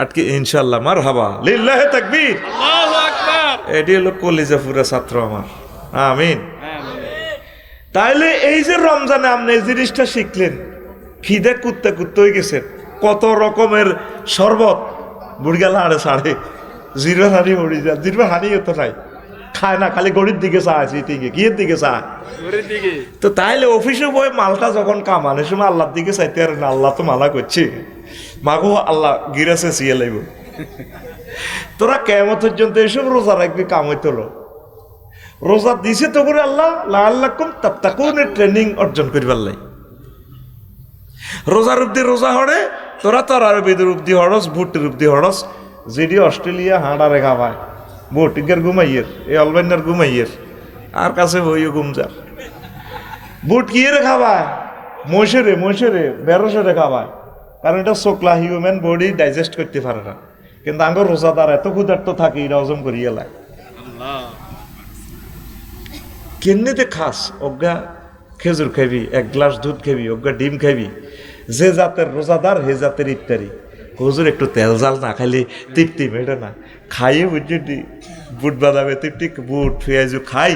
আটকে। ইনশাল্লাহ মারহাবা, লিল্লাহি তাকবীর, আল্লাহু আকবার। এটি হলো কলিজা পুরা ছাত্র আমার। আমিন। তাইলে এই যে রমজানে আপনি এই জিনিসটা শিখলেন, খিদে কুত্তে কুত্তে হয়ে গেছেন, কত রকমের শরবত বুড়িগালা আড়ে সাড়ে, জিরো হানি মরি যা, জিরো হানি তো নাই, খায় না, খালি গড়ির দিকে চা আছে, ঠিক কিয়ের দিকে চা। তো তাইলে অফিসে বই মালটা যখন কামানোর সময় আল্লাহর দিকে চাইতে আর না, আল্লাহ তো মালা করছে, মাগো আল্লাহ গিরাছে সিয়ে লাইব। তোরা কেমন পর্যন্ত এসব রোজা রাখবি, কাম হইতো রোজা দিছে তো করে আল্লাহ লাআল্লাকুম তাত্তাকুনের ট্রেনিং অর্জন করিবার লাই। রোজার রূপদি রোজা হরে, তোরা তোর আরবিদের রূপদি হরস, ভুটের রূপদি হরস। যেটি অস্ট্রেলিয়া হাঁড়ারে খাবায়, ভুটিকার ঘুমাইয়ের, এই অলবাইনার ঘুমাইয়ের, আর কাছে বইও ঘুমজার। বুট কিয়েরে খাবায়? মহিষেরে, মহিষেরে বেরোসেরে খাবায়, কারণ এটা শোকলা, হিউম্যান বডি ডাইজেস্ট করতে পারে না। কিন্তু আঙ্গর রোজাদার এত ক্ষুধার্ত থাকে, এটা হজম করিয়ে লাগে। কেমনিতে খাস? অজ্ঞা খেজুর খাবি, 1 গ্লাস দুধ খাবি, অজ্ঞা ডিম খাবি। যে জাতের রোজাদার হে জাতের ইফতারি। হুজুর একটু তেল জাল না খাইলে তৃপ্তি মেটে না। খাইয়ে বুঝছি বুট বাদামে তৃপ্তি, বুট পেঁয়াজু খাই,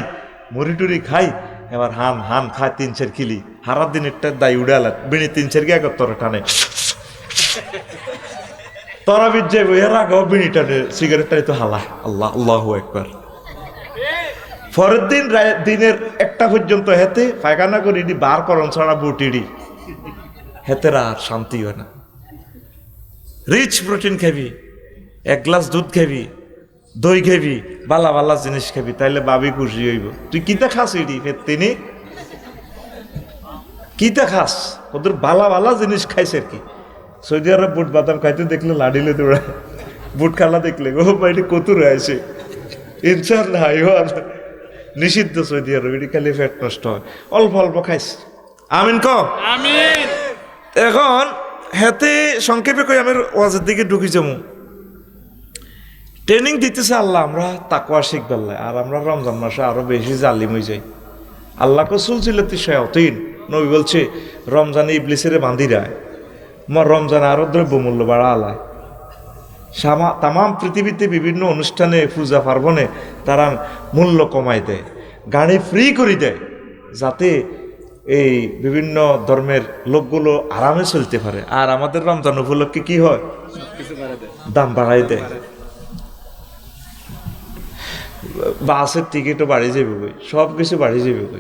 মুড়ি টুড়ি খাই, এবার হান হান খায় 3-4 কিলি। হারার দিন একটা দায় উড়ালা বিনি 3-4 গিয়ে তোরা টানে, তোরা বিজ যাইব, এর আগে বিনি টানে, সিগারেটটাই তো হালা। আল্লাহ আল্লাহু আকবার। পরের দিন দিনের 1টা পর্যন্ত হেতে পায়খানা করি বার করন ছাড়া বুটিডি হেতের আর শান্তি হয় না। রিচ প্রোটিন খাবি, 1 গ্লাস দুধ খাবি, দই খাবি, বালা বালা জিনিস খাবি, তাইলে বাবি খুশি হইব। তুই কিতা খাস এডি তিনি কিতা খাস? ওদের বালা বালা জিনিস খাইছে আর কি। সৌদি আরব বুট বাদাম খাইতে দেখলে লাডিলে তোরা বুট খালা দেখলে ও বাইরে কত রয়েছে ইনশাল্লাহ নিষিদ্ধ সৌদি আরব, এটি খালি ফ্যাট নষ্ট হয়। অল্প অল্প খাইছে। আমিন ক আমিন। এখন হেতে সংক্ষেপে কই আমি ওয়াজের দিকে ঢুকি যাবো। ট্রেনিং দিতেছে আল্লাহ আমরা তাকওয়া শিখবেল্লায়, আর আমরা রমজান মাসে আরো বেশি জালিম হয়ে যাই। আল্লাহ কসুল ছিলতি শায়াতিন, নবী বলছে রমজানে ইবলিসের বাঁধি রায়, রমজানে আরো দ্রব্যমূল্য বাড়া আলায়। তাম পৃথিবীতে বিভিন্ন অনুষ্ঠানে পূজা পার্বণে তারা মূল্য কমাই দেয়, গাড়ি ফ্রি করে দেয়, যাতে এই বিভিন্ন ধর্মের লোকগুলো আরামে চলতে পারে। আর আমাদের রমজান উপলক্ষে কি হয়? দাম বাড়াই দেয়। বাসের টিকিটও বাড়ি যাবে, সব কিছু বাড়ি যাবে,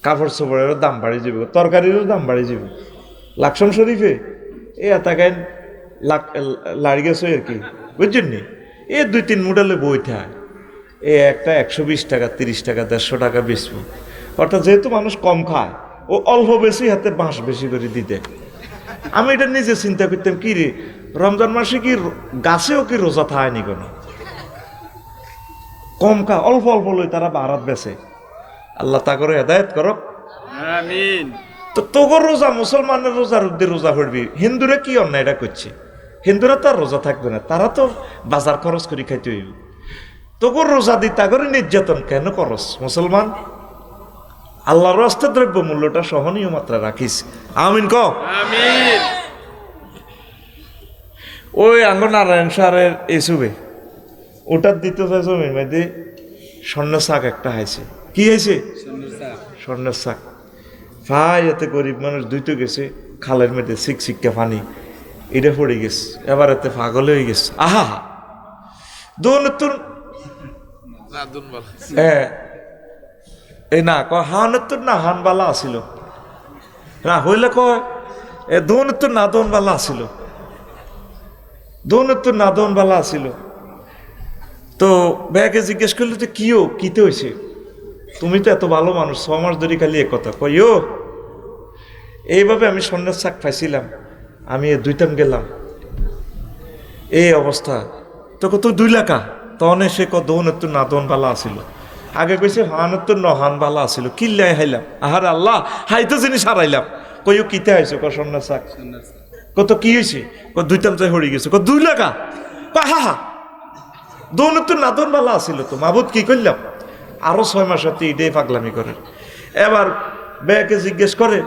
কাপড় চোপড়েরও দাম বাড়ি যাবে, তরকারিরও দাম বাড়ি যাবে। লাকসাম শরীফে এ এতাকায় লাড়ি গেছে আর কি, বুঝছেন নি? 2-3 মডেলে বই থাকে, একটা 120 টাকা, 30 টাকা, 150 টাকা বেচবো। অর্থাৎ যেহেতু মানুষ কম খায়, ও অল্প বেশি হাতে বাঁশ বেশি করে দিতে। আমি এটা নিজে চিন্তা করতাম, কি রে রমজান মাসে কি গাছেও কি রোজা থায়নি কোনো? কম খা, অল্প অল্প লই তারা বারাত বেছে। আল্লাহ তা করে হেদায়েত করক। আমিন। তো তোগর রোজা মুসলমানের রোজার উদ্দে রোজা করবি, হিন্দুরা কি অন্যায় এটা করছে? হিন্দুরা তো আর রোজা থাকবে না, তারা তো বাজার খরচ করে খাইতে হইব। তোগর রোজা দি তা করে নির্যাতন কেন করস মুসলমান? আল্লাহর রাস্তায় দ্রব্য মূল্যটা সহনীয় মাত্রা রাখিস। আমিন ক আমিন। ওই আঙ্গ নারায়ণ সারের এসুবে ওটার দিতে চাই জমির মধ্যে স্বর্ণের শাক একটা হাইছে। কি হয়েছে? স্বর্ণের শাক। ভাই এতে গরিব মানুষ দুইতে গেছে, খালের মধ্যে শিক্ষা পানি এটা পড়ে গেছে, এবার এতে পাগল হয়ে গেছে। আহা দৌনতুন এই না হানতুন না হানবালা আসিল না হইলে কয় দৌনতুন না দৌনবালা আসিল, দৌনতুন না দৌনবালা আসিল। তো ব্যাগে জিজ্ঞেস করলো যে কিও কিতে হয়েছে? তুমি তো এত ভালো মানুষ, 6 মাস ধরে খালি এক কথা কইও। এইভাবে আমি স্বর্ণের শাক পাইছিলাম, আমি 2টাম গেলাম, এই অবস্থা। তো কত 2 লাখা তখন সে দৌনতুন না দৌনবালা আসিল। আগে কইছে হানতুন নহান বালা আসিল, কিল্লাই হাইলাম। আহার আল্লাহ হাইতো জিনিস হারাইলাম। কইও কিতে হয়েছে? স্বর্ণের শাক। কত কি হয়েছে? 2টাম যাই হয়ে গেছে। 2 লাখা। হা হা দৌনতুন না দৌনবালা আসিল তো মাবুদ কি করলাম? আরো 6 মাস হাতে এটাই পাগলামি করে। এবার ব্যাকে জিজ্ঞেস করে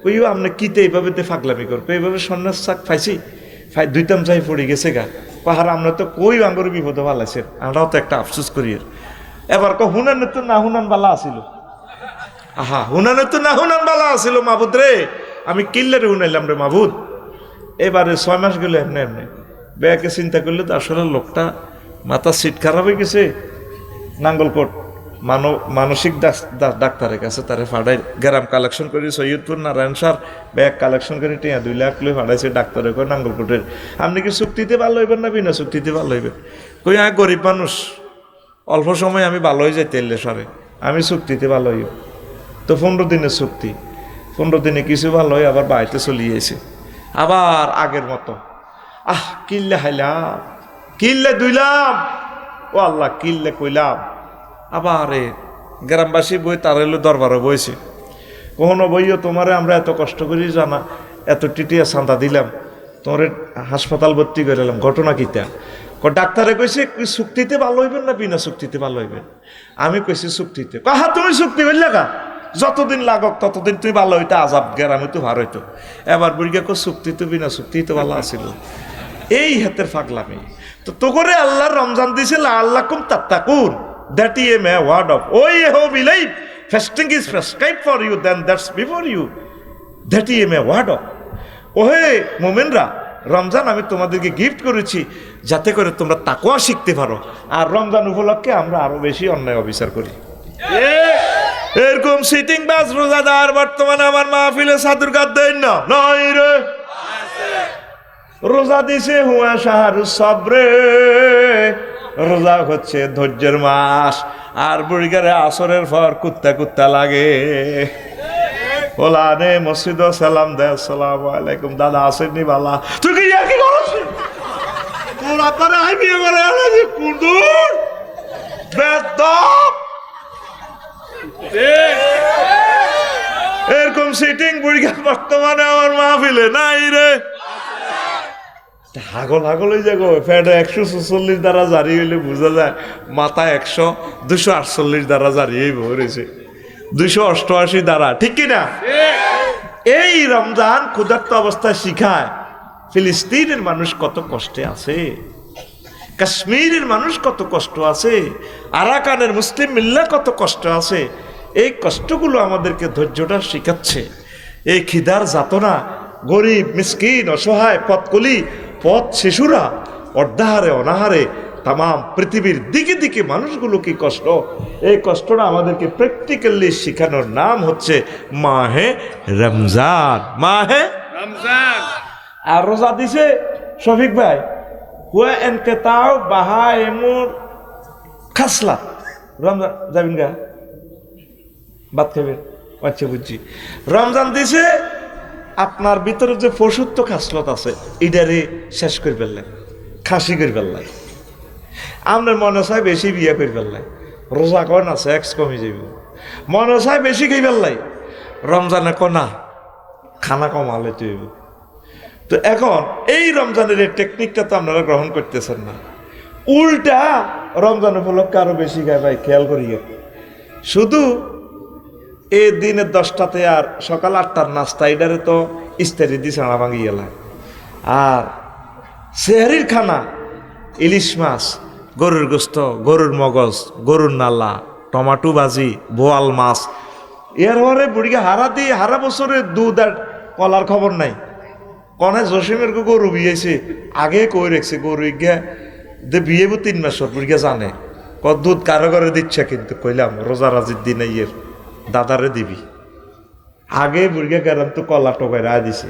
কইও আপনি কিতে এইভাবে পাগলামি করবে? এইভাবে স্বর্ণের শাক পাইছি, 2টাম যাই পড়ে গেছে গা। পাহাড় আমরা তো কই আঙ্গর বিপদে পালাইছেন, আমরাও তো একটা আফসোস করি। এবার হুনান তো না হুনান বালা আসিল। আহা হুনান তো না হুনান বালা আসিল মাবুদ রে, আমি কিল্লারে হুনাইলাম রে মাবুদ। এবারে 6 মাস গেল এমনি এমনি। ব্যাকে চিন্তা করলে তো আসলে লোকটা মাথা সিট খারাপ হয়ে গেছে। নাঙ্গলকোট মানসিক ডাক্তারের কাছে তারে ফাড়াই গ্রাম কালেকশন করে সৈয়দপুর নারায়ণ সার ব্যাগ কালেকশন করে 2 লাখ লই ফাড়াইছে ডাক্তারে কয় নাঙ্গলকোটের। আপনি কি চুক্তিতে ভালো হইবেন না বিনা চুক্তিতে ভালো হইবেন? কই আমি গরিব মানুষ, অল্প সময় আমি ভালো হয়ে যাই তেলে সারে, আমি চুক্তিতে ভালো হইব। তো 15 দিনের চুক্তি, 15 দিনে কিছু ভালো হয় আবার বাড়িতে চলিয়েছে আবার আগের মতো। কিল্লে হাইলাম, কিল্লে দুইলাম, ও আল্লাহ কিল্লে কইলাম। আবার গ্রামবাসী বই তার হইলো দরবারে বইছে, কখনো বইও তোমারে আমরা এত কষ্ট করি জানা, এত টিটিয়া চাঁদা দিলাম, তোমার হাসপাতাল ভর্তি করে এলাম, ঘটনা কিতা? ডাক্তারে কইছে চুক্তিতে ভালো হইবেন না বিনা চুক্তিতে ভালো হইবেন? আমি কইছি চুক্তিতে। তুমি চুক্তি করলে কা? যতদিন লাগক ততদিন তুমি ভালো হইতে, আজাব গ্রামে তো ভার হইতো। এবার বুড়িয়া কো চুক্তি তো বিনা চুক্তি তো ভালো আসিল। এই হাতের ফাগলামি। তো তোরে আল্লাহর রমজান দিছিল আল্লাহ কুম তাত্তাকুন, that is a word of oh ye who believe fasting is prescribed for you, then that's before you, that is a word of ওহে মুমিনরা রমজান আমি তোমাদেরকে গিফট করেছি যাতে করে তোমরা তাকওয়া শিখতে পারো, আর রমজান উপলক্ষে আমরা আরো বেশি অন্যায় অবিচার করি। এরকম সিটিং বাস রোজাদার বর্তমানে আমার মাহফিলে সাদুরকাত দেন না নয় রে। রোজা দিছে হুয়া শাহরু সবরে, রোজা হচ্ছে ধৈর্যের মাস, আর বুড়িগারে আসরের পর কুত্তা কুত্তা লাগে। ওলানে মসজিদ সালাম দে, আসসালামু আলাইকুম দাদা আসেননি বালা, তুই কি কি করছ তোর আপনারা আই বিয়ে করে আলাজি কুন্দুর বেদব। এরকম সিটিং বুড়িগা বর্তমানে আমার মাহফিলে নাই রে। হাগল হাগল হয়ে যাগো ফ্যাট 146 দ্বারা জারি হইলে বোঝা যায় মাথা 248 দ্বারা জারি হইব রয়েছে 288 দ্বারা, ঠিক কিনা? এই রমজান ক্ষুধার্ত অবস্থায় শিখায় ফিলিস্তিনের মানুষ কত কষ্টে আছে, কাশ্মীরের মানুষ কত কষ্ট আছে, আরাকানের মুসলিম মিল্লা কত কষ্ট আছে। এই কষ্টগুলো আমাদেরকে ধৈর্যটা শিখাচ্ছে। এই খিদার যাতনা, গরিব মিসকিন অসহায় পথকলি পথ শিশুরা অর্ধাহারে অনাহারে তাম পৃথিবীর দিকে দিকে মানুষগুলো কি কষ্ট, এই কষ্টটা আমাদেরকে প্র্যাকটিক্যালি শেখানোর নাম হচ্ছে মাহে রমজান। মাহে রমজান। আর রোজা দিছে শফিক ভাই হুয়া এনকেতাও বাহা এমুর খাসলা রমজান যাবেন গা ভাত খাবেন, আচ্ছা বুঝছি। রমজান দিছে আপনার ভিতরে যে পশুত্ব খাসলত আছে এটারে শেষ করে ফেললেন, খাসি করে ফেললেন। আপনার মনে চায় বেশি বিয়ে করে ফেললাই, রোজা কন আছে এক্স কমে যাইব, মনে চায় বেশি খাই ফেললাই, রমজানে কনা খানা কমালে তুইব। তো এখন এই রমজানের এই টেকনিকটা তো আপনারা গ্রহণ করতেছেন না, উল্টা রমজান উপলক্ষে আরো বেশি খায় ভাই, খেয়াল করিয়ে। শুধু এই দিনের 10টাতে আর সকাল 8টার নাস্তা এটারে তো ইস্তারি দিয়ে ছাড়া ভাঙি গেলাম, আর সেহারির খানা ইলিশ মাছ, গরুর গোস্ত, গরুর মগজ, গরুর নালা, টমাটো ভাজি, বোয়াল মাছ, এর পরে বুড়িকে হারা দিয়ে হারা বছরে দুধ আর কলার খবর নাই। কনে জসিমের গরু বিয়েছে আগে কই রেখছে, গরু গিয়া যে বিয়ে 3 মাসের বুড়িকে জানে দুধ কারো ঘরে দিচ্ছে, কিন্তু কইলাম রোজা রাজির দিন ইয়ের দাদারে দিবি। আগে বুড়িকে গেলাম তো কলা টোকাই রায় দিছে,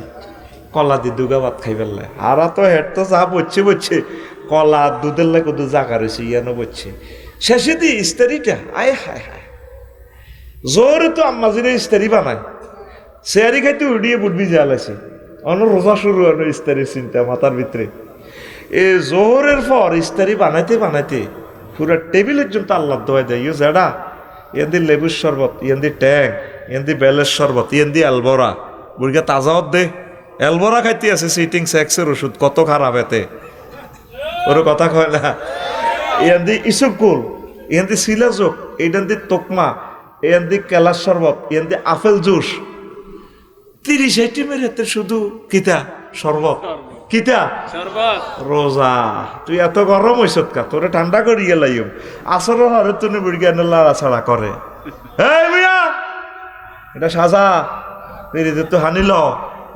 কলা দিয়ে দুগা ভাত খাই ফেললে। হারা তো হেড তো যা বলছে কলা দুধের লাগে দুধ জাগা রয়েছে ইয়ানো বলছে। শেষে দি ইস্তারিটা আয় হায় হায় জোরে তো আম্মাজিরে ইস্তারি বানায়, সেয়ারি খাইতে উড়িয়ে বুটবি জালাইছে। অন্য রোজা শুরু হলো ইস্তারির চিন্তা মাথার ভিতরে। এ জোহরের পর ইস্তারি বানাইতে বানাইতে পুরা টেবিলের জন্য আল্লাহ দোয়া দেয়, ইউ জেডা ইয়ান দি লেবুর শরবত, ইয়ান দি ট্যাং, ইয়ান দি বেলের শরবত, ইয়ান দি অ্যালবোরা, বুড়িকে তাজাওত দে। অ্যালবোরা খাইতে আছে সিটিং সেক্সের ওষুধ, কত খারাপ এতে, ওর কথা কয় না। ইয়ান দি ইসুকুল, ইয়ান দি সিলাজোক, এইটান দি তোকমা, ইয়ান দি কেলার শরবত, ইয়ান দি আপেল জুস, 30 আইটেমের হাতে শুধু কিতা শরবত, কিতা শরবত। রোজা। তুই এত গরম হইস কা, তোরে ঠান্ডা করি গেলাইম আসর হরে তুমি বুড়িয়া লাড়া ছাড়া করে। এই মিয়া এটা সাজা পেরিতে তো হানিল,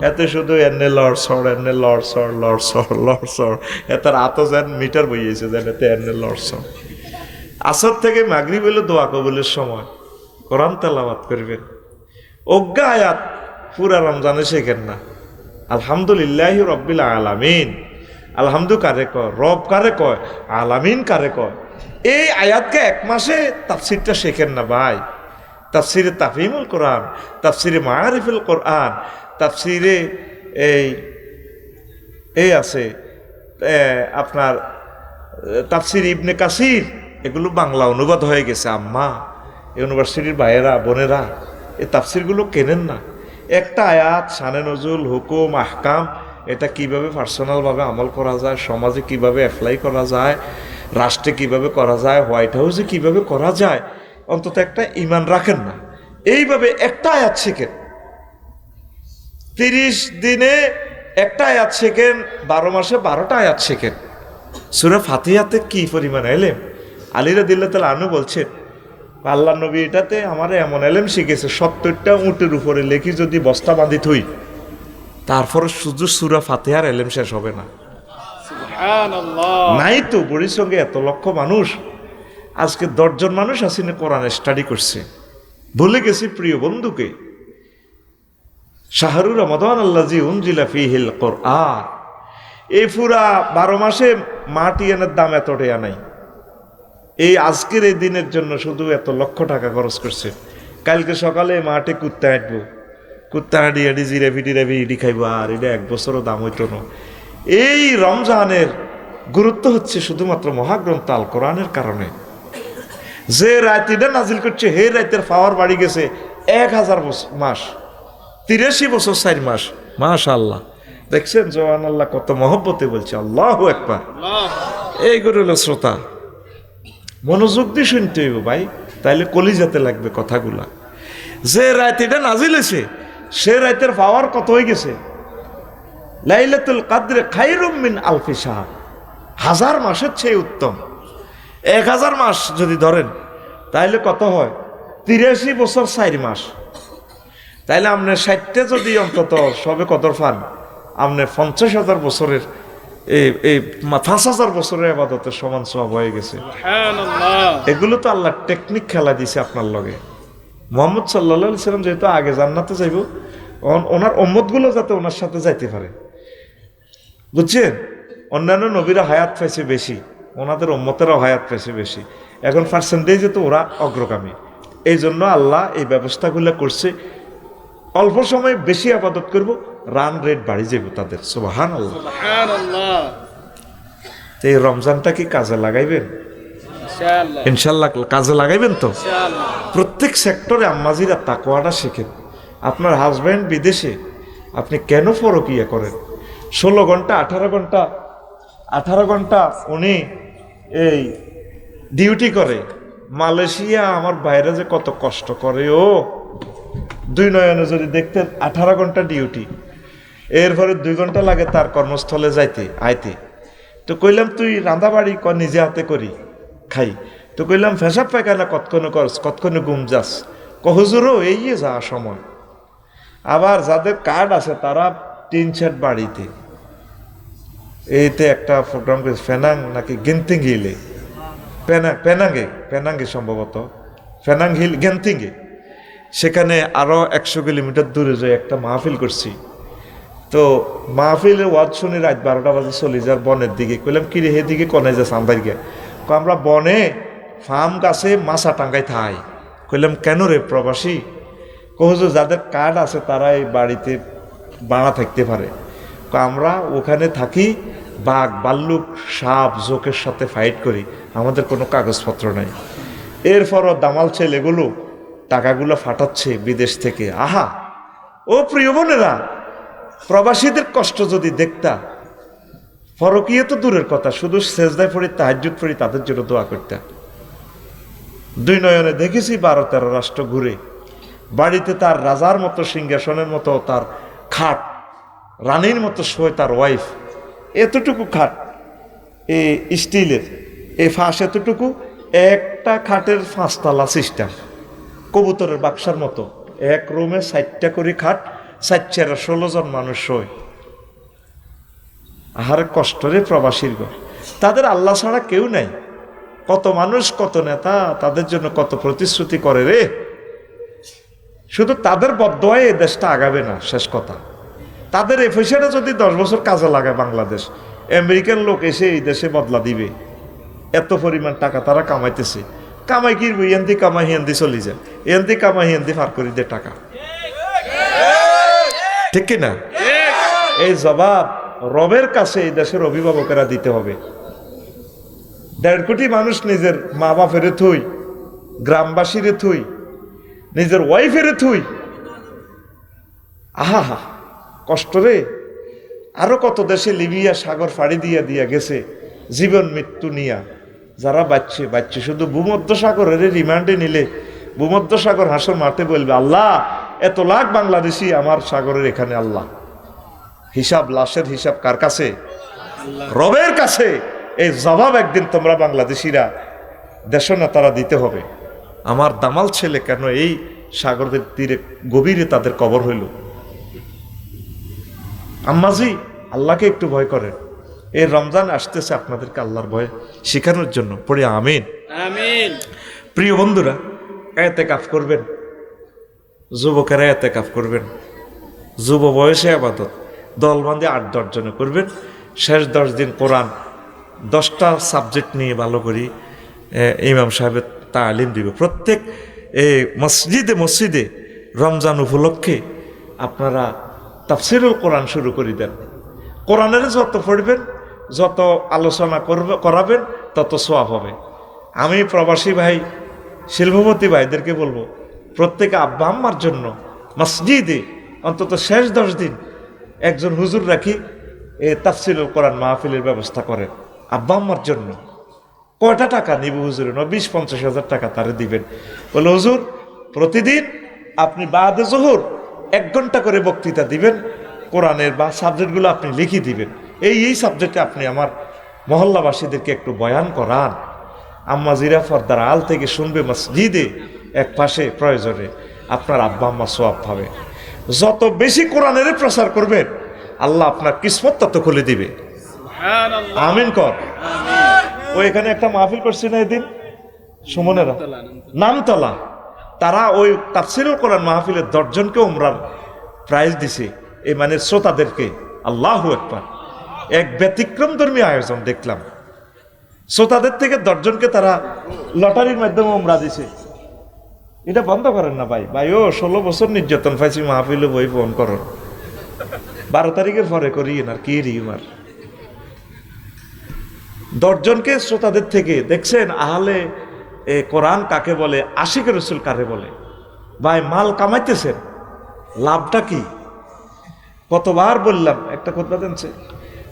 এতে শুধু এনে লড়সড়, এনে লড়সড়, লড়সড়, লড়সড়, এত রাত যেন মিটার বইয়েছে যেন এতে এনে লড়সড়। আসর থেকে মাগরিব হইল দোয়া কবুলের সময়, কোরআন তেলাওয়াত করবেন। অজ্ঞা আয়াত পুরা রমজানে শেখেন না। আলহামদুলিল্লাহ রব্বিল আলামিন, আলহামদু কারে কয়, রব কারে কয়, আলামিন কারে কয়। এই আয়াতকে 1 মাসে তাফসিরটা শেখেন না ভাই। তাফসিরে তাফহিমুল কোরআন, তাফসিরে মাআরিফুল কোরআন, তাফসিরে এই আছে আপনার তাফসির ইবনে কাসির, এগুলো বাংলা অনুবাদ হয়ে গেছে। আম্মা ইউনিভার্সিটির ভাইয়েরা বোনেরা এই তাফসিরগুলো কেনেন না। একটা আয়াত শানে নজুল, হুকুম, আহকাম, এটা কিভাবে পার্সোনালভাবে আমল করা যায়, সমাজে কিভাবে অ্যাপ্লাই করা যায়, রাষ্ট্রে কিভাবে করা যায়, হোয়াইট হাউসে কিভাবে করা যায়, অন্তত একটা ঈমান রাখেন না। এইভাবে একটা আয়াত শেখেন, 30 দিনে একটা আয়াত শেখেন, 12 মাসে 12টা আয়াত শেখেন। সূরা ফাতিহাতে কি পরিমাণ এলেম! আলী রাদিয়াল্লাহু তাআলা আনহু বলছেন, আল্লাহ নবী এটাতে আমার এমন এলেম শিখেছে, 70টা উটের উপরে লেখি যদি বস্তা বাঁধি থই তারপরে শুধু সূরা ফাতিহার এলেম শেষ হবে না। সুবহানাল্লাহ। নাই তো বড়ির সঙ্গে এত লক্ষ মানুষ, আজকে 10 জন মানুষ আসিনে কোরআন স্টাডি করছে, ভুলে গেছি প্রিয় বন্ধুকে। শাহরুর রমাদান আল্লাজি উনজিলা ফিহিল কোরআন, এই পুরা 12 মাসে মাটি এনের দাম এত টাকা নাই। এই আজকের এই দিনের জন্য শুধু এত লক্ষ টাকা খরচ করছে। কালকে সকালে মাঠে কুত্তা হাঁটবো, কুত্তা হাঁটি হাঁটি জিরাফি ইডি খাইবো, আর এটা 1 বছরও দাম হইতো না। এই রমজানের গুরুত্ব হচ্ছে শুধুমাত্র মহাগ্রন্থ আল কোরআনের কারণে। যে রাতিটা নাজিল করছে হে রাতের পাওয়ার বাড়ি গেছে 1000 মাস, 83 বছর 4 মাস। মাশাআল্লাহ, দেখছেন জওয়ান আল্লাহ কত মহব্বতে বলছে আল্লাহু আকবার। এইগুলো হলো শ্রোতা, মনোযোগ দিয়ে শুনতে হইব ভাই, তাইলে কলিজাতে লাগবে কথাগুলা। যে রাতিটা নাজিল হয়েছে সে রাতের পাওয়ার কত হয়ে গেছে? লাইলাতুল কাদরে খায়রুম মিন আলফি শাহর, 1000 মাসের চেয়ে উত্তম। 1000 মাস যদি ধরেন তাইলে কত হয়? 83 বছর 4 মাস। তাইলে আপনি 60টা যদি অন্তত সবে কদর পান, আপনি 50,000 বছরের এই 5000 বছরের ইবাদতের সমান সওয়াব হয়ে গেছে। সুবহানাল্লাহ। এগুলো তো আল্লাহ টেকনিক খেলা দিছে আপনার লগে। মুহাম্মদ সাল্লাল্লাহু আলাইহি সাল্লাম যেহেতু আগে জান্নাতে যাইব, ওনার উম্মতগুলো যাতে ওনার সাথে যাইতে পারে, বুঝছেন? অন্যান্য নবীরা হায়াত পাইছে বেশি, ওনাদের উম্মতেরাও হায়াত পাইছে বেশি। এখন পার্সেন্টেজে তো ওরা অগ্রগামী, এই জন্য আল্লাহ এই ব্যবস্থাগুলো করছে। অল্প সময়ে বেশি আবাদত করব, রান রেট বাড়ি যাব তাদের। সুবহানাল্লাহ। সুবহানাল্লাহ। তো এই রমজানটা কি কাজে লাগাইবেন? ইনশাআল্লাহ। ইনশাল্লাহ কাজে লাগাইবেন তো। ইনশাআল্লাহ। প্রত্যেক সেক্টরে আম্মাজিরা তাকওয়াটা শেখেন। আপনার হাজব্যান্ড বিদেশে, আপনি কেন ফরকিয়া করেন? 16 ঘন্টা 18 ঘন্টা উনি এই ডিউটি করে। মালয়েশিয়া আমার বাইরে যে কত কষ্ট করে, ও 2 নয়নে যদি দেখতেন, 18 ঘন্টা ডিউটি, এরপরে 2 ঘন্টা লাগে তার কর্মস্থলে যাইতে আইতে। তো কইলাম তুই রান্না বাড়ি নিজে হাতে করি খাই। তো কইলাম ফেসাব পায়খানা কতক্ষণে করস, কতক্ষণে ঘুম যাস? হুজুরও এই যাওয়া সময়। আবার যাদের কার্ড আছে তারা 3 সেট বাড়িতে। এইতে একটা প্রোগ্রাম করেছে ফেনাং নাকি গেন্তিং হিলে, পেনাঙ্গে সম্ভবত, ফেনাং হিল গেন্তিংয়ে। সেখানে আরও 100 কিলোমিটার দূরে যে একটা মাহফিল করছি। তো মাহফিলের ওয়াজ শুনে রাত 12টা বাজে চলে যার বনের দিকে। কইলাম কি রে, হেদিকে কনে যা সাম্বার গিয়া? আমরা বনে ফার্ম গাছে মাছা টাঙ্গাই থাই। কইলাম কেন রে প্রবাসী? হুজুর যাদের কার্ড আছে তারা এই বাড়িতে বাড়া থাকতে পারে। আমরা ওখানে থাকি, বাঘ ভাল্লুক সাপ জোকের সাথে ফাইট করি, আমাদের কোনো কাগজপত্র নাই। এরপরও দামাল ছেলেগুলো টাকাগুলো ফাটাচ্ছে বিদেশ থেকে। আহা ও প্রিয় বোনেরা, প্রবাসীদের কষ্ট যদি দেখতা, ফরকিয়ে তো দূরের কথা, শুধু সেজদায় পড়ি তাহাজ্জুদ পড়ি তাদের জন্য দোয়া করতা। 2 নয়নে দেখেছি 12-13 রাষ্ট্র ঘুরে, বাড়িতে তার রাজার মতো সিংহাসনের মতো তার খাট, রানীর মতো শোয় তার ওয়াইফ। এতটুকু খাট এই স্টিলের, এই ফাঁস এতটুকু, একটা খাটের 5 তলা সিস্টেম, কবুতরের বাক্সার মতো। এক রুমে 4টা করে খাট, 4 16 জন মানুষ শোয়। আহারে কষ্ট রে প্রবাসীর গো, তাদের আল্লাহ ছাড়া কেউ নাই। কত মানুষ, কত নেতা তাদের জন্য কত প্রতিশ্রুতি করে রে। শুধু তাদের বদদোয়ায় এই দেশটা আগাবে না, শেষ কথা। তাদের এই পয়সাটা যদি 10 বছর কাজে লাগায় বাংলাদেশ, আমেরিকান লোক এসে এই দেশে বদলা দিবে। এত পরিমাণ টাকা তারা কামাইতেছে। কামাই কিনবো, এনদি কামাই হেন্দি চলি যায়, এনদি কামাই হেন্দি ফার করি দে টাকা, ঠিক কিনা? এই জবাব রবের কাছে এই দেশের অভিভাবকেরা দিতে হবে। 1.5 কোটি মানুষ নিজের মা বাপেরে থুই, গ্রামবাসীরে থুই, নিজের ওয়াইফেরে থুই। আহা হা কষ্ট রে। আরো কত দেশে লিবিয়া সাগর ফাড়ি দিয়া গেছে জীবন মৃত্যু নিয়া। যারা বাচ্চে শুধু ভূমধ্য সাগরের রিমান্ডে নিলে ভূমধ্য সাগর হাসর মাঠে বলবে, আল্লাহ এত লাখ বাংলাদেশি আমার সাগরের এখানে। আল্লাহ হিসাব, লাশের হিসাব কার কাছে? রবের কাছে। এই জবাব একদিন তোমরা বাংলাদেশিরা দেশ নেতারা দিতে হবে। আমার দামাল ছেলে কেন এই সাগরের তীরে গভীরে তাদের কবর হইল? আম্মাজি আল্লাহকে একটু ভয় করেন। এই রমজান আসতেছে আপনাদেরকে আল্লাহর ভয় শেখানোর জন্য। পড়ি আমিন। আমিন। প্রিয় বন্ধুরা, এতেকাফ করবেন, যুবকেরা এতেকাফ করবেন, যুব বয়সে আবাদত দল বাঁধে 8-10 জনে করবেন। শেষ 10 দিন কোরআন 10টা সাবজেক্ট নিয়ে ভালো করি ইমাম সাহেবের তালিম দিবে। প্রত্যেক মসজিদে রমজান উপলক্ষে আপনারা তাফসিরুল কোরআন শুরু করে দেন। কোরআনের যত পড়বেন, যত আলোচনা করাবেন, তত সওয়াব হবে। আমি প্রবাসী ভাই, শিল্পপতি ভাইদেরকে বলবো, প্রত্যেকে আব্বা আম্মার জন্য মসজিদে অন্তত শেষ 10 দিন একজন হুজুর রাখি তাফসিরুল কোরআন মাহফিলের ব্যবস্থা করেন আব্বা আম্মার জন্য। কয়টা টাকা নিব হুজুরের? 20-50 হাজার টাকা তারে দিবেন। বলে হুজুর প্রতিদিন আপনি বাদে জোহর 1 ঘন্টা করে বক্তৃতা দিবেন, কোরআনের বা সাবজেক্টগুলো আপনি লিখে দিবেন। এই সাবজেক্টে আপনি আমার মহল্লাবাসীদেরকে একটু বয়ান করান। আম্মা জিরা ফর্দার আল থেকে শুনবে মসজিদে এক পাশে, প্রয়োজনে আপনার আব্বা আম্মা সওয়াব পাবে। যত বেশি কোরআনের প্রচার করবেন আল্লাহ আপনার কিসমত তত খুলে দিবে। সুবহানাল্লাহ। আমিন কর। ওই এখানে একটা মাহফিল করছি না এদিন, সুমনেরা নামতলা, তারা ওই তাফসিরুল কোরআন মাহফিলের 10 জনকে উমরার প্রাইজ দিছে, এই মানে শ্রোতাদেরকে। আল্লাহু আকবার, এক ব্যতিক্রম ধর্মী আয়োজন দেখলাম। শ্রোতাদের থেকে 10 জনকে তারা লটারির মাধ্যমে উমরা দিছে। এটা বন্ধ করেন না ভাই। ভাই ও 16 বছর নির্যাতন পাইছি, মাহফিলে বই ফোন করো, 12 তারিখের পরে করি না কি রিমার। 10 জনকে শ্রোতাদের থেকে দেখছেন। আহলে কোরআন কাকে বলে, আশিক রসুল কারে বলে। ভাই মাল কামাইতেছেন, লাভটা কি? কতবার বললাম, একটা কথা জানছে,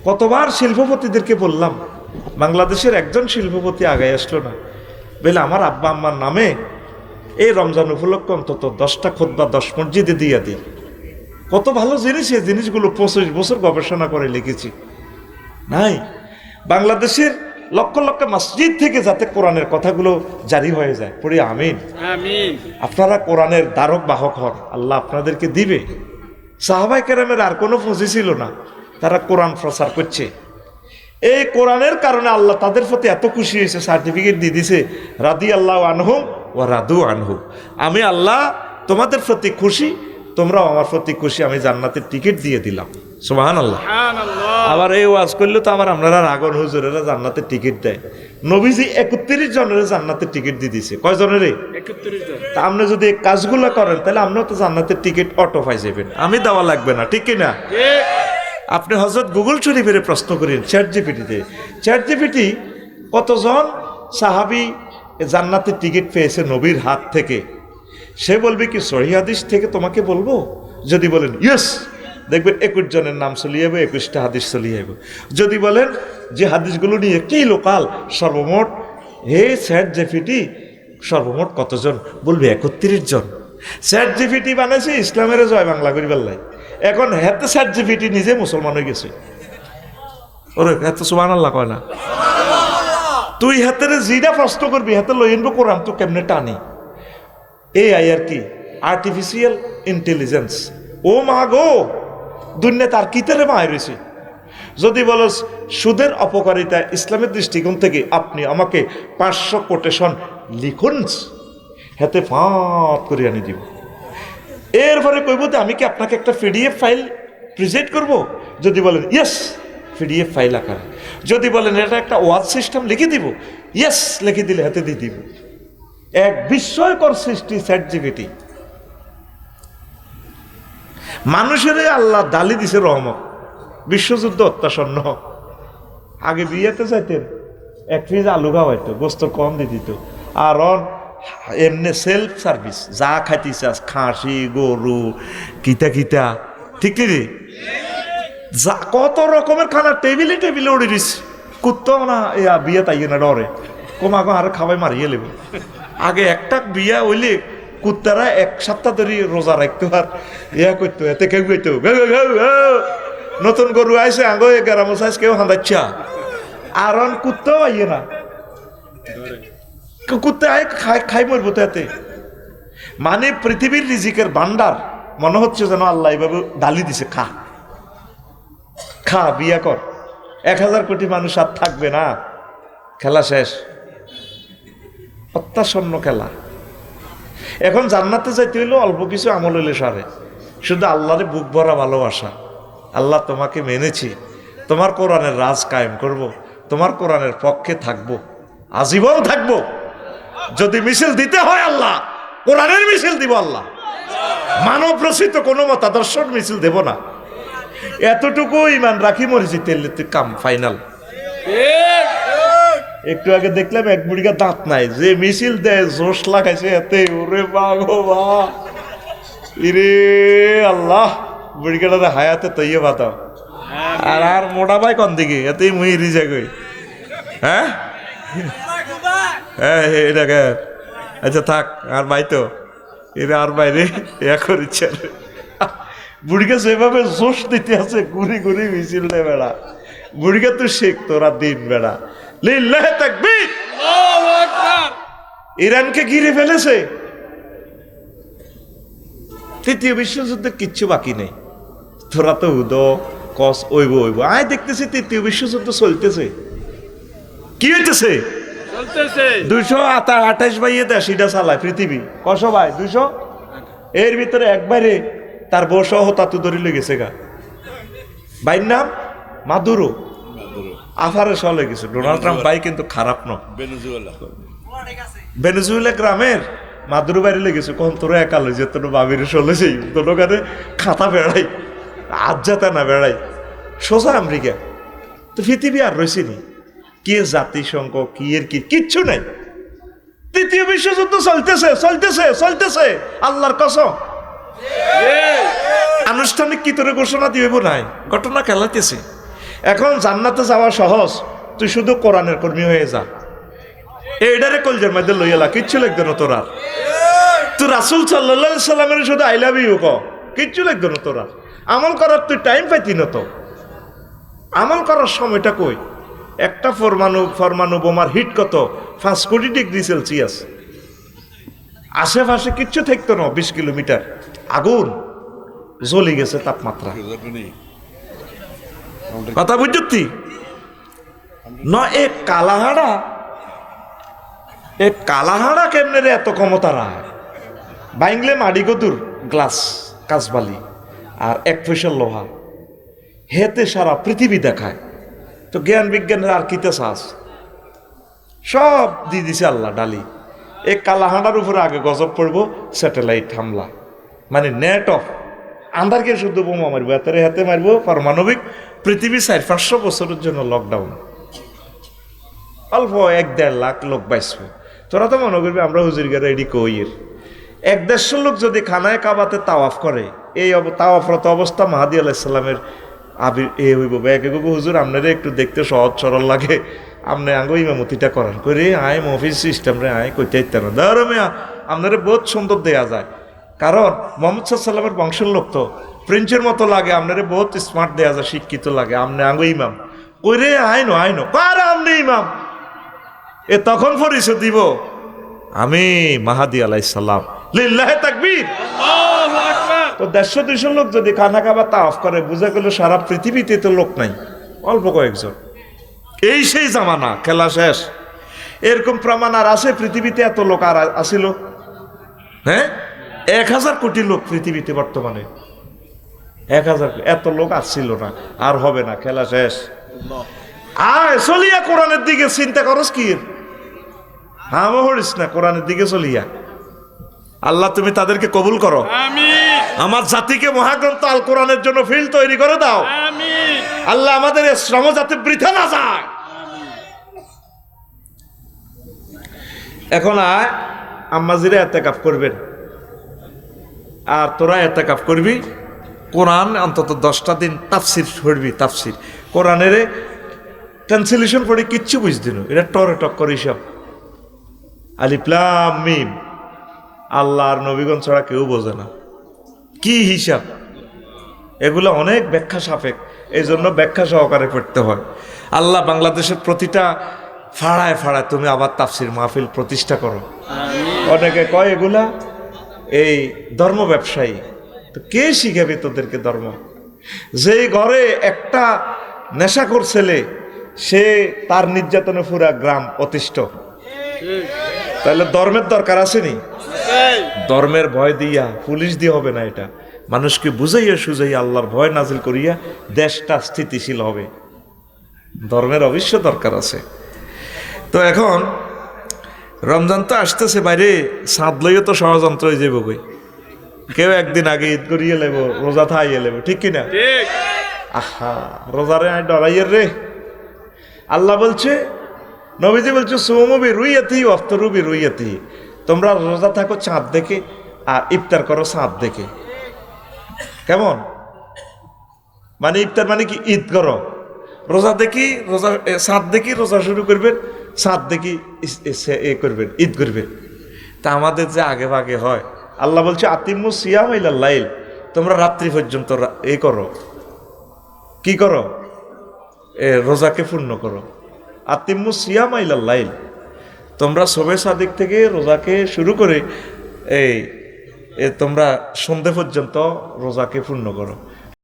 কতবার শিল্পপতিদেরকে বললাম, বাংলাদেশের একজন শিল্পপতি আগায় আসলো না। বলে আমার আব্বা আম্মার নামে এই রমজান উপলক্ষে অন্তত 10টা খুতবা 10 মসজিদে দিয়ে দিই। কত ভালো জিনিস, এই জিনিসগুলো 25 বছর গবেষণা করে লিখেছি। নাই, বাংলাদেশের লক্ষ লক্ষ মসজিদ থেকে যাতে কোরআনের কথাগুলো জারি হয়ে যায়। পড়ি আমিন। আমিন। আপনারা কোরআনের দ্বারক বাহক হন, আল্লাহ আপনাদেরকে দিবে। সাহাবায়ে কেরামের আর কোনো পুঁজি ছিল না, তারা কোরআন প্রচার করছে। এই কোরআনের কারণে আল্লাহ তাদের প্রতি এত খুশি হয়েছে, সার্টিফিকেট দিয়ে দিছে, রাদিয়াল্লাহু আনহুম ওয়া রাদু আনহু। আমি আল্লাহ তোমাদের প্রতি খুশি, তোমরাও আমার প্রতি খুশি, আমি জান্নাতের টিকিট দিয়ে দিলাম। সুবহানাল্লাহ। সুবহানাল্লাহ। আবার এই ওয়াজ করলে তো আবার আপনারা রাগন হুজুরেরা জান্নাতের টিকিট দেয়। নবীজি 31 জনের জান্নাতের টিকিট দিয়ে দিছে। কয় জনের? 31 জন। তা আপনি যদি এই কাজগুলো করেন তাহলে আপনিও তো জান্নাতের টিকিট অটো পাই যাবেন, আমি দেওয়া লাগবে না, ঠিক কিনা? ঠিক। আপনি হযরত গুগল শরীফের প্রশ্ন করেন, চ্যাট জিপিটি কতজন সাহাবী জান্নাতের টিকিট পেয়েছে নবীর হাত থেকে, সে বলবে কি সহিহ হাদিস থেকে তোমাকে বলবো? যদি বলেন ইয়েস, দেখবেন 21 জনের নাম চলে যাবে, 21টা হাদিস চলে যাবে। যদি বলেন যে হাদিসগুলো নিয়ে কি লোকাল, সর্বমোট হে চ্যাট জিপিটি সর্বমোট কতজন? বলবে 31 জন। চ্যাট জিপিটি বানাইছে ইসলামের জয় বাংলা করিবার লাই। এখন হেতে চ্যাট জিপিটি নিজে মুসলমান হয়ে গেছে। ওরে এত সুবহানাল্লাহ কয় না। তুই হাতের যেটা প্রশ্ন করবি হাতে লই আনবো কোরআন তো কেমনে টানি। এই আর কি আর্টিফিশিয়াল ইন্টেলিজেন্স। ও মা গো, দুনিয়া তার কিতারে মায় রয়েছে। যদি বলো সুদের অপকারিতা ইসলামের দৃষ্টিকোণ থেকে, আপনি আমাকে 500 কোটেশন লিখুন, হাতে ফাঁপ করে আনি দিব। এরপরে কইব যে আমি কি আপনাকে একটা পিডিএফ ফাইল প্রেজেন্ট করব? যদি বলেন ইয়েস, পিডিএফ ফাইল আকারে। যদি বলেন এটা একটা ওয়াজ সিস্টেম লিখে দিব, ইয়েস লিখে দিলে হাতে দিয়ে দিব। এক বিস্ময়কর সৃষ্টি চ্যাট জিপিটি। মানুষের আল্লাহ ডালি দিছে রহমত। বিশ্বযুদ্ধ অত্যাসন্ন, আগে বিয়েতে যাইতেন 1 পিস আলু খাওয়াইতো, গোস্ত কম দিয়ে দিত। আর এমনি সেলফ সার্ভিস, যা খাইতে চাস, খাসি গরু কিতা কিতা, ঠিক রে, যা কত রকমের খানা টেবিলে টেবিলে উড়ে দিস। কুত্তাও না বিয়ে তাই না ডরে, কমাগো আর খাওয়াই মারিয়ে লেব। আগে একটা বিয়া হইলে কুত্তারা 1 সপ্তাহ ধরে রোজা রাখতো আর করতো, এতে কেউ গইতো নতুন গরু আইসে আঙ্গো 11 বছর কেউ হাঁদাচ্ছা। আর কুত্তাও আইয়ে না, কুত্তে আয় খাই মরবো তো এতে। মানে পৃথিবীর রিজিকের ভান্ডার মনে হচ্ছে যেন আল্লাহ এইভাবে ডালি দিছে, খা। খা, বিয়া কর। 1000 কোটি মানুষ আর থাকবে না, খেলা শেষ, অত্যাসন্ন খেলা। এখন জান্নাতে যাইতে হইলে অল্প কিছু আমল হইলে সারে, শুধু আল্লাহরে বুক ভরা ভালোবাসা। আল্লাহ তোমাকে মেনেছি, তোমার কোরআনের রাজ কায়েম করব, তোমার কোরআনের পক্ষে থাকবো, আজীবন থাকবো। যদি মিছিল দিতে হয় আল্লাহ, কোরআনের মিছিল দিব আল্লাহ, মানব রচিত কোনো মতাদর্শর মিছিল দেব না। এতটুকু ইমান রাখি মরেছি, তেলে কাম ফাইনাল। একটু আগে দেখলাম এক বুড়িকা দাঁত নাই, যে মিছিল দেয় জোশ লাগাইছে এতে, ওরে বাবা ইরে আল্লাহ, বুড়িকাটা হায়াতে তৈয়ে বাতাও। আর আর মোটা ভাই কোন দিকে, এতেই মুই রিজা গই। হ্যাঁ হ্যাঁ এটাকে আচ্ছা থাক, আর ভাই তো এরা আর বাইরে ইয়া করিচ্ছে। বুড়িকে যেভাবে জোশ দিতে আছে, ঘুরি ঘুরি মিছিল নেই বেড়া। বুড়িকে তো শেখ তোরা দিন বেড়া। লিল্লাহে তাকবীর। আল্লাহু আকবার। ইরানকে ঘিরে ফেলেছে। তৃতীয় বিশ্বযুদ্ধে কিচ্ছু বাকি নেই। তোরা তো হুদো কস ওইব ওইব, আয় দেখতেছি তৃতীয় বিশ্বযুদ্ধ চলতেছে। কি হইতেছে? চলতেছে 228 বাইয়ে দেশিটা চালায় পৃথিবী। কশো ভাই 200, এর ভিতরে একবারে তার বউ সহ তাতু ধরে লেগেছে গা। ভাইয়ের নাম মাদুরো, আফারে চলে গেছে। ডোনাল্ড ট্রাম্প ভাই কিন্তু খারাপ ন। ভেনেজুয়েলা গ্রামের মাদুরো বাইরে লেগেছে। কখন তোর একা লই যে তোর বাবির চলেছেই, তোর কানে খাতা বেড়াই, আজ যাতে না বেড়াই, সোজা আমেরিকা। তো পৃথিবী আর রয়েছে নি, কি জাতিসংঘ কি এর কি কিচ্ছু নাই। তৃতীয় বিশ্বযুদ্ধ চলতেছে চলতেছে চলতেছে, আল্লাহর কসম। আনুষ্ঠানিক কি তোরে ঘোষণা দিব নাই, ঘটনা খেলাইতেছে। এখন জান্নাতে যাওয়া সহজ, তুই শুধু কোরআনের কর্মী হয়ে যা। এইটারে কলজের মধ্যে লইয়ালা, কিচ্ছু লাগবে না তোর আর। তুই রাসূল সাল্লাল্লাহু আলাইহি সাল্লামের শুধু আই লাভ ইউ ক, কিচ্ছু লাগবে না তোর আর। আমল করার তুই টাইম পাইতি না তো। আমল করার সময়টা কই? একটা পরমাণু বোমার হিট কত? 5 কোটি ডিগ্রি সেলসিয়াস। আশেপাশে কিচ্ছু থাকতো না, 20 কিলোমিটার আগুন জ্বলে গেছে তাপমাত্রা। কথা বুঝতি না? এ কালাহাড়া কেমনে রে এত ক্ষমতা রায়? বাইংলে মাড়ি কদুর গ্লাস কাঁচবালি আর 1 পয়সার লোহা, হেতে সারা পৃথিবী দেখায়। তো জ্ঞান বিজ্ঞানের আর কিতে চাস? সব দিয়ে দিছে আল্লাহ ডালি। এই কালাহাঁড়ার উপরে আগে গজব পড়বো স্যাটেলাইট হামলা, মানে নেট অফ আন্ধারকে শুধু বোমা মারবো, এতেরে হাতে মারবো পারমাণবিক। পৃথিবী 400-500 বছরের জন্য লকডাউন। অল্প 1-1.5 লাখ লোক বাঁচবে। তোরা তো মনে করবি আমরা হুজুরগারে এডি কইয়ের। 1-150 লোক যদি খানায় কাবাতে তাওয়াফ করে, এই তাওয়াফরত অবস্থা মাহাদি আলাইহিস সালামের আবির এ হইব। ব্যাগে হুজুর আপনারা একটু দেখতে সহজ সরল লাগে, আপনি আঙ্গো ইমামতিটা করান করে আয় মফিজ সিস্টেম রে আয় কইতে ইত্যাদ না ধরো মেয়া, আপনারা বহুত সুন্দর দেয়া যায়। কারণ মোহাম্মদ সাল্লামের বংশের লোক তো প্রিন্সের মতো লাগে, আপনারা বহুত স্মার্ট দেয়া যায়, শিক্ষিত লাগে। আপনি আঙ্গো ইমাম কইরে আইনো কার আপনি ইমাম। এ তখন পরিচয় দিব আমি মাহাদি আলাইহিস সালাম। লিল্লাহে তাকবীর। আল্লাহু আকবার। তো 150-200 লোক যদি খানা খাবার তাওয়াফ করে, বুঝা গেল সারা পৃথিবীতে তো লোক নাই, অল্প কয়েকজন। এই সেই জামানা, খেলা শেষ। এরকম প্রমাণ আর আছে পৃথিবীতে? এত লোক আর আসিল? হ্যাঁ, 1000 কোটি লোক পৃথিবীতে বর্তমানে। 1000, এত লোক আসছিল না, আর হবে না, খেলা শেষ। আয় চলিয়া কোরআনের দিকে চিন্তা করস কি? হ্যাঁ মহরিস না, কোরআনের দিকে চলিয়া। আল্লাহ তুমি তাদেরকে কবুল করো। আমিন আমার জাতিকে মহাগ্রন্থ আল কোরআনের জন্য ফিল্ড তৈরি করে দাও। আমিন। আল্লাহ আমাদের শ্রম যাতে বৃথা না যায়। এখন আয় আম্মাজিরা এতেকাফ করবেন, আর তোরা এতেকাফ করবি। কোরআন অন্তত 10টা দিন তাফসির পড়বি। তাফসির কোরআনের ট্রান্সলেশন পড়ে কিচ্ছু বুঝদিন, এটা টরে টক করে সব আলিফ লাম মিম। আল্লাহর নবীগণ ছাড়া কেউ বোঝে না কি হিসাব। এগুলো অনেক ব্যাখ্যা সাপেক, এই জন্য ব্যাখ্যা সহকারে পড়তে হয়। আল্লাহ বাংলাদেশের প্রতিটা ফাড়ায় ফাড়ায় তুমি আবার তাফসির মাহফিল প্রতিষ্ঠা করো। অনেকে কয় এগুলা এই ধর্ম ব্যবসায়ী। তো কে শিখাবে তোদেরকে ধর্ম? যেই ঘরে একটা নেশাখোর ছেলে, সে তার নির্যাতনে পুরা গ্রাম অতিষ্ঠ, তাহলে ধর্মের দরকার আসেনি? ধর্মের ভয় দিয়া, পুলিশ দিয়ে হবে না, এটা মানুষকে বুঝাইয়া সুঝাইয়া আল্লাহর ভয় নাজিল করিয়া দেশটা স্থিতিশীল হবে। ধর্মের অবশ্য দরকার আছে। তো এখন রমজান তো আসতেছে, বাইরে সাদ লইও তো ষড়যন্ত্র হয়ে যাবো কই, কেউ একদিন আগে ঈদ করিয়ে লেব, রোজা থাইয়ে লেব, ঠিক কিনা? ঠিক। আহা, রোজারে আয় ডরাইয়ের রে। আল্লাহ বলছে, নবীজি বলছে, সুমবি রুইয়াতি অফতরুবি রুইয়াতি, তোমরা রোজা থাকো চাঁদ দেখে আর ইফতার করো চাঁদ দেখে। কেমন মানে ইফতার মানে কি? ঈদ করো, রোজা দেখি রোজা, চাঁদ দেখি রোজা শুরু করবেন, চাঁদ দেখি এ করবেন, ঈদ করবেন। তা আমাদের যে আগে ভাগে হয়, আল্লাহ বলছে আতিমু সিয়াম ইলাল লাইল, তোমরা রাত্রি পর্যন্ত এই করো, কি করো? রোজাকে পূর্ণ করো। আতিমু সিয়াম ইলাল লাইল, তোমরা শবে সাদিক থেকে রোজাকে শুরু করে এই তোমরা সন্ধে পর্যন্ত রোজাকে পূর্ণ করো।